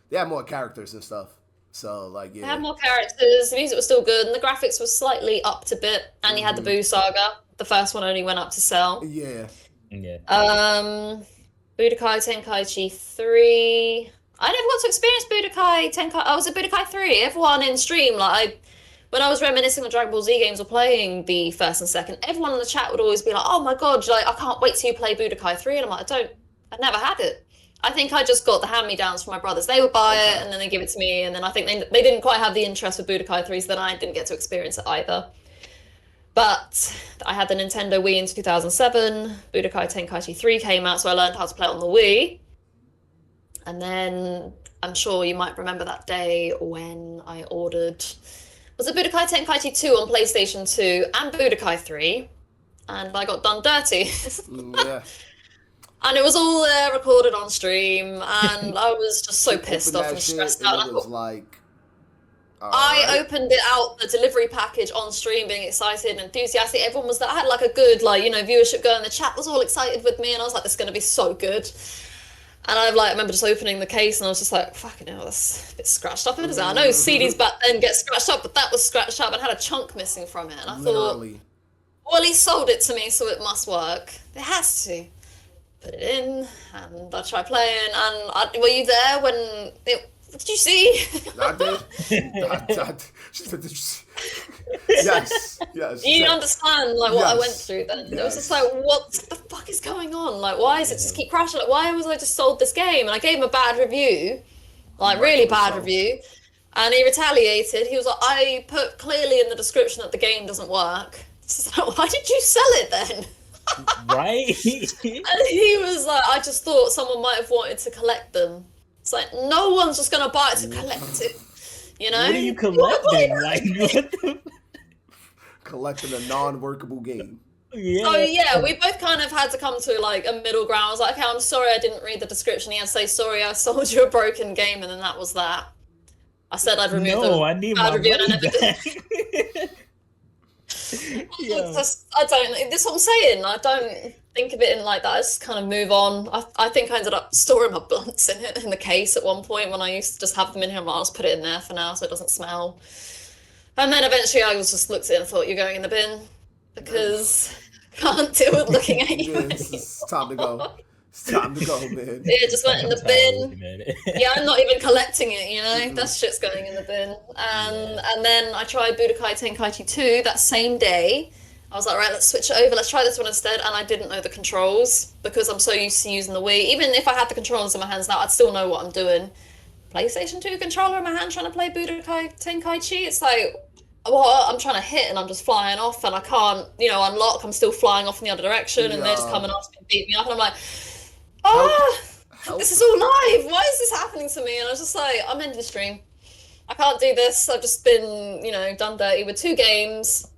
they have more characters and stuff. So they had more characters. The music was still good, and the graphics was slightly upped a bit. And you had the Boo Saga. The first one only went up to Cell. Yeah. Budokai Tenkaichi 3. I never got to experience Budokai Tenkaichi. I was at Budokai 3. Everyone in stream, when I was reminiscing on Dragon Ball Z games or playing the first and second, everyone in the chat would always be like, "Oh my god, I can't wait till you play Budokai 3." And I'm like, I never had it. I think I just got the hand-me-downs from my brothers. They would buy it and then they give it to me, and then I think they didn't quite have the interest with Budokai 3, so then I didn't get to experience it either. But I had the Nintendo Wii in 2007. Budokai Tenkaichi 3 came out, so I learned how to play it on the Wii. And then I'm sure you might remember that day when I ordered... Was it Budokai Tenkaichi 2 on PlayStation 2 and Budokai 3? And I got done dirty. Yeah. And it was all there recorded on stream, and I was just so pissed off and stressed out. It was like... I opened it out, the delivery package on stream, being excited and enthusiastic. Everyone was there. I had a good, viewership going. The chat was all excited with me, and I was like, this is going to be so good. And I remember just opening the case, and I was just like, fucking hell, that's a bit scratched up. I know CDs back then get scratched up, but that was scratched up and had a chunk missing from it. And I thought, well, he sold it to me, so it must work. It has to. Put it in, and I tried playing, and were you there when it... Did you see? I did. She said, did you see? Yes. You understand what I went through then. Yes. It was just what the fuck is going on? Why is it just keep crashing? Why was I just sold this game? And I gave him a bad review, really bad review. And he retaliated. He was like, I put clearly in the description that the game doesn't work. So why did you sell it then? Right? And he was like, I just thought someone might have wanted to collect them. It's like, no one's just gonna buy it to collect it. You know? What are you collecting? Like, what the... Collecting a non-workable game. Yeah. So yeah, we both kind of had to come to like a middle ground. I was like, okay, I'm sorry I didn't read the description. He had to say, sorry, I sold you a broken game, and then that was that. I said I'd remove No, I need my money back. Yeah. I don't. This is what I'm saying. I don't think of it in like that. I just kind of move on. I think I ended up storing my blunts in the case at one point when I used to just have them in here. I'll just put it in there for now so it doesn't smell. And then eventually I was just looked at it and thought, you're going in the bin because I can't deal with looking at you. Yeah, it's time to go. It's time to go, man. It just went in the bin. Yeah, I'm not even collecting it, you know? That shit's going in the bin. And then I tried Budokai Tenkaichi 2 that same day. I was like, right, let's switch it over. Let's try this one instead. And I didn't know the controls because I'm so used to using the Wii. Even if I had the controls in my hands now, I'd still know what I'm doing. PlayStation 2 controller in my hand trying to play Budokai Tenkaichi. It's like, well, I'm trying to hit and I'm just flying off and I can't, unlock. I'm still flying off in the other direction and they're just coming off and beat me up. And I'm like, this is all live. Why is this happening to me? And I was just like, I'm ending the stream. I can't do this. I've just been, done dirty with 2 games,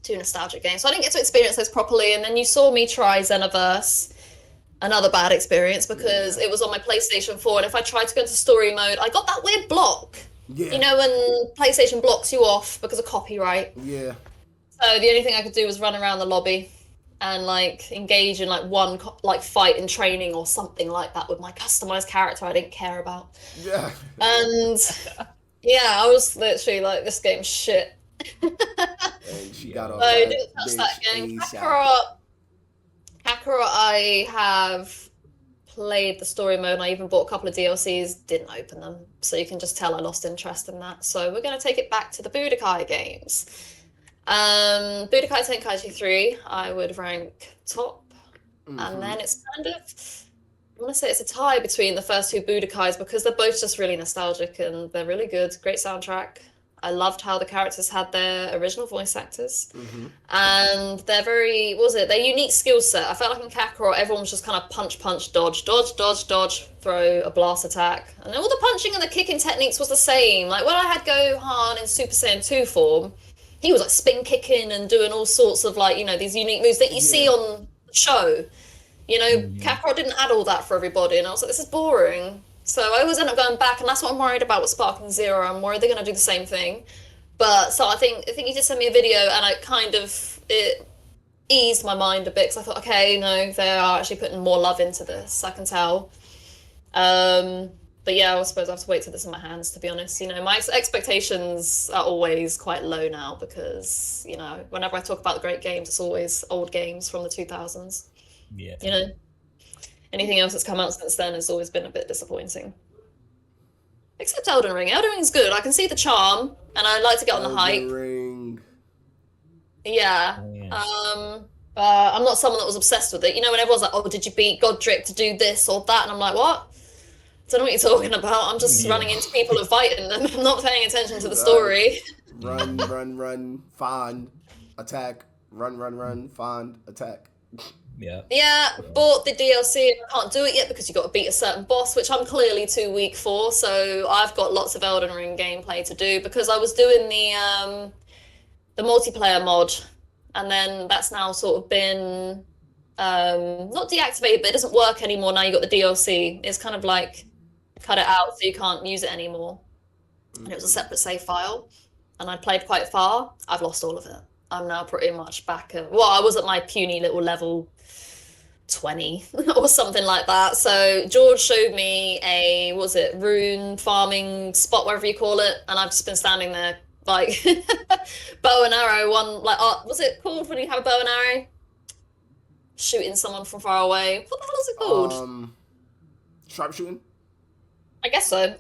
2 nostalgic games. So I didn't get to experience those properly. And then you saw me try Xenoverse, another bad experience because it was on my PlayStation 4. And if I tried to go into story mode, I got that weird block. Yeah. You know when PlayStation blocks you off because of copyright? Yeah. So the only thing I could do was run around the lobby and engage in one fight in training or something like that with my customized character I didn't care about. Yeah. And yeah, I was literally like, this game's shit. And she got off I didn't touch that game. Kakarot, I have played the story mode and I even bought a couple of DLCs, didn't open them. So you can just tell I lost interest in that. So we're going to take it back to the Budokai games. Budokai Tenkaichi 3, I would rank top. And then it's kind of, I want to say it's a tie between the first 2 Budokais because they're both just really nostalgic and they're really good. Great soundtrack. I loved how the characters had their original voice actors. And they're their unique skill set. I felt like in Kakarot, everyone was just kind of punch, dodge, throw a blast attack. And all the punching and the kicking techniques was the same. Like when I had Gohan in Super Saiyan 2 form, he was like spin kicking and doing all sorts of these unique moves that you see on the show. Kakarot didn't add all that for everybody. And I was like, this is boring. So I always end up going back, and that's what I'm worried about with Sparking Zero. I'm worried they're going to do the same thing. But so I think you just sent me a video, and it eased my mind a bit because I thought, okay, no, they are actually putting more love into this. I can tell. But yeah, I suppose I have to wait till this in my hands. To be honest, my expectations are always quite low now because whenever I talk about the great games, it's always old games from the 2000s. Yeah. Anything else that's come out since then has always been a bit disappointing. Except Elden Ring. Elden Ring's good. I can see the charm, and I like to get on the hype. Ring. Yeah. But I'm not someone that was obsessed with it. When everyone's like, oh, did you beat Godric to do this or that? And I'm like, what? I don't know what you're talking about. I'm just running into people and fighting them. I'm not paying attention to the story. Run, find, attack. Run, find, attack. Yeah, bought the DLC and I can't do it yet because you got to beat a certain boss, which I'm clearly too weak for. So I've got lots of Elden Ring gameplay to do because I was doing the multiplayer mod, and then that's now sort of been not deactivated, but it doesn't work anymore now. You got the DLC. It's kind of like cut it out so you can't use it anymore. And it was a separate save file, and I played quite far. I've lost all of it. I'm now pretty much back at, I was at my puny little level 20 or something like that. So George showed me rune farming spot, whatever you call it, and I've just been standing there like bow and arrow what's it called when you have a bow and arrow? Shooting someone from far away. What the hell is it called? Sharpshooting? I guess so.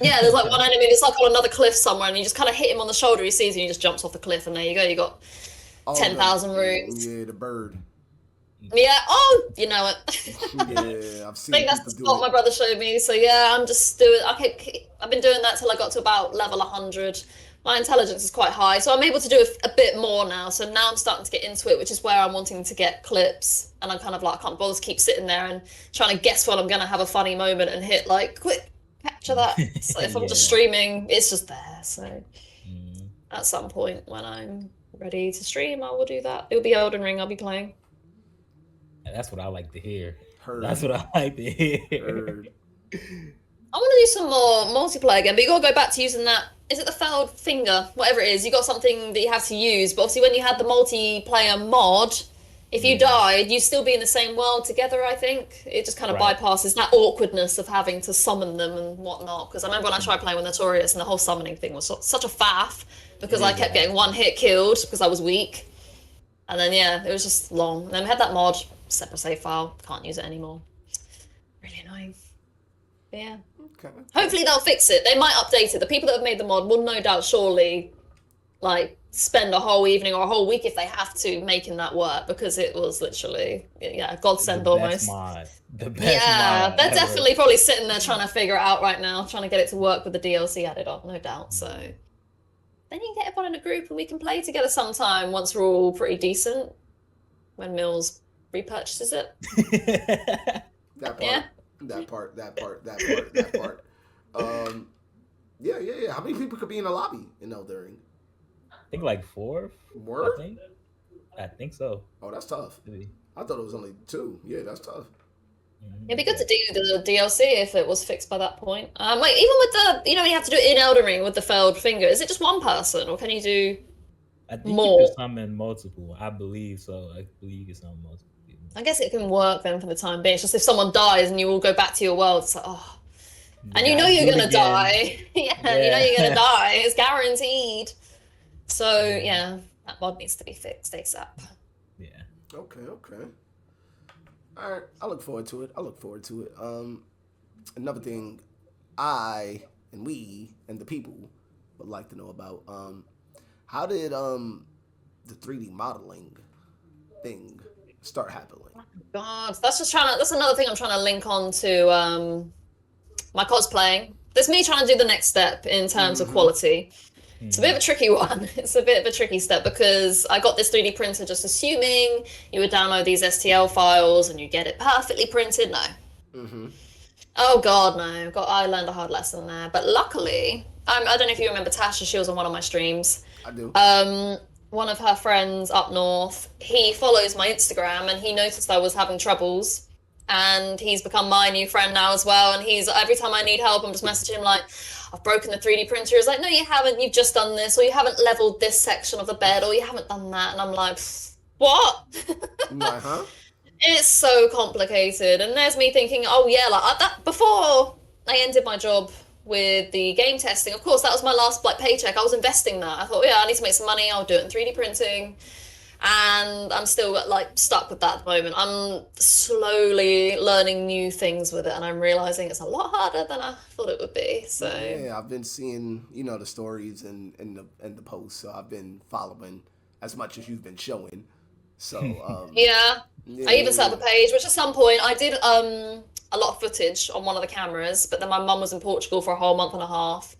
Yeah, there's one enemy that's on another cliff somewhere, and you just kind of hit him on the shoulder, he sees you, and he just jumps off the cliff, and there you go, you got 10,000 runes. Yeah, the bird. Yeah. Oh, you know it. Yeah, I've I seen think that's people the do spot it. my brother showed me. So yeah, I'm just doing. I've been doing that till I got to about level 100. My intelligence is quite high, so I'm able to do a bit more now. So now I'm starting to get into it, which is where I'm wanting to get clips. And I'm kind of like, I can't bother to keep sitting there and trying to guess when I'm gonna have a funny moment and hit like, quick, capture that. So if I'm just Yeah. streaming, it's just there. So Mm. at some point when I'm ready to stream, I will do that. It'll be Elden Ring I'll be playing. That's what I like to hear. That's Heard, what I like to hear. heard. I want to do some more multiplayer again, but you got to go back to using that. Is it the failed finger? Whatever it is, you got something that you have to use. But obviously, when you had the multiplayer mod, if you Yeah. died, you'd still be in the same world together. I think it just kind of Right. bypasses that awkwardness of having to summon them and whatnot. Because I remember when I tried playing with Notorious, and the whole summoning thing was such a faff because I kept getting one hit killed because I was weak, and then yeah, it was just long. And then we had that mod, separate save file, can't use it anymore. Really annoying. But yeah. Okay. Hopefully they'll fix it. They might update it. The people that have made the mod will no doubt surely like spend a whole evening or a whole week if they have to making that work because it was literally a The godsend best almost. mod. The best Yeah, mod they're ever. definitely probably sitting there trying to figure it out right now, trying to get it to work with the DLC added on, no doubt. So then you get everyone in a group and we can play together sometime once we're all pretty decent. When Mills repurchases it. That part. Yeah. That part. That part. That part. That part. Yeah. How many people could be in a lobby in Elden Ring? I think like 4. Word? I think so. Oh, that's tough. Maybe. I thought it was only 2. Yeah, that's tough. It'd be good to do the DLC if it was fixed by that point. Wait, even with the, when you have to do it in Elden Ring with the failed finger, is it just one person or can you do I think more? you can summon multiple. I believe so. I believe you can summon multiple people. I guess it can work then for the time being. It's just if someone dies and you all go back to your world, it's like, oh. And you know you're going to die. Yeah, you know you're going to die. It's guaranteed. So, yeah, that mod needs to be fixed ASAP. Yeah. Okay. All right. I look forward to it. Another thing I and we and the people would like to know about, how did the 3D modeling thing start happening? God, that's another thing I'm trying to link on to my cosplaying. That's me trying to do the next step in terms of quality. It's a bit of a tricky one. It's a bit of a tricky step because I got this 3D printer just assuming you would download these STL files and you get it perfectly printed. No. Oh God, no. I learned a hard lesson there. But luckily, I don't know if you remember Tasha, she was on one of my streams. I do. One of her friends up north, he follows my Instagram and he noticed I was having troubles. And he's become my new friend now as well. And every time I need help, I'm just messaging him like, I've broken the 3D printer. He's like, no, you haven't. You've just done this, or you haven't leveled this section of the bed, or you haven't done that. And I'm like, what? Uh-huh. It's so complicated. And there's me thinking, oh yeah, like that before I ended my job with the game testing. Of course, that was my last paycheck. I was investing that. I thought, yeah, I need to make some money. I'll do it in 3D printing. And I'm still stuck with that at the moment. I'm slowly learning new things with it, and I'm realizing it's a lot harder than I thought it would be. So yeah, I've been seeing the stories and the posts, so I've been following as much as you've been showing. So yeah, I even set up a page, which at some point I did a lot of footage on one of the cameras, but then my mum was in Portugal for a whole month and a half.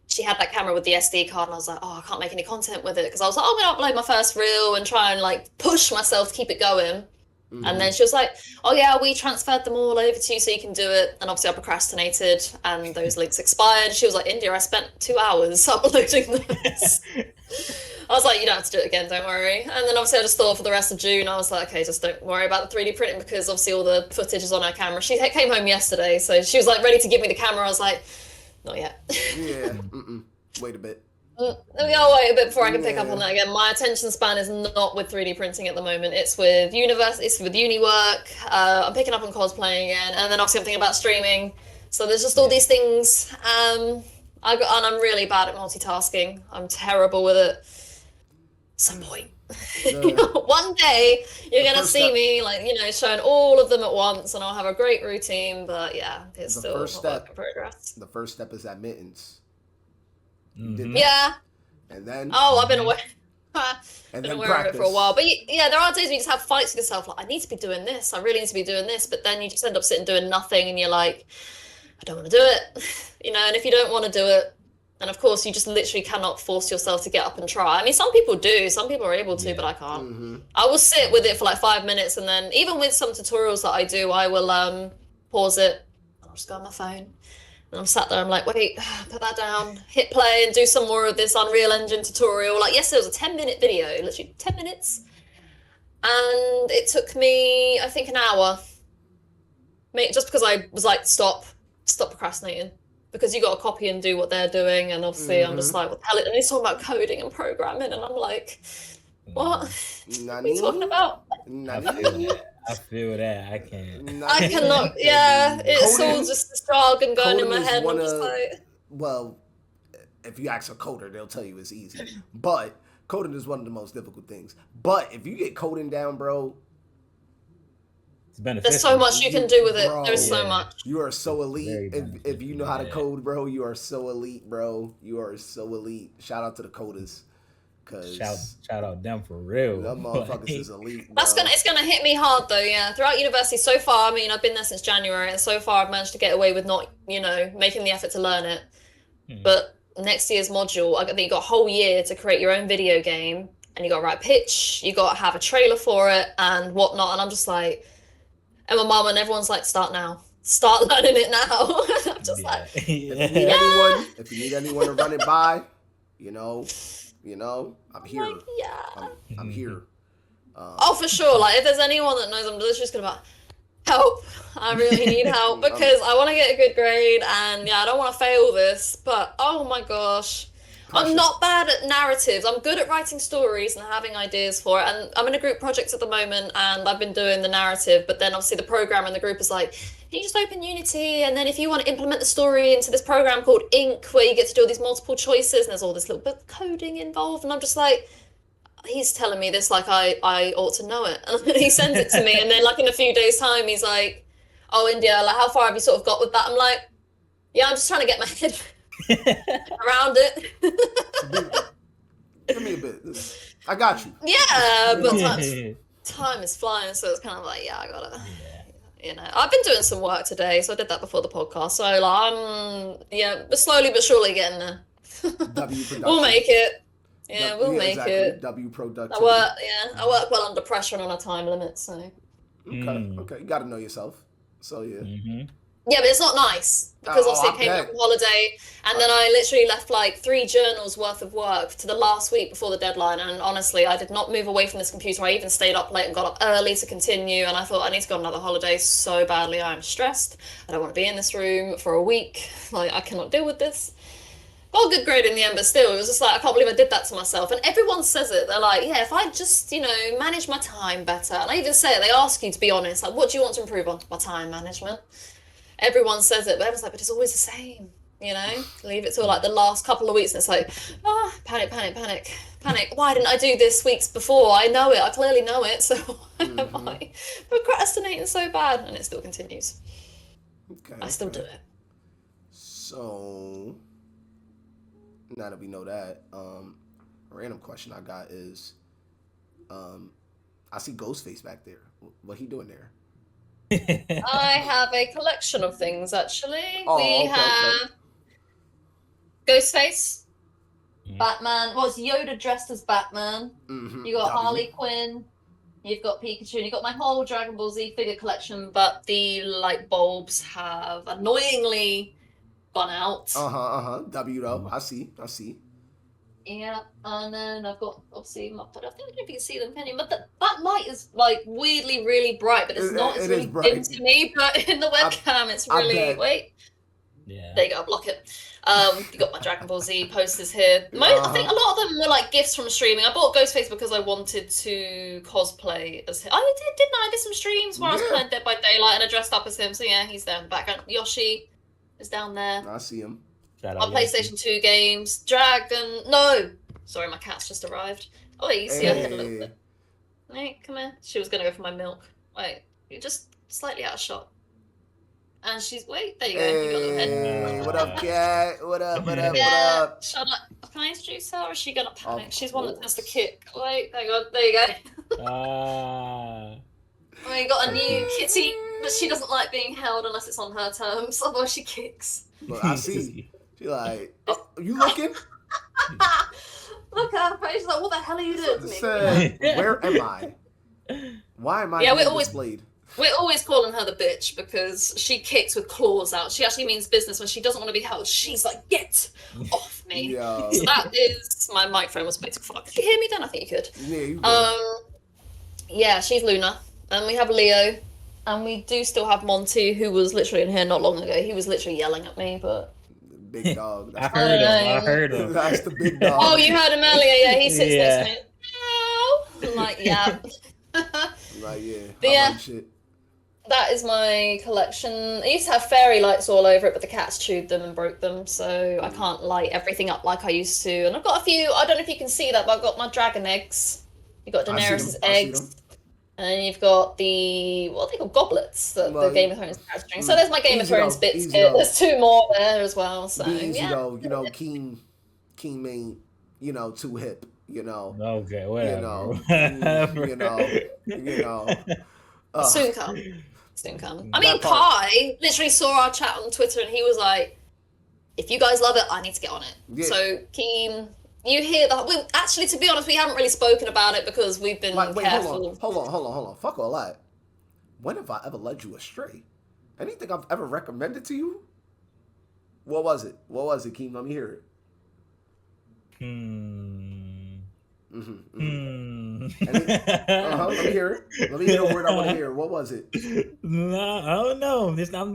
She had that camera with the SD card, and I was like, oh, I can't make any content with it because I was like, oh, I'm gonna upload my first reel and try and push myself to keep it going. And then she was like, oh yeah, we transferred them all over to you so you can do it. And obviously I procrastinated and those links expired. She was like, India, I spent 2 hours uploading this. I was like, you don't have to do it again, don't worry. And then obviously I just thought for the rest of June, I was like, okay, just don't worry about the 3D printing because obviously all the footage is on her camera. She came home yesterday, so she was ready to give me the camera. I was like, not yet. Yeah. Wait a bit. I'll wait a bit before I can pick up on that again. My attention span is not with 3D printing at the moment. It's with it's with uni work. I'm picking up on cosplaying again, and then obviously I'm thinking about streaming. So there's just all these things. And I'm really bad at multitasking. I'm terrible with it. Some point. One day you're gonna see me showing all of them at once, and I'll have a great routine. But yeah, it's still a work in progress. The first step is admittance. Yeah. And then I've been away. And Been then aware of it practice. for a while. But yeah, there are days when you just have fights with yourself, like, I need to be doing this, I really need to be doing this, but then you just end up sitting doing nothing, and you're like, I don't want to do it. And if you don't want to do it, and of course you just literally cannot force yourself to get up and try. I mean, some people do, some people are able to, but I can't. I will sit with it for like 5 minutes, and then even with some tutorials that I do, I will pause it, I'll just go on my phone. And I'm sat there, I'm like, wait, put that down, hit play, and do some more of this Unreal Engine tutorial. Like, yesterday was a 10-minute video, literally 10 minutes. And it took me, I think, an hour. Just because I was like, stop procrastinating. Because you got to copy and do what they're doing. And obviously, I'm just like, what the hell? And he's talking about coding and programming. And I'm like, what? What are you talking about? I feel that. I can't. I cannot. Yeah, it's all just this jargon going in my head. I'm just like, well, if you ask a coder, they'll tell you it's easy. But coding is one of the most difficult things. But if you get coding down, bro, it's beneficial. There's so much you can do with it. Bro, There's so much. You are so elite. If you know how to code, bro, you are so elite, bro. You are so elite. Shout out to the coders. Shout out them for real. Them motherfuckers is elite. Bro. It's gonna hit me hard though, yeah. Throughout university so far, I mean, I've been there since January, and so far I've managed to get away with not, making the effort to learn it. But next year's module, I think you got a whole year to create your own video game, and you got to write pitch, you got to have a trailer for it and whatnot. And I'm just like, and my mum and everyone's like, start now. Start learning it now. I'm just like, if you need anyone to run it by, I'm here. like, yeah. I'm here. Oh, for sure. Like, if there's anyone that knows, I'm literally just gonna be like, help. I really need help because I want to get a good grade, and I don't want to fail this. But oh my gosh, I'm not bad at narratives. I'm good at writing stories and having ideas for it. And I'm in a group project at the moment, and I've been doing the narrative. But then obviously the program in the group is like, can you just open Unity? And then if you want to implement the story into this program called Ink, where you get to do all these multiple choices, and there's all this little bit of coding involved. And I'm just like, he's telling me this like I ought to know it. And he sends it to me, and then like in a few days' time, he's like, oh, India, like how far have you sort of got with that? I'm like, yeah, I'm just trying to get my head around it. Give me a bit. I got you. Yeah, but time is flying, so it's kind of like, I gotta, I've been doing some work today, so I did that before the podcast. So like, I'm, slowly but surely getting there. We'll make it. Yeah, we'll make it. W productivity. I work well under pressure and on a time limit, so. Okay, you gotta know yourself. So yeah. Yeah, but it's not nice because obviously I came back from holiday, and then I literally left like 3 journals worth of work to the last week before the deadline. And honestly, I did not move away from this computer. I even stayed up late and got up early to continue. And I thought I need to go on another holiday so badly. I'm stressed. I don't want to be in this room for a week. Like, I cannot deal with this. Got a good grade in the end, but still, it was just like, I can't believe I did that to myself. And everyone says it. They're like, yeah, if I just, manage my time better. And I even say it, they ask you to be honest. Like, what do you want to improve on? My time management. Everyone says it, but everyone's like, but it's always the same, Leave it till like the last couple of weeks, and it's like, panic. Why didn't I do this weeks before? I know it. I clearly know it. So why am I procrastinating so bad? And it still continues. Okay. I still do it. So now that we know that, a random question I got is, I see Ghostface back there. What he doing there? I have a collection of things, actually. We have Ghostface, Batman. Well, it's Yoda dressed as Batman. You got Harley Quinn. You've got Pikachu. And you've got my whole Dragon Ball Z figure collection, but the light bulbs have annoyingly gone out. W though. I see. Yeah, and then I've got obviously my. I don't know if you can see them, can you? But that light is like weirdly really bright, but it's not. It's really dim to me. But in the webcam, it's really wait. Yeah. There you go. I'll block it. You got my Dragon Ball Z posters here. I think a lot of them were like gifts from streaming. I bought Ghostface because I wanted to cosplay as him. I didn't I? I did some streams where I was playing Dead by Daylight and I dressed up as him. So yeah, he's there in the background. Yoshi is down there. I see him. On PlayStation 2 games, No! Sorry, my cat's just arrived. Oh, wait, you see her head a little bit. Hey, come here. She was going to go for my milk. Wait, you're just slightly out of shot. And she's wait, there you go. You got a little head. Hey, what up, cat? What up? What up? Yeah, What up? shut up. Can I introduce her or is she gonna panic? Of She's one that does the course. kick. Wait, hang on, there you go. Ah. We got a new kitty, but she doesn't like being held unless it's on her terms, otherwise she kicks. Look, I see. She like, oh, you looking? Look at her face, she's like, what the hell are you doing to me? Said, where am I? Why am I Yeah, being we're always- displayed? We're always calling her the bitch because she kicks with claws out. She actually means business when she doesn't want to be held. She's like, get off me. Yo. So that is my microphone was supposed to fuck. Could you hear me then? I think you could. Yeah, you good. Yeah, she's Luna. And we have Leo. And we do still have Monty, who was literally in here not long ago. He was literally yelling at me, but Big dog. I That's, heard him. I Hey. heard him. that's the big dog. oh, you heard him earlier. Yeah, he sits Yeah. next to me. Ow. I'm like, yeah. Like, yeah. But I yeah. like shit. That is my collection. I used to have fairy lights all over it, but the cats chewed them and broke them, so I can't light everything up like I used to. And I've got a few, I don't know if you can see that, but I've got my dragon eggs. You've got I see Daenerys' them. I see eggs. them. And then you've got the, what are they called? Goblets, the Well, Game of Thrones card string. So there's my Game of easy Thrones though, bits easy kit. though. There's 2 more there as well, so Be easy yeah. though, you know, King ain't, you know, too hip, you know. Okay, You whatever. know, Whatever. you know. Soon come. Soon come. I mean, That part. Pi literally saw our chat on Twitter and he was like, if you guys love it, I need to get on it. Yeah. So, Keen, you hear that. We, actually, to be honest, we haven't really spoken about it because we've been Like, wait, careful. hold on. Fuck all that. When have I ever led you astray? Anything I've ever recommended to you? What was it, Keem? Let me hear it. Let me hear it. Let me hear the word I want to hear. What was it? No, I don't know. It's not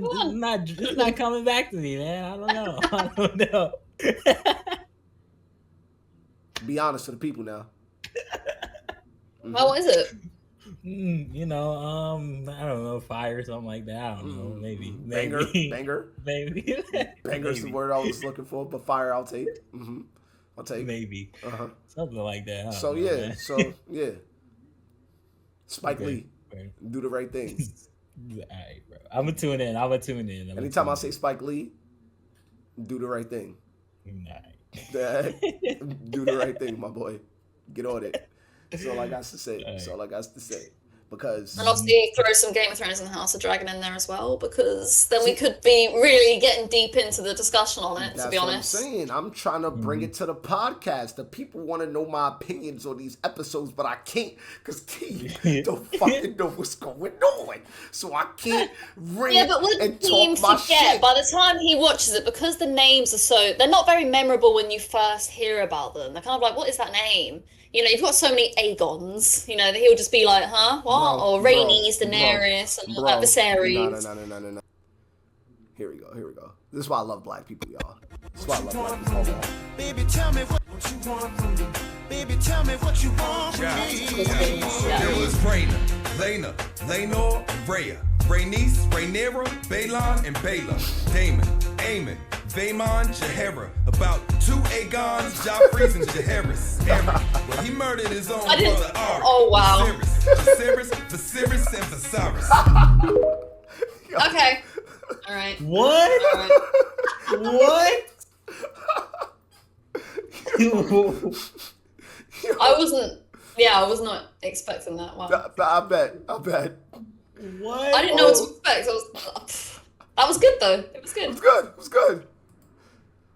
coming back to me, man. I don't know. I don't know. Be honest to the people now. Well, what is it? You know, I don't know, fire or something like that. I don't know, maybe. Banger. Maybe. Banger's the word I was looking for, but fire I'll take. I'll take. Maybe. Uh-huh. Something like that. I don't So know, yeah, man. Spike Okay. Lee, Right. do the right thing. Alright, bro. I'm gonna tune in. Anytime I say Spike Lee, do the right thing. Alright. Do the right thing, my boy. Get on it. That's all I got to say. That's all I got to say. Because And obviously throw some Game of Thrones and House of Dragon in there as well, because then we could be really getting deep into the discussion on it, that's to be what honest. I'm saying. I'm trying to bring it to the podcast. The people want to know my opinions on these episodes, but I can't because Keith don't fucking know what's going on. So I can't read Yeah, but what and the team talk my forget shit. by the time he watches it, because the names are they're not very memorable when you first hear about them. They're kind of like, what is that name? You know, you've got so many Aegons, you know, that he'll just be like, huh, what? Bro, or Rhaenys, Daenerys, and all that, Viserys. No. Here we go. This is why I love black people, y'all. This is why I love black people. Hold on. Baby, tell me what you want from me. Baby, tell me what you want from me. There was Rhaena, Lena, Lenore, Rhea, Rhaenys, Rhaenyra, Balon, and Baela, Damon, Aemon, Vaemon, Jaehaera. About 2 Aegons, Joffreys, and Jaehaerys. Well, he murdered his own brother Arya. Oh, wow. Viserys, and Viserys. Okay. All right. What? All right. What? I was not expecting that. Wow. I bet. What? I didn't know what to expect. That was good, though. It was good. It was good.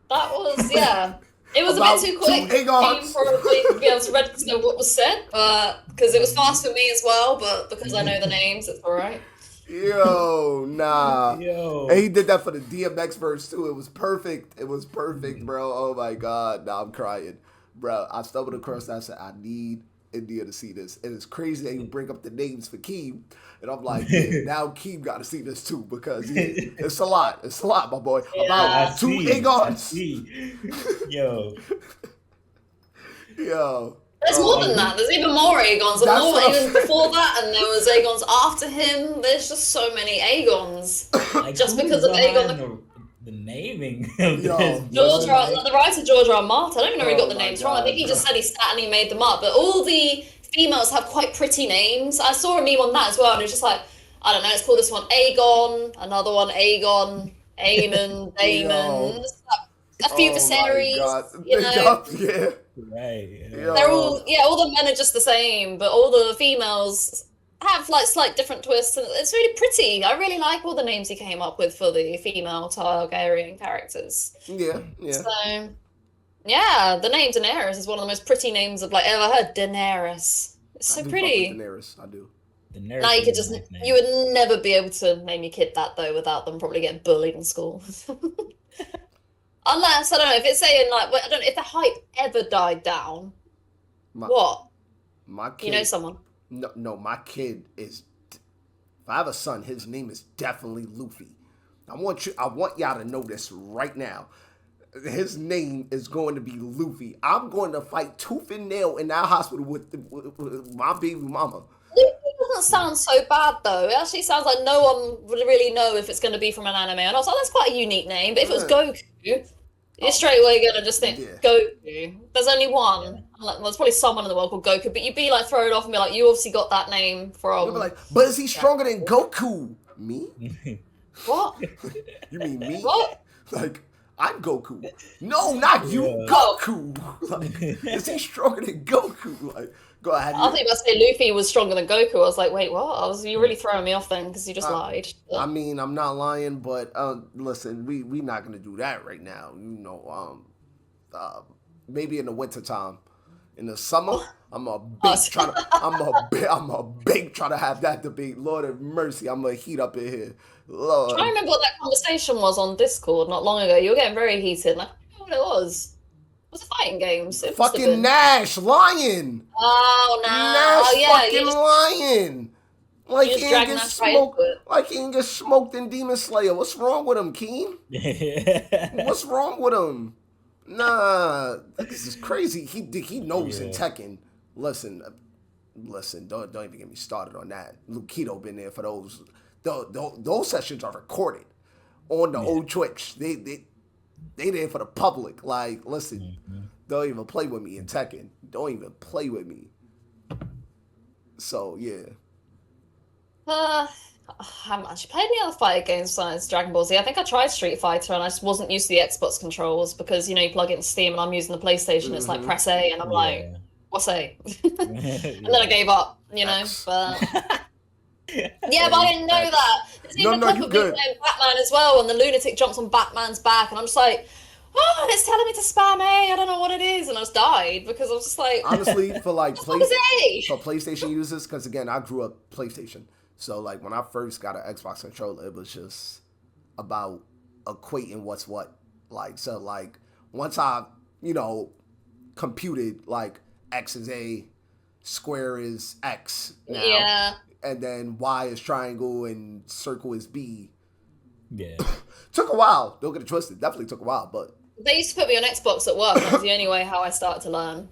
That was, yeah. It was About a bit too quick. 2 Aegons. You probably be able to read to know what was said, but because it was fast for me as well, but because I know the names, it's all right. Yo, nah. Yo. And he did that for the DMX verse too. It was perfect. Bro. Oh my God. Now I'm crying. Bro, I stumbled across that. I said, I need India to see this. And it's crazy that you bring up the names for Keem. And I'm like, yeah, now Keem got to see this too because it's a lot. It's a lot, my boy. Yeah. About 2 Aegons. Yo. Yo. There's more than that. There's even more Aegons. And That's more what I'm even before that, and there was Aegons after him. There's just so many Aegons. Like, Just who's because of behind Aegon. the naming of Yo. this. The writer George R. R. Martin. I don't even know where he got the Oh my names from. I think he God. just said he sat and he made them up. But all the females have quite pretty names. I saw a meme on that as well, and it was just like, I don't know, let's call this one Aegon, another one Aegon, Aemon, Daemon, a few Oh my Viserys, God. you know. Yeah. Right. They're all the men are just the same, but all the females have like slight different twists, and it's really pretty. I really like all the names he came up with for the female Targaryen characters. Yeah. So yeah, the name Daenerys is one of the most pretty names I've like ever heard. Daenerys. It's so I do pretty. fuck with Daenerys. I do. Daenerys Now you is could a just nice name. you would never be able to name your kid that though without them probably getting bullied in school. Unless I don't know if it's saying like I don't know if the hype ever died down. What? My kid. You know someone? No, my kid is. If I have a son, his name is definitely Luffy. I want y'all to know this right now. His name is going to be Luffy. I'm going to fight tooth and nail in that hospital with my baby mama. Luffy doesn't sound so bad though. It actually sounds like no one would really know if it's going to be from an anime. And I was like, that's quite a unique name. But if it was Goku, you're straight away going to just think Goku. There's only one. Like, well, there's probably someone in the world called Goku, but you'd be like throw it off and be like, you obviously got that name from. You'll be like, but is he stronger than Goku? Me? What? You mean me? What? Like, I'm Goku. No, not you, Goku. Like, is he stronger than Goku? Like, go ahead. I think you must say Luffy was stronger than Goku. I was like, wait, what? You're really throwing me off then because you just lied. But... I mean, I'm not lying, but listen, we not gonna do that right now. You know, maybe in the wintertime. In the summer, I'm a big trying to have that debate. Lord have mercy, I'm gonna heat up in here. Lord. I'm trying to remember what that conversation was on Discord not long ago. You were getting very heated. Like, I don't know what it was. Was it fighting games? It fucking Nash, lion. Oh, no. Nash fucking lion. Like he ain't get smoked. Like he ain't get smoked in Demon Slayer. What's wrong with him, Keen? What's wrong with him? Nah, this is crazy. He knows in Tekken. Listen, don't even get me started on that. Lukido been there for those. Those sessions are recorded on the old Twitch. They there for the public. Like, listen, don't even play with me in Tekken. Don't even play with me. So yeah. I haven't actually played any other fighter games besides Dragon Ball Z. I think I tried Street Fighter and I just wasn't used to the Xbox controls because, you know, you plug it into Steam and I'm using the PlayStation. It's like press A and I'm like, what's A? And then I gave up, you know. But yeah, but I didn't know that. There's even a clip of me playing Batman as well and the lunatic jumps on Batman's back and I'm just like, oh, it's telling me to spam A. I don't know what it is. And I just died because I was just like... Honestly, for like for PlayStation users, because again, I grew up PlayStation. So like when I first got an Xbox controller, it was just about equating what's what. Like, so like once I, you know, computed like X is A, square is X now. Yeah. And then Y is triangle and circle is B. Yeah. Took a while. Don't get it twisted. Definitely took a while, but they used to put me on Xbox at work. That was the only way how I started to learn.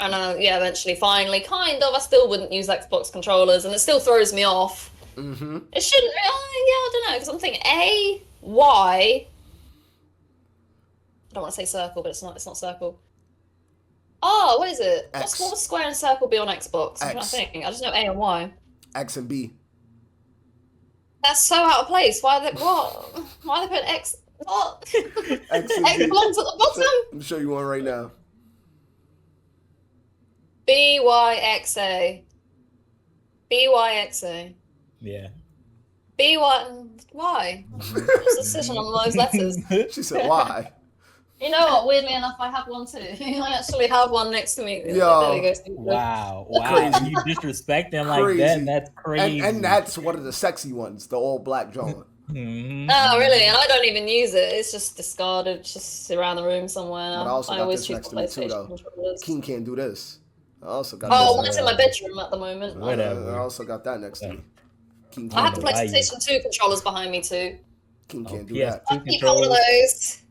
And eventually, finally, kind of, I still wouldn't use Xbox controllers, and it still throws me off. Mm-hmm. It shouldn't. I don't know, because I'm thinking A, Y. I don't want to say circle, but it's not circle. Oh, what is it? What would square and circle be on Xbox? I'm trying to think. I just know A and Y. X and B. That's so out of place. Why are they putting X? What? X belongs at the bottom. Let me show you one right now. BYXA. BYXA. Yeah. Why? What's the decision on those letters? She said, why? You know what? Weirdly enough, I have one too. I actually have one next to me. Yo. There we go. Wow. Crazy. You disrespect them like that, and that's crazy. And that's one of the sexy ones, the all black John. Mm-hmm. Oh, really? And I don't even use it. It's just discarded, just around the room somewhere. But I also got always this use next to me too, though. King can't do this. I also got mine's in my bedroom at the moment. Whatever. I also got that next to me. King I have the PlayStation 2 controllers behind me too. King can't do that. I keep one of those.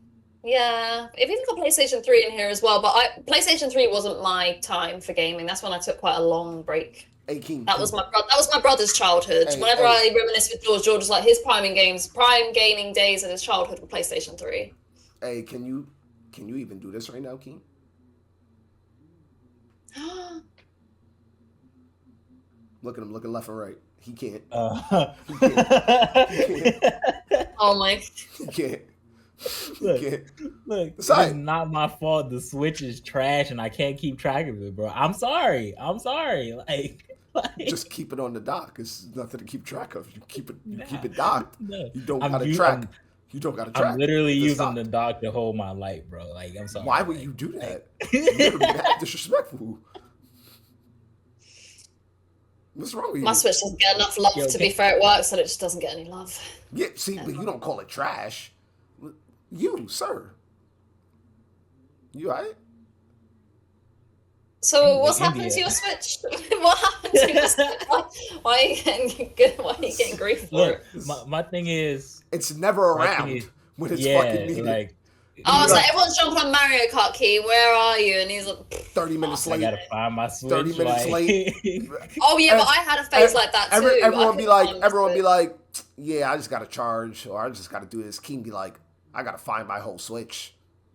Yeah, I've even got PlayStation 3 in here as well, but PlayStation 3 wasn't my time for gaming. That's when I took quite a long break. Hey, King. That was my brother's childhood. Whenever I reminisce with George was like his prime gaming days in his childhood were PlayStation 3. Hey, can you even do this right now, King? Look at him looking left and right. He can't. Oh my. He can't. Look, He can't. look, it's Sorry. not my fault. The Switch is trash, and I can't keep track of it, bro. I'm sorry. Like Just keep it on the dock. It's nothing to keep track of. You keep it docked. no. You don't I'm gotta u- track. You don't gotta track. I'm literally It's using docked. the dock to hold my light, bro. Like, I'm sorry. Why would like, you do that? You're mad disrespectful. What's wrong with you? My Switch doesn't get enough love, to be fair. It works, and it just doesn't get any love. Yeah, see, but you don't call it trash. You, sir. You alright? So what's India. happening to your Switch? What happened to your Switch? Why are you getting good? Why are you getting grief for Look, it? my thing is, It's never my thing around is- when it's yeah, fucking needed. like, I was like, everyone's jumping on Mario Kart, Key. Where are you? And he's like, 30 minutes I late. gotta find my Switch. 30 minutes like, late. oh yeah, but I had a phase like that too. Everyone be like, Switch. yeah, I just gotta charge, or I just gotta do this. King be like, I gotta find my whole Switch.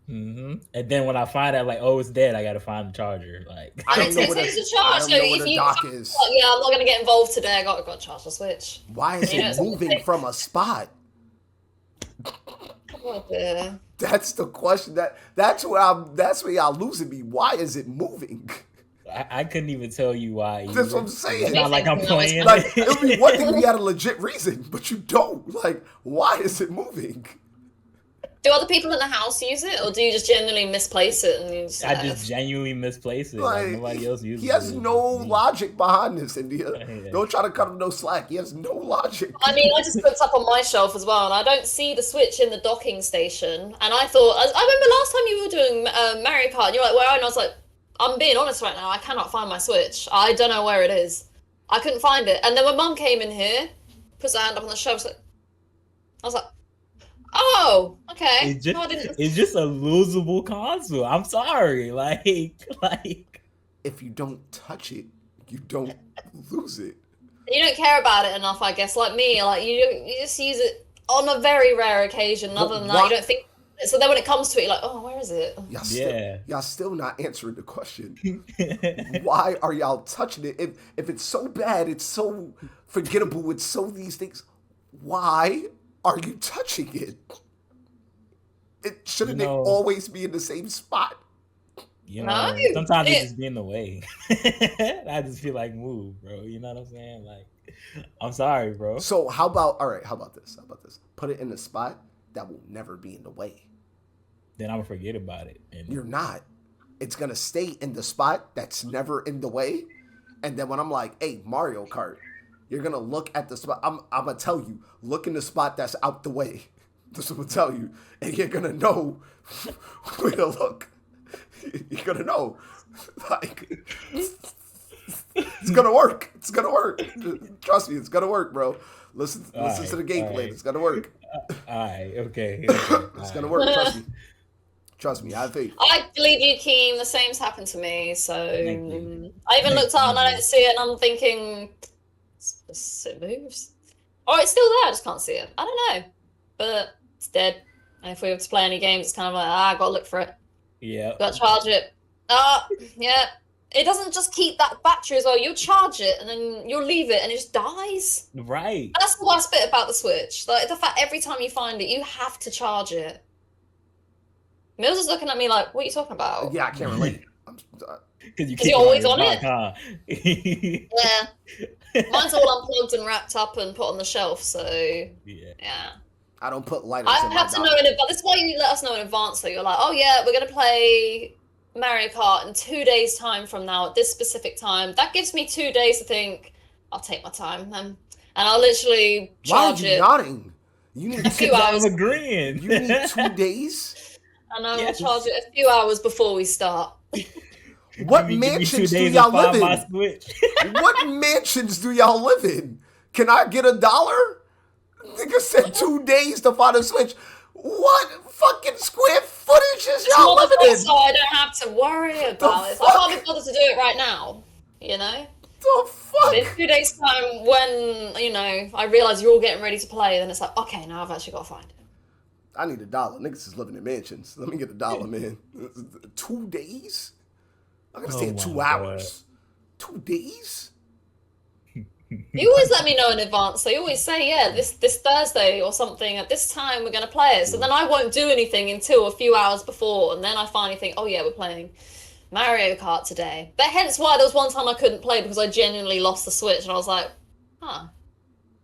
And then when I find out, like, oh, it's dead, I gotta find the charger. Like, I And don't it know what takes a, a charge. I don't So know what if a you, dock is. yeah, I'm not gonna get involved today. I got to charge the Switch. Why is You know, it it's moving okay. from a spot? Oh dear. That's the question. That's where y'all losing me. Why is it moving? I couldn't even tell you why. That's what I'm It's saying. not like I'm playing. Like, it would be one thing if you had a legit reason, but you don't. Like, why is it moving? Do other people in the house use it, or do you just genuinely misplace it? And you just, I just genuinely misplace it. Like, nobody else uses it. He has no Me. logic behind this, India. Yeah. Don't try to cut him no slack. He has no logic. I mean, I just put it up on my shelf as well, and I don't see the Switch in the docking station. And I thought, I remember last time you were doing Mario Kart, and you're like, where are you? And I was like, I'm being honest right now, I cannot find my Switch. I don't know where it is. I couldn't find it. And then when Mum came in here, puts her hand up on the shelf, I was like, oh, okay. It's just, No, I didn't. it's just a losable console. I'm sorry. Like, If you don't touch it, you don't lose it. You don't care about it enough, I guess. Like me, like you just use it on a very rare occasion. Other than that, why- you don't think. So then when it comes to it, you're like, oh, where is it? Y'all still not answering the question. Why are y'all touching it? If it's so bad, it's so forgettable, it's so these things, why are you touching it? Shouldn't it always be in the same spot? you know, No, sometimes it- it just be in the way. I just feel like move, bro. You know what I'm saying? Like, I'm sorry, bro. So how about this? Put it in a spot that will never be in the way. Then I'm gonna forget about it. And You're not. It's gonna stay in the spot that's never in the way. And then when I'm like, hey, Mario Kart, you're gonna look at the spot. I'm gonna tell you, look in the spot that's out the way. This is what I'm tell you. And you're gonna know where to look. You're gonna know. Like, it's gonna work. It's gonna work. Trust me, it's gonna work, bro. Listen to the game plan. It's gonna work. all right, okay. It's gonna work. Trust me. Trust me. I have faith. I believe you, Keem. The same's happened to me. So Thank you. I even looked out and I don't see it, and I'm thinking, it moves. Or it's still there. I just can't see it. I don't know, but it's dead. And if we were to play any games, it's kind of like, I gotta look for it. Yeah. Gotta charge it. Yeah. It doesn't just keep that battery as well. You'll charge it and then you'll leave it and it just dies. Right. And that's the worst bit about the Switch. Like the fact every time you find it, you have to charge it. Mills is looking at me like, what are you talking about? Yeah, I can't relate. Because you're always on your it. dock, huh? Yeah. Mine's all unplugged and wrapped up and put on the shelf, so yeah. I don't put lighters I in my have to dock. know in advance. This is why you let us know in advance, though. You're like, oh yeah, we're gonna play Mario Kart in 2 days' time from now at this specific time. That gives me 2 days to think. I'll take my time then, and I'll literally Why are charge you it. nodding? You need A few hours. I'm agreeing. You need 2 days. And I will Yes. charge it a few hours before we start. What Give me 2 mansions do days y'all to find live my in? Switch. What mansions do y'all live in? Can I get $1? Nigga said 2 days to find a Switch. What fucking square footage is y'all living in? So I don't have to worry about it. So I fuck? can't be bothered to do it right now. You know? The But in fuck? 2 days' time, when, you know, I realise you're all getting ready to play, then it's like, okay, now I've actually got to find it. I need $1. Niggas is living in mansions. Let me get $1, man. 2 days? I'm gonna stay Oh in 2 my hours. 2 days? You always let me know in advance. So you always say, yeah, this Thursday or something at this time we're gonna play it. So then I won't do anything until a few hours before, and then I finally think, oh yeah, we're playing Mario Kart today. But hence why there was one time I couldn't play because I genuinely lost the Switch, and I was like, huh,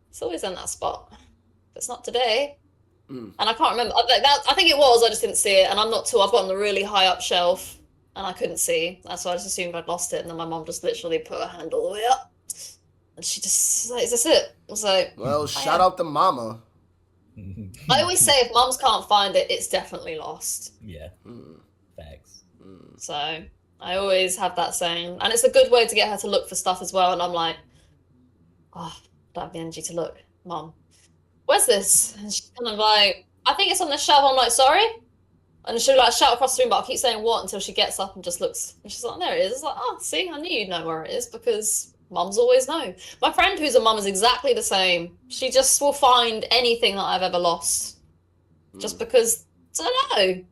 it's always in that spot. But it's not today. And I can't remember. I think it was. I just didn't see it, and I'm not too. I've got on the really high up shelf, and I couldn't see. That's why I just assumed I'd lost it. And then my mom just literally put her hand all the way up. And she just like, is this it? I was like, well, shout out to Mama. I always say if mums can't find it, it's definitely lost. Yeah. Facts. So I always have that saying. And it's a good way to get her to look for stuff as well. And I'm like, oh, I don't have the energy to look. Mom, where's this? And she's kind of like, I think it's on the shelf. I'm like, sorry? And she'll like shout across the room, but I'll keep saying what until she gets up and just looks. And she's like, there it is. It's like, oh, see, I knew you'd know where it is because mums always know. My friend who's a mum is exactly the same. She just will find anything that I've ever lost. Just because, I don't know. I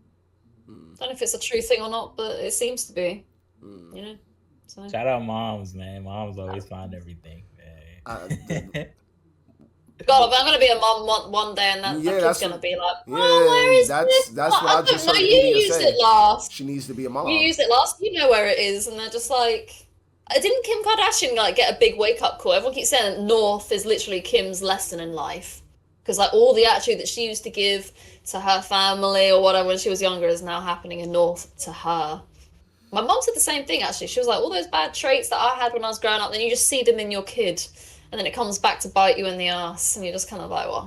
don't know if it's a true thing or not, but it seems to be. You know? So. Shout out moms, man. Moms always find everything, man. God, I'm gonna be a mum one day, and that kid's gonna be like, "Oh, where is this? That's what I just heard you Idia used say. it last. She needs to be a mom. You used it last. You know where it is." And they're just like, "Didn't Kim Kardashian like get a big wake up call?" Everyone keeps saying that North is literally Kim's lesson in life, because like all the attitude that she used to give to her family or whatever when she was younger is now happening in North to her. My mom said the same thing actually. She was like, all those bad traits that I had when I was growing up, then you just see them in your kid. And then it comes back to bite you in the ass, and you're just kind of like, what?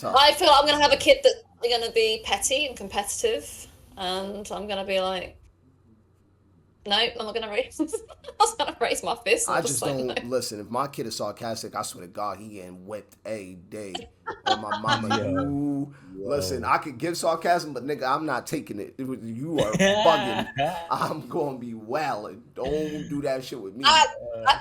I feel like I'm going to have a kid that's going to be petty and competitive, and I'm going to be like, no, I'm not going to raise. I was going to raise my fist. I just like, don't no. listen. If my kid is sarcastic, I swear to God, he getting whipped a day. And my mama, you listen. I could give sarcasm, but nigga, I'm not taking it. You are bugging. I'm gonna be wilding. Don't do that shit with me. I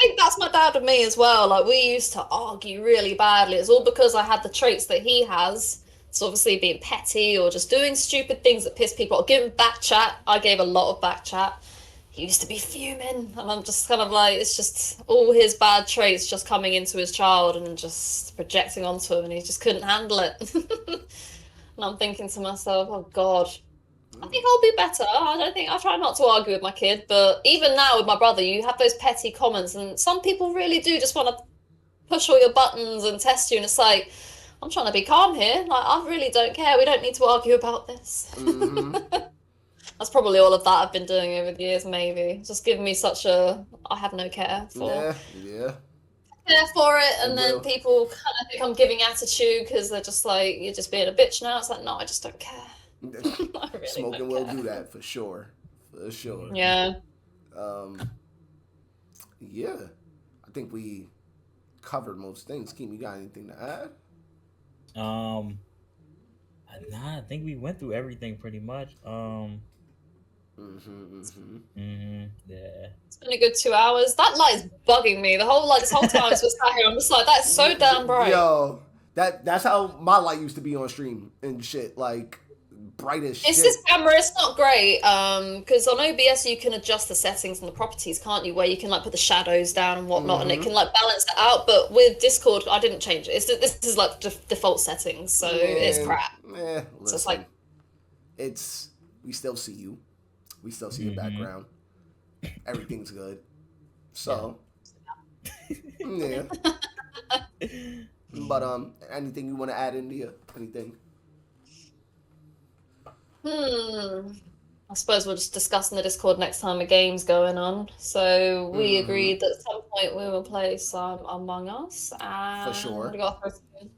think that's my dad with me as well. Like we used to argue really badly. It's all because I had the traits that he has. So obviously being petty or just doing stupid things that piss people off. Giving back chat. I gave a lot of back chat. He used to be fuming, and I'm just kind of like, it's just all his bad traits just coming into his child and just projecting onto him, and he just couldn't handle it. And I'm thinking to myself, oh God, I think I'll be better. I try not to argue with my kid, but even now with my brother, you have those petty comments, and some people really do just want to push all your buttons and test you, and it's like, I'm trying to be calm here. Like, I really don't care. We don't need to argue about this. That's probably all of that I've been doing over the years, maybe. Just giving me such a, I have no care for. Yeah. Care for it, and then people kind of think I'm giving attitude because they're just like, you're just being a bitch now. It's like, no, I just don't care. Really Smoking will do that for sure. For sure. Yeah. Yeah. I think we covered most things. Keem, you got anything to add? Nah, I think we went through everything pretty much. Yeah. It's been a good 2 hours. That light's bugging me. This whole time it's just sat here. I'm just like, that's so damn bright. Yo, that's how my light used to be on stream and shit. Like bright as shit. It's this camera. It's not great. Because on OBS you can adjust the settings and the properties, can't you? Where you can like put the shadows down and whatnot, and it can like balance it out. But with Discord, I didn't change it. This is like default settings, so it's crap. Listen, So it's like, we still see you. We still see the background. Everything's good. So, yeah. But anything you want to add, India? Anything? I suppose we'll just discuss in the Discord next time a game's going on. So we agreed that at some point we will play some Among Us. And For sure. we got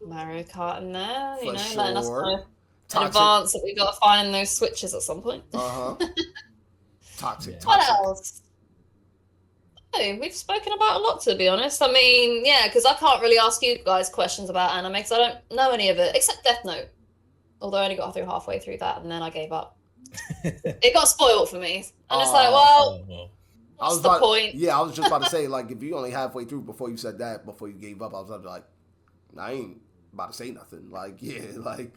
Mario Kart in there. For sure. Letting us know in advance that we got to find those switches at some point. Toxic. What else? Oh, we've spoken about a lot, to be honest. I mean, yeah, because I can't really ask you guys questions about anime because I don't know any of it, except Death Note. Although I only got through halfway through that, and then I gave up. It got spoiled for me. And it's like, well, what's the point? Yeah, I was just about to say, like, if you only halfway through before you said that, before you gave up, I was like, I ain't about to say nothing. Like, yeah, like.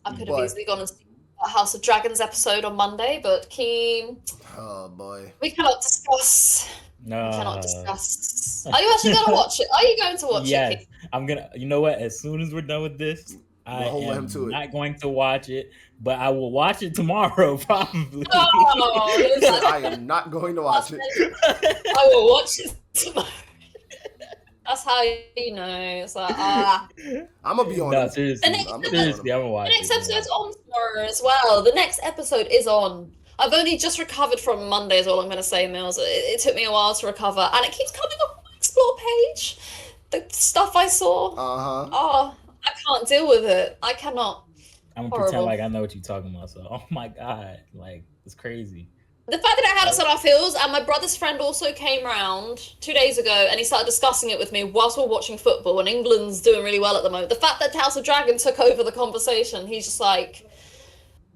I could have easily gone and seen a House of Dragons episode on Monday, but Keem. Oh, boy. We cannot discuss No. I cannot discuss. Are you actually going to watch it? Are you going to watch it? Yes, I'm gonna. You know what? As soon as we're done with this, I hold him am to it. not going to watch it, but I will watch it tomorrow probably. Oh, I am not going to watch it. I will watch it tomorrow. That's how you know. It's like, I'm gonna be on No, it. seriously, The next- seriously, I'm gonna watch the next it. episode's on tomorrow as well. The next episode is on. I've only just recovered from Monday is all I'm going to say, Mills. It took me a while to recover, and it keeps coming up on my Explore page. The stuff I saw. Uh-huh. Oh, I can't deal with it. I cannot. I'm gonna Horrible. pretend like I know what you're talking about. So, oh my god, like it's crazy. The fact that I had us on our feels, and my brother's friend also came round 2 days ago, and he started discussing it with me whilst we're watching football, and England's doing really well at the moment. The fact that House of Dragon took over the conversation, he's just like,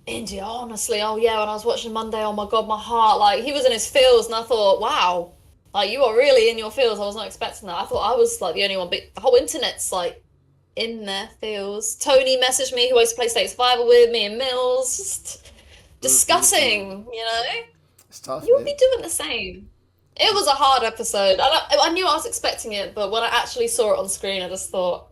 India, honestly, oh yeah, when I was watching Monday, oh my god, my heart, like, he was in his feels, and I thought, wow, like, you are really in your feels. I was not expecting that. I thought I was, like, the only one, but the whole internet's, like, in their feels. Tony messaged me, who used to play State Survival with me, and Mills, just discussing, you know? It's tough. You would man. be doing the same. It was a hard episode. I knew I was expecting it, but when I actually saw it on screen, I just thought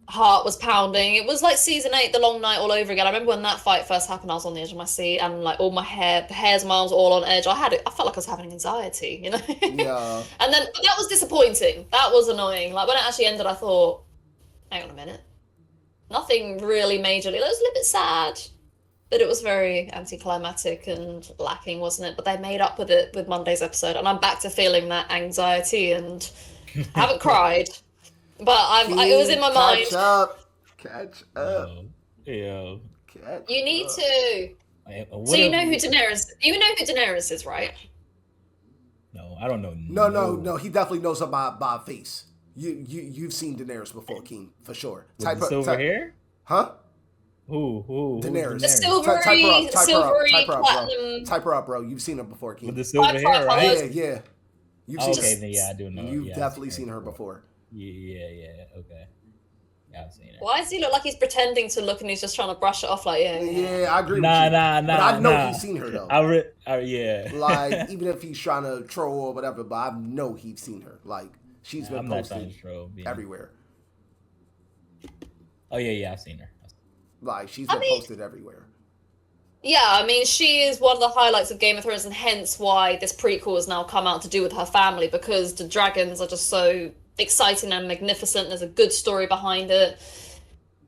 heart was pounding. It was like season 8, The Long Night all over again. I remember when that fight first happened, I was on the edge of my seat, and like all my hair, the hairs, my arms, all on edge. I felt like I was having anxiety, you know. Yeah. And then that was disappointing. That was annoying. Like when it actually ended, I thought, hang on a minute, nothing really majorly. It was a little bit sad. But it was very anticlimactic and lacking, wasn't it? But they made up with it with Monday's episode, and I'm back to feeling that anxiety, and I haven't cried, but it was in my mind. Catch up. Catch up. Yo. Catch You need up. to. So you know who Daenerys? You know who Daenerys is, right? No, I don't know. No. He definitely knows her by face. You've seen Daenerys before, King, for sure. With the silver hair? Huh? Who? Daenerys. The silvery platinum. Type her up, bro. You've seen her before, King. With the silver hair, five, right? Yeah. You've Okay, seen her. then yeah, I do know. You've Yeah, definitely seen her before. Yeah. Okay. Yeah, I've seen her. Why does he look like he's pretending to look and he's just trying to brush it off? Like, yeah. Yeah, I agree Nah, with you. nah. But I know he's seen her though. Yeah. Like even if he's trying to troll or whatever, but I know he's seen her. Like she's been I'm not trying posted to troll, yeah. everywhere. Oh yeah, I've seen her. Like she's been posted everywhere. Yeah, I mean, she is one of the highlights of Game of Thrones, and hence why this prequel has now come out to do with her family, because the dragons are just so exciting and magnificent. There's a good story behind it.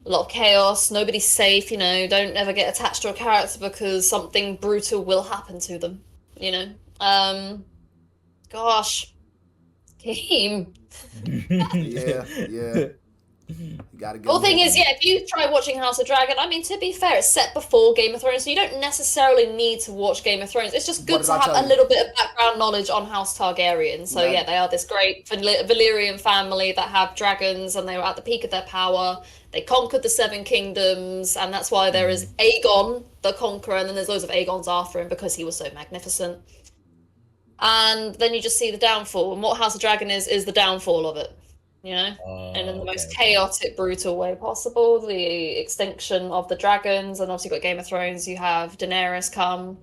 A lot of chaos. Nobody's safe, you know. Don't ever get attached to a character because something brutal will happen to them, you know. Gosh. Game. Yeah. You gotta go. Well, the thing is, yeah, if you try watching House of Dragon, I mean, to be fair, it's set before Game of Thrones, so you don't necessarily need to watch Game of Thrones. It's just good to have a little bit of background knowledge on House Targaryen. So, yeah, they are this great Valyrian family that have dragons, and they were at the peak of their power. They conquered the Seven Kingdoms, and that's why there is Aegon, the Conqueror, and then there's loads of Aegons after him because he was so magnificent. And then you just see the downfall, and what House of Dragon is the downfall of it. You know, and in the most chaotic, brutal way possible, the extinction of the dragons, and obviously you've got Game of Thrones, you have Daenerys come,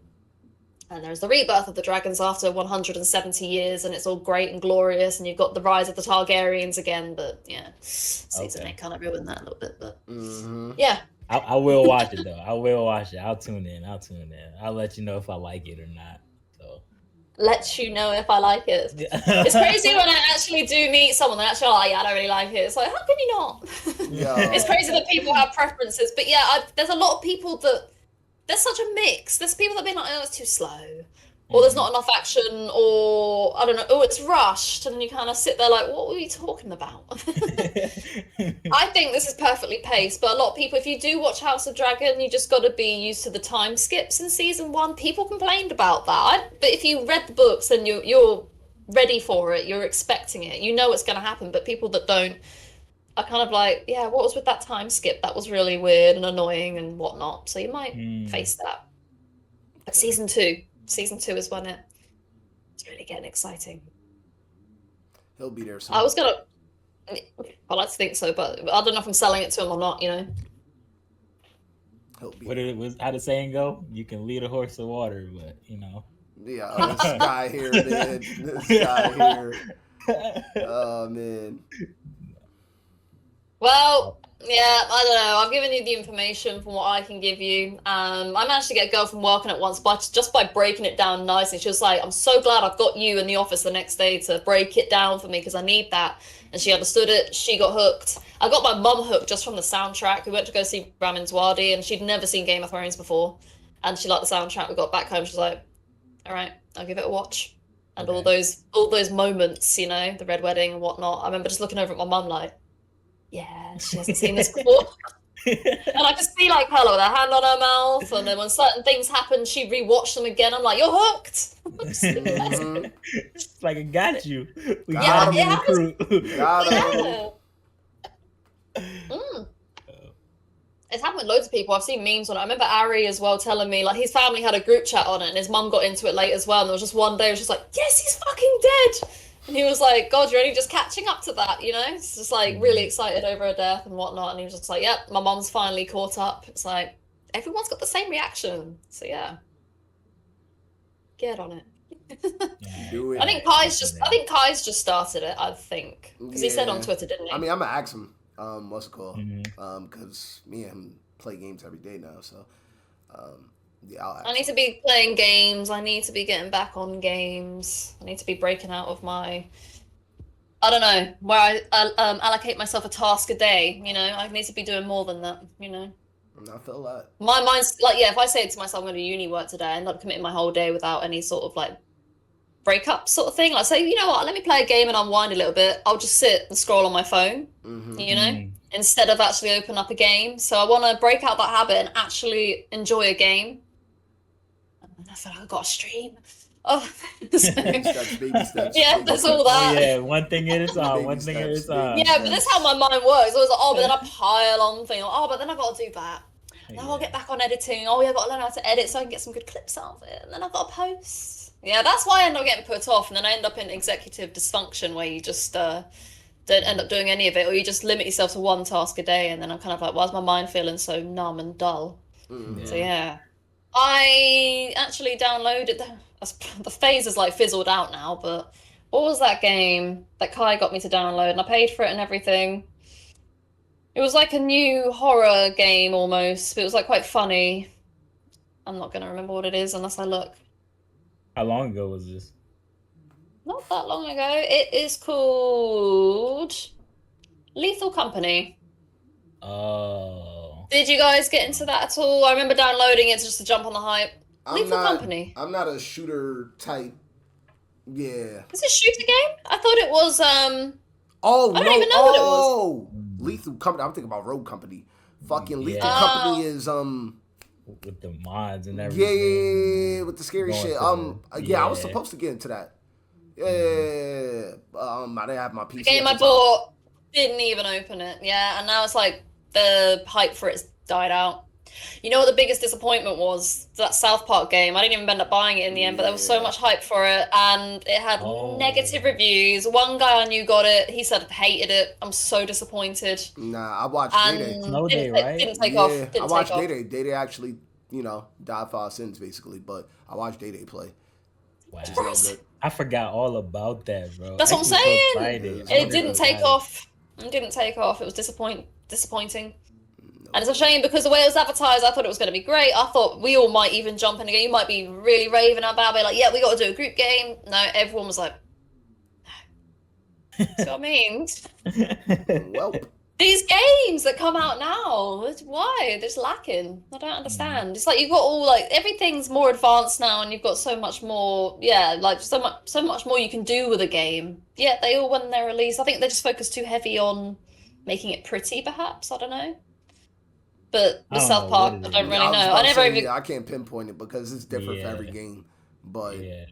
and there's the rebirth of the dragons after 170 years, and it's all great and glorious, and you've got the rise of the Targaryens again, but yeah, season 8 kind of ruined that a little bit, but yeah. I will watch it though. I will watch it. I'll tune in. I'll let you know if I like it or not. Let you know if I like it. It's crazy when I actually do meet someone that actually, oh yeah, I don't really like it. It's like, how can you not? Yeah. It's crazy that people have preferences, but yeah, there's a lot of people that there's such a mix. There's people that be like, oh, it's too slow, or there's not enough action, or I don't know, oh, it's rushed, and you kind of sit there like, what were you talking about? I think this is perfectly paced, but a lot of people, if you do watch House of Dragon, you just got to be used to the time skips in season 1. People complained about that, but if you read the books, then you're ready for it, you're expecting it, you know what's going to happen, but people that don't are kind of like, yeah, what was with that time skip? That was really weird and annoying and whatnot, so you might face that. But season 2 is when it's really getting exciting. He'll be there soon. I like to think so, but I don't know if I'm selling it to him or not, you know. He'll be How the saying go? You can lead a horse to water, but you know. Yeah, this guy here, man. This guy here. Oh man. Well, yeah, I don't know. I've given you the information from what I can give you. I managed to get a girl from working at once, but just by breaking it down nicely. She was like, "I'm so glad I've got you in the office the next day to break it down for me because I need that." And she understood it. She got hooked. I got my mum hooked just from the soundtrack. We went to go see Ramin Djawadi, and she'd never seen Game of Thrones before, and she liked the soundtrack. We got back home. She was like, "All right, I'll give it a watch." And all those moments, you know, the red wedding and whatnot. I remember just looking over at my mum like, yeah, she hasn't seen this before. And I could see like her with her hand on her mouth, and then when certain things happen, she rewatched them again. I'm like, you're hooked. It's like, I got you. We Got got him. him, recruit. Got him. Yeah. It's happened with loads of people. I've seen memes on it. I remember Ari as well telling me, like, his family had a group chat on it, and his mum got into it late as well. And there was just one day, it was just like, yes, he's fucking dead. And he was like, God, you're only just catching up to that, you know? It's just like really excited over her death and whatnot. And he was just like, yep, my mum's finally caught up. It's like, everyone's got the same reaction. So yeah. Get on it. Do it. I think Kai's just started it, I think. Because he said on Twitter, didn't he? I mean, I'm gonna ask him, what's it called? Because me and him play games every day now, so yeah, I'll ask I need to be playing games. I need to be getting back on games. I need to be breaking out of my, I don't know, where I allocate myself a task a day, you know? I need to be doing more than that, you know? I feel that. My mind's like, yeah, if I say to myself, I'm going to uni work today, I end up committing my whole day without any sort of like breakup sort of thing. Like, say, you know what, let me play a game and unwind a little bit. I'll just sit and scroll on my phone, you know, instead of actually open up a game. So I want to break out that habit and actually enjoy a game. And I feel like I've got a stream. Oh, Steps, baby steps. yeah, baby that's steps. all that. Oh, yeah, one thing at a time. Baby One thing at a steps, time. baby Yeah, but that's how my mind works. It's always like, oh, but then I pile on things. Like, oh, but then I got to do that. Now I'll get back on editing. Oh, yeah, I've got to learn how to edit so I can get some good clips out of it. And then I've got to post. Yeah, that's why I end up getting put off. And then I end up in executive dysfunction where you just don't end up doing any of it. Or you just limit yourself to one task a day. And then I'm kind of like, why is my mind feeling so numb and dull? So, yeah. I actually downloaded... The phase is like fizzled out now, but what was that game that Kai got me to download? And I paid for it and everything. It was like a new horror game almost, but it was like quite funny. I'm not going to remember what it is unless I look. How long ago was this? Not that long ago. It is called Lethal Company. Oh. Did you guys get into that at all? I remember downloading it just to jump on the hype. Lethal Company. I'm not a shooter type. Yeah. Is it a shooter game? I thought it was Oh, I don't even know what it was. Oh, Lethal Company. I'm thinking about Rogue Company. Fucking Lethal Yeah. Company is With the mods and everything. yeah, with the scary Going shit. to I was supposed to get into that. Yeah. I didn't have my PC. The game at I the time. bought, didn't even open it. Yeah, and now it's like the hype for it's died out. You know what the biggest disappointment was? That South Park game. I didn't even end up buying it in the end, but there was so much hype for it, and it had negative reviews. One guy I knew got it. He said hated it. I'm so disappointed. Nah, I watched And Day-Day. Snow Day, right? Didn't take off. Didn't I watched take off. Day-Day. Day-Day actually, died for our sins, basically. But I watched Day-Day play. Wow. Just no good. I forgot all about that, bro. That's what I'm Actually so saying. excited. It didn't take off. It didn't take off. It was disappointing. And it's a shame because the way it was advertised, I thought it was going to be great. I thought we all might even jump in again. You might be really raving about it, like, yeah, we got to do a group game. No, everyone was like, no. That's what I mean. Well, These games that come out now, why? They're just lacking. I don't understand. It's like you've got all like everything's more advanced now, and you've got so much more. Yeah, like so much more you can do with a game. Yeah, they all when they're released, I think they just focus too heavy on making it pretty, perhaps. I don't know. But the South Park, I don't really know. I never even. I can't pinpoint it because it's different for every Yeah. game. But Yeah.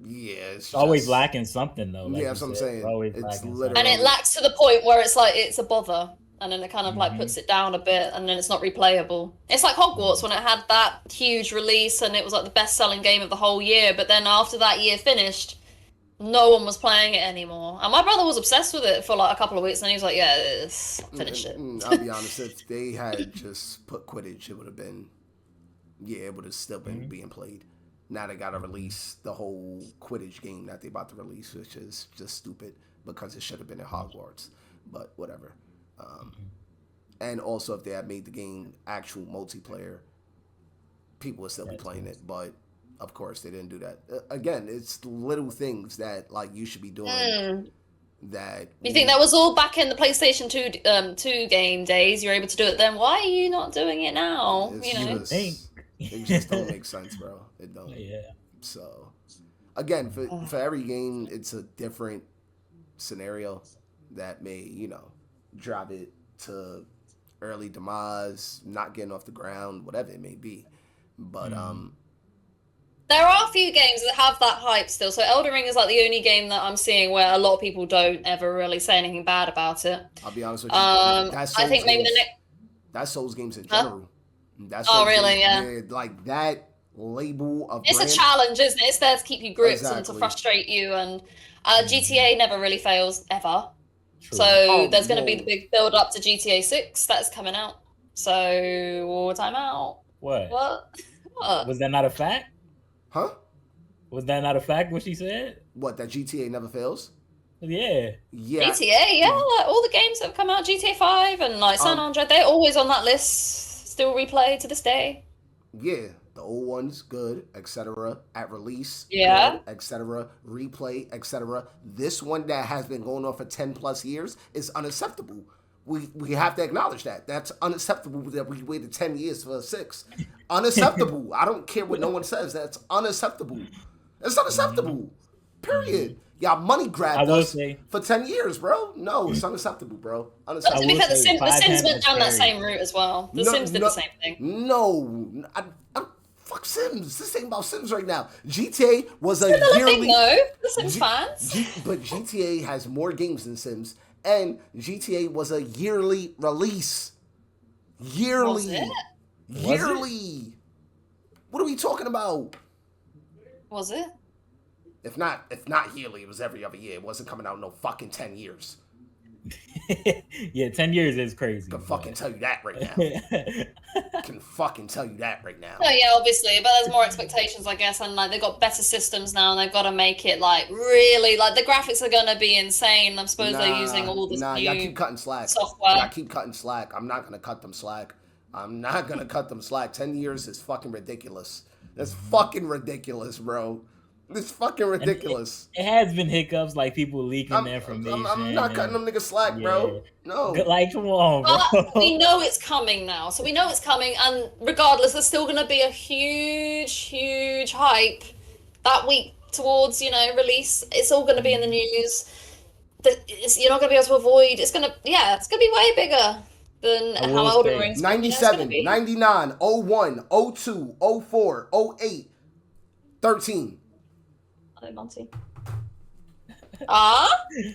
it's Always just- lacking something though. Like Yeah, that's what I'm saying. Always It's lacking literally- something. And it lacks to the point where it's like it's a bother, and then it kind of like puts it down a bit, and then it's not replayable. It's like Hogwarts when it had that huge release, and it was like the best-selling game of the whole year. But then after that year finished, no one was playing it anymore. And my brother was obsessed with it for like a couple of weeks, and he was like, "Yeah, finish it." I'll be honest. If they had just put Quidditch, it would have been, it would have still been being played. now they gotta release the whole Quidditch game that they about to release, which is just stupid because it should have been in Hogwarts. But whatever. And also, if they had made the game actual multiplayer, people would still be playing it. But of course, they didn't do that. Again, it's little things that like you should be doing. That you think that was all back in the PlayStation 2 game days? You're able to do it then. Why are you not doing it now? It just don't make sense, bro. It don't. Yeah. So, again, for every game, it's a different scenario that may, drive it to early demise, not getting off the ground, whatever it may be. But there are a few games that have that hype still. So Elden Ring is like the only game that I'm seeing where a lot of people don't ever really say anything bad about it. I'll be honest with you. I think maybe the next. That's Souls games in general. That's really? Yeah. Like that label of. It's a challenge, isn't it? It's there to keep you gripped and to frustrate you. And GTA never really fails ever. True. So there's going to be the big build up to GTA 6 that's coming out. So time out. What? What? Was that not a fact? Huh? Was that not a fact? What she said? What, that GTA never fails? Yeah. GTA, yeah. Like all the games that have come out, GTA 5 and like San Andreas, they're always on that list. Still replayed to this day. Yeah, the old ones, good, etc. At release, yeah, etc. Replay, etc. This one that has been going on for 10 plus years is unacceptable. We have to acknowledge that. That's unacceptable that we waited 10 years for a 6. Unacceptable. I don't care what no one says. That's unacceptable. It's unacceptable. Period. Y'all money grabbed us for 10 years, bro. No, it's unacceptable, bro. Unacceptable. To be fair, the Sims went down that same route as well. The Sims did the same thing. No. Fuck Sims. This ain't about Sims right now. GTA was a yearly... The Sims fans. But GTA has more games than Sims. And GTA was a yearly release. Yearly. Was it? Yearly. What are we talking about? Was it? If not yearly, it was every other year. It wasn't coming out in no fucking 10 years. Yeah, 10 years is crazy. I can fucking tell you that right now. Can fucking tell you that right now. Oh yeah, obviously, but there's more expectations, I guess, and like they've got better systems now, and they've got to make it like really like the graphics are gonna be insane. I suppose they're using all this new y'all keep cutting slack. Software. Y'all keep cutting slack. I'm not gonna cut them slack. 10 years is fucking ridiculous. That's fucking ridiculous, bro. It's fucking ridiculous. It has been hiccups, like people leaking information. I'm not cutting them niggas slack, bro. No. Like, come on, bro. But we know it's coming now. So we know it's coming, and regardless, there's still going to be a huge hype that week towards, release. It's all going to be in the news. You're not going to be able to avoid. It's going to be way bigger than how Elden Ring's 97, 99, 01, 02, 04, 08, 13. Hello, Monty.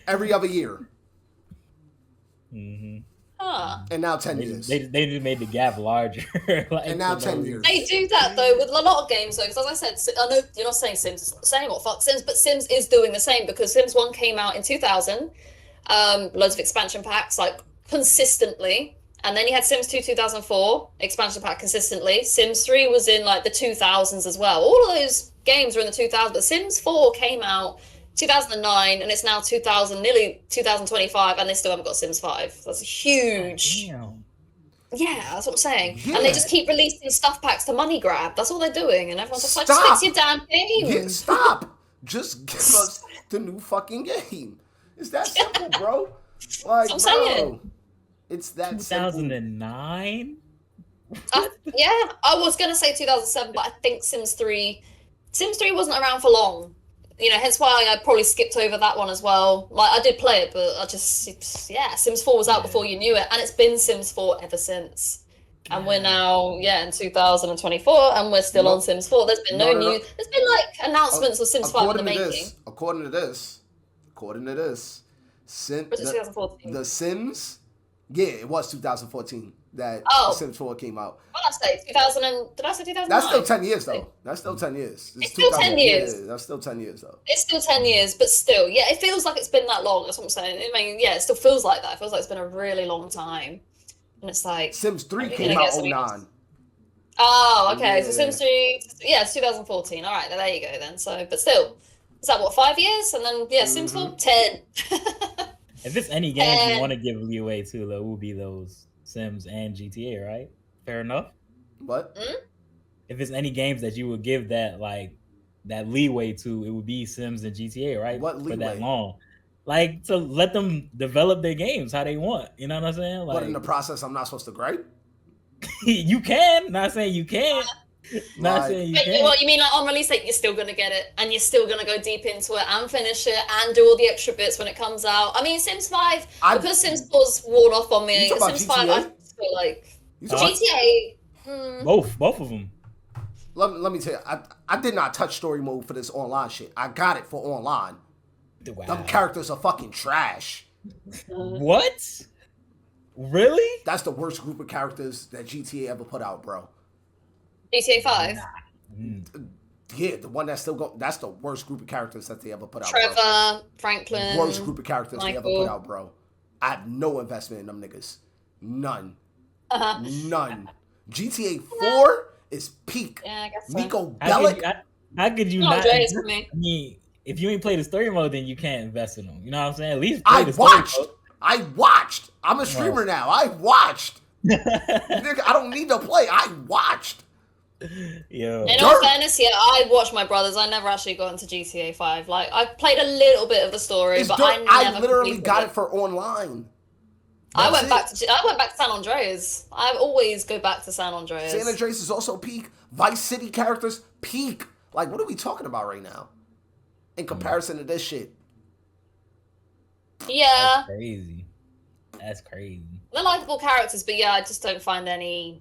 Every other year. Mm-hmm. And now 10 years. They just made the gap larger. And now 10 years. They do that though with a lot of games though, because as I said, I know you're not saying Sims is not the same or fuck Sims, but Sims is doing the same because Sims 1 came out in 2000, loads of expansion packs like consistently, and then you had Sims 2 2004 expansion pack consistently. Sims 3 was in like the 2000s as well. All of those games were in the 2000s, but Sims 4 came out 2009 and it's now nearly 2025, and they still haven't got Sims 5. That's a huge. Damn. Yeah, that's what I'm saying. Yeah. And they just keep releasing stuff packs to money grab. That's all they're doing, and everyone's just like, just fix your damn game. Yeah, stop. Just give us the new fucking game. It's that simple, bro. Like, that's what I'm saying. It's that 2009? Yeah, I was going to say 2007, but I think Sims 3 wasn't around for long. Hence why I probably skipped over that one as well. Like, I did play it, but Sims 4 was out before you knew it, and it's been Sims 4 ever since. And we're now, in 2024, and we're still on Sims 4. There's been no news. There's been, like, announcements of Sims 5 in the making. According to this, The Sims, it was 2014 that Sims 4 came out. What did I say? 2000 and did I say 2009? That's still 10 years though. That's still 10 years. It's still 10 years. Yeah, that's still 10 years though. It's still 10 years, but still, it feels like it's been that long. That's what I'm saying. I mean, it still feels like that. It feels like it's been a really long time. And it's like Sims 3 came out 09. Oh, okay. So Yeah. Sims 3, yeah, it's 2014. All right, there you go then. So, but still, is that what, 5 years? And then yeah, Sims 4, 10. If it's any games you 10. want to give leeway to, though, it would be those Sims and GTA, right? Fair enough. What? If it's any games that you would give that that leeway to, it would be Sims and GTA, right? What For that leeway? long, like to let them develop their games how they want. You know what I'm saying? But in the Like process, I'm not supposed to gripe. you can. Not saying you can't. Not Like- saying you Wait, can't. what you mean? Like on release date, you're still gonna get it, and you're still gonna go deep into it and finish it and do all the extra bits when it comes out. I mean, Sims 5 because Sims 4's worn off on me. You talking about Sims 5, I GTA? feel like You talking about- GTA. Both of them. Let me tell you, I did not touch story mode for this online shit. I got it for online. Wow. Them characters are fucking trash. What? Really? That's the worst group of characters that GTA ever put out, bro. GTA 5. Yeah, the one that's still going. That's the worst group of characters that they ever put out. Trevor, Franklin. Bro. Worst group of characters they ever Michael. put out, bro. I have no investment in them niggas. None. None. GTA 4 is peak. Yeah, I guess so. Nico How Bellic. could you No, not? Dre's for me. I mean, if you ain't played the story mode, then you can't invest in them. You know what I'm saying? At least play I the story watched. I watched. I'm a streamer now. I watched. mode. Nigga, I don't need to play. I watched. Yo. In all Dirt. fairness, yeah, I watched my brothers. I never actually got into GTA 5. Like, I played a little bit of the story, It's but dirt. I never I literally completed got it for online. I That's went it. back to San Andreas. I always go back to San Andreas. San Andreas is also peak. Vice City characters peak. Like, what are we talking about right now? In comparison to this shit. Yeah, That's crazy. That's crazy. they're likable characters, but yeah, I just don't find any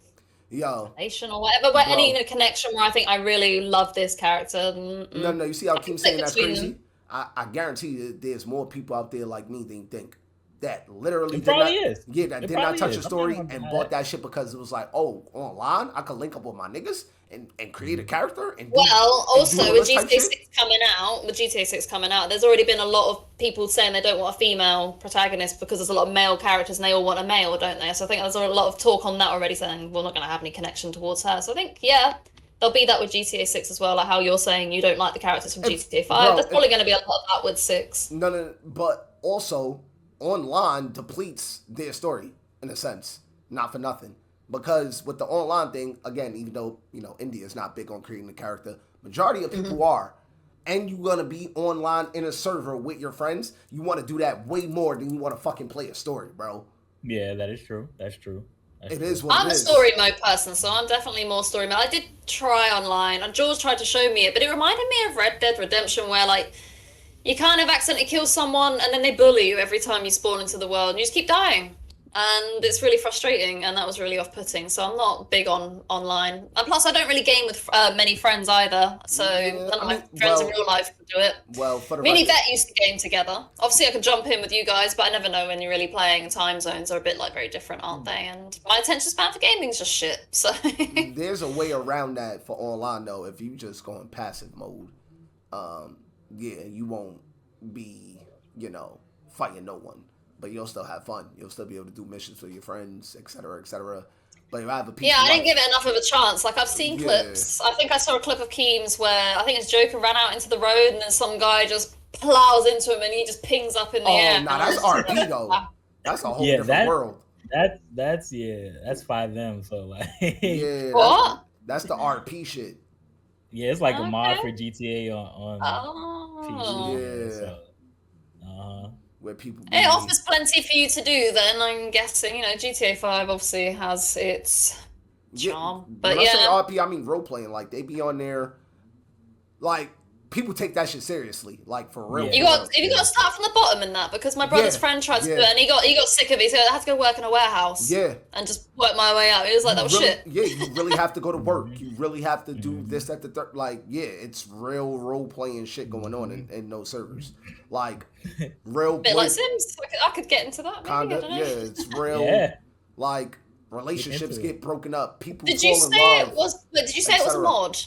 Yo. relation or whatever. But Bro. any connection where I think I really love this character. No, you see how I keep saying that's between crazy? them. I guarantee you there's more people out there like me than you think. That literally It probably not, is. Yeah, that It did not probably touch is. the I'm not story gonna and deny bought that. that shit because it was like, oh, online I could link up with my niggas and create a character and do, Well, and also do all with this type GTA shit. 6 coming out, there's already been a lot of people saying they don't want a female protagonist because there's a lot of male characters and they all want a male, don't they? So I think there's a lot of talk on that already saying we're not going to have any connection towards her. So I think, yeah, there'll be that with GTA 6 as well, like how you're saying you don't like the characters from GTA 5. bro, There's probably going to be a lot of that with 6. No, but also online depletes their story in a sense, not for nothing. Because with the online thing, again, even though India is not big on creating a character, majority of people are, and you're gonna be online in a server with your friends. You want to do that way more than you want to fucking play a story, bro. Yeah, that is true. That's true. That's It true. is what I'm it a is. story mode person, so I'm definitely more story mode. I did try online, and Jules tried to show me it, but it reminded me of Red Dead Redemption, where like you kind of accidentally kill someone, and then they bully you every time you spawn into the world, and you just keep dying, and it's really frustrating, and that was really off-putting. So I'm not big on online, and plus I don't really game with many friends either, so Yeah, none of I my mean, friends in well- real life can do it. Well, for the Me and record, Yvette used to game together. Obviously, I could jump in with you guys, but I never know when you're really playing. Time zones are a bit like very different, aren't they? And my attention span for gaming is just shit. So there's a way around that for online though. If you just go in passive mode, yeah, you won't be, fighting no one, but you'll still have fun. You'll still be able to do missions with your friends, etc., etc. But you have a yeah, I didn't give it enough of a chance. Like I've seen Yeah. clips. I think I saw a clip of Keems where I think his Joker ran out into the road, and then some guy just plows into him, and he just pings up in the air. Oh, nah, And I that's was just RP like, though. That's a whole Yeah, different that- world. That's 5M. So like, Yeah, What? That's the RP shit. yeah, it's like a mod Okay. for GTA on Oh. PC. Yeah. So, Where people. It offers plenty for you to do. Then I'm guessing, GTA 5 obviously has its charm, but when I say yeah. RP, I mean role playing. Like they be on there, like people take that shit seriously, like for real. Yeah. You got to start from the bottom in that because my brother's Yeah, friend tried to yeah. do it and he got sick of it. So I had to go work in a warehouse. Yeah. And just work my way out. It was like that was really, shit. Yeah, you really have to go to work. You really have to do this, that, the third. Like, yeah, it's real role playing shit going on in those servers. Like, real. Bit like Sims. I could get into that. Maybe, Kinda, I don't know. yeah. It's real. Yeah. Like relationships into it. get broken up. People Did fall you in say love. it was? Wait, did you say it was a etc. mod?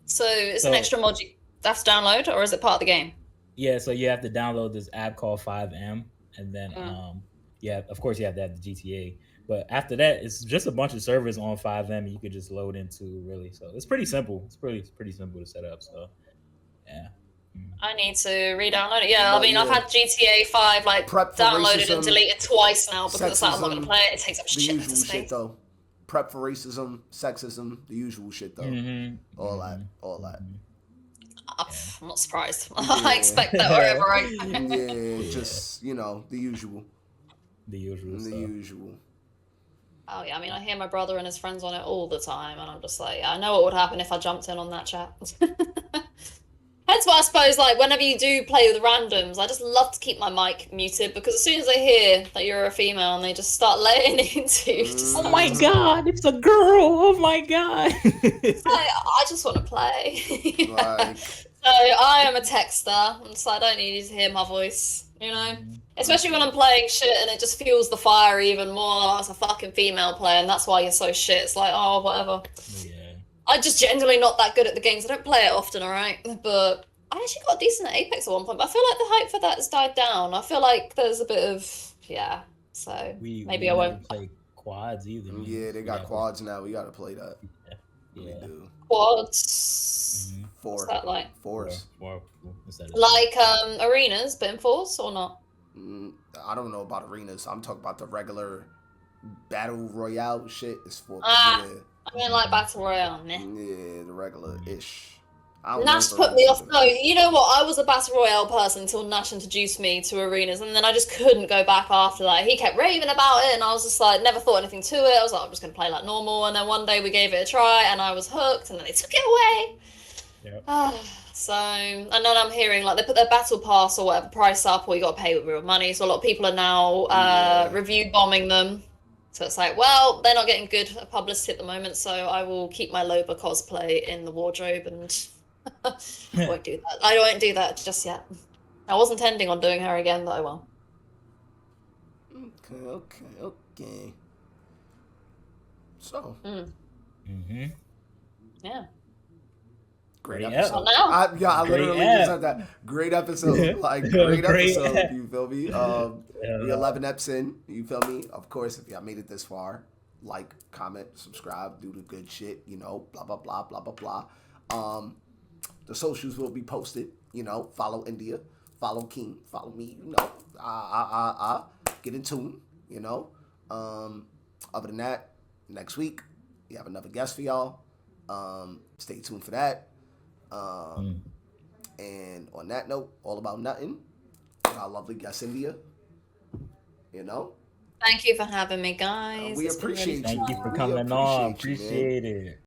So it's an So- extra mod you have to download, or is it part of the game? yeah, so you have to download this app called 5M, and then Mm. yeah, of course you have to have the GTA. But after that, it's just a bunch of servers on 5M you could just load into, really. So it's pretty simple. It's pretty simple to set up. So yeah. I need to re-download it. Yeah, I But mean, I've yeah. had GTA 5 like Prep for downloaded racism, and deleted twice now because it's like I'm not sexism, gonna play it. It takes up The shit usual space. shit though. Prep for racism, sexism, the usual shit though. All that. I'm not surprised. I expect that wherever I go. Yeah, just the usual. The usual stuff. Oh yeah, I mean, I hear my brother and his friends on it all the time, and I'm just like, I know what would happen if I jumped in on that chat. Hence why I suppose, like, whenever you do play with randoms, I just love to keep my mic muted, because as soon as they hear that you're a female and they just start laying into you, just oh my god, it's a girl! Oh my god! I just want to play. Like, so I am a texter, and so I don't need you to hear my voice, Especially when I'm playing shit and it just fuels the fire even more. As a fucking female player, and that's why you're so shit. It's like, oh, whatever. Yeah. I'm just generally not that good at the games. I don't play it often, alright? But I actually got decent at Apex at one point, but I feel like the hype for that has died down. I feel like there's a bit of, so maybe I won't play quads either. Man. Yeah, they got quads now. We gotta play that. Yeah. We do. Quads. Four. What's that like? Fours. Four. Like arenas, but in fours or not? I don't know about arenas. I'm talking about the regular battle royale shit. Is for I mean, like Battle Royale, meh. Yeah, the regular-ish. Nash put me off. No, you know what? I was a Battle Royale person until Nash introduced me to arenas, and then I just couldn't go back after that. He kept raving about it, and I was just like, never thought anything to it. I was like, I'm just going to play like normal, and then one day we gave it a try, and I was hooked, and then they took it away. Yep. So, and then I'm hearing like they put their battle pass or whatever price up, or you got to pay with real money. So a lot of people are now review bombing them. So it's like, well, they're not getting good publicity at the moment, so I will keep my Loba cosplay in the wardrobe and I won't do that. I won't do that just yet. I wasn't intending on doing her again, but I will. Okay. So. Yeah. Great Great episode. Now. I literally just said that. Great episode. Like, great episode. App. You feel me? We 11 eps in. You feel me? Of course, if y'all made it this far, like, comment, subscribe, do the good shit, blah, blah, blah, blah, blah, blah. The socials will be posted. Follow India. Follow King. Follow me. Get in tune. Other than that, next week, we have another guest for y'all. Stay tuned for that. And on that note, all about nothing. Our lovely guest India. Thank you for having me, guys. We appreciate you. Thank you for We coming on. appreciate you, man. Appreciate it.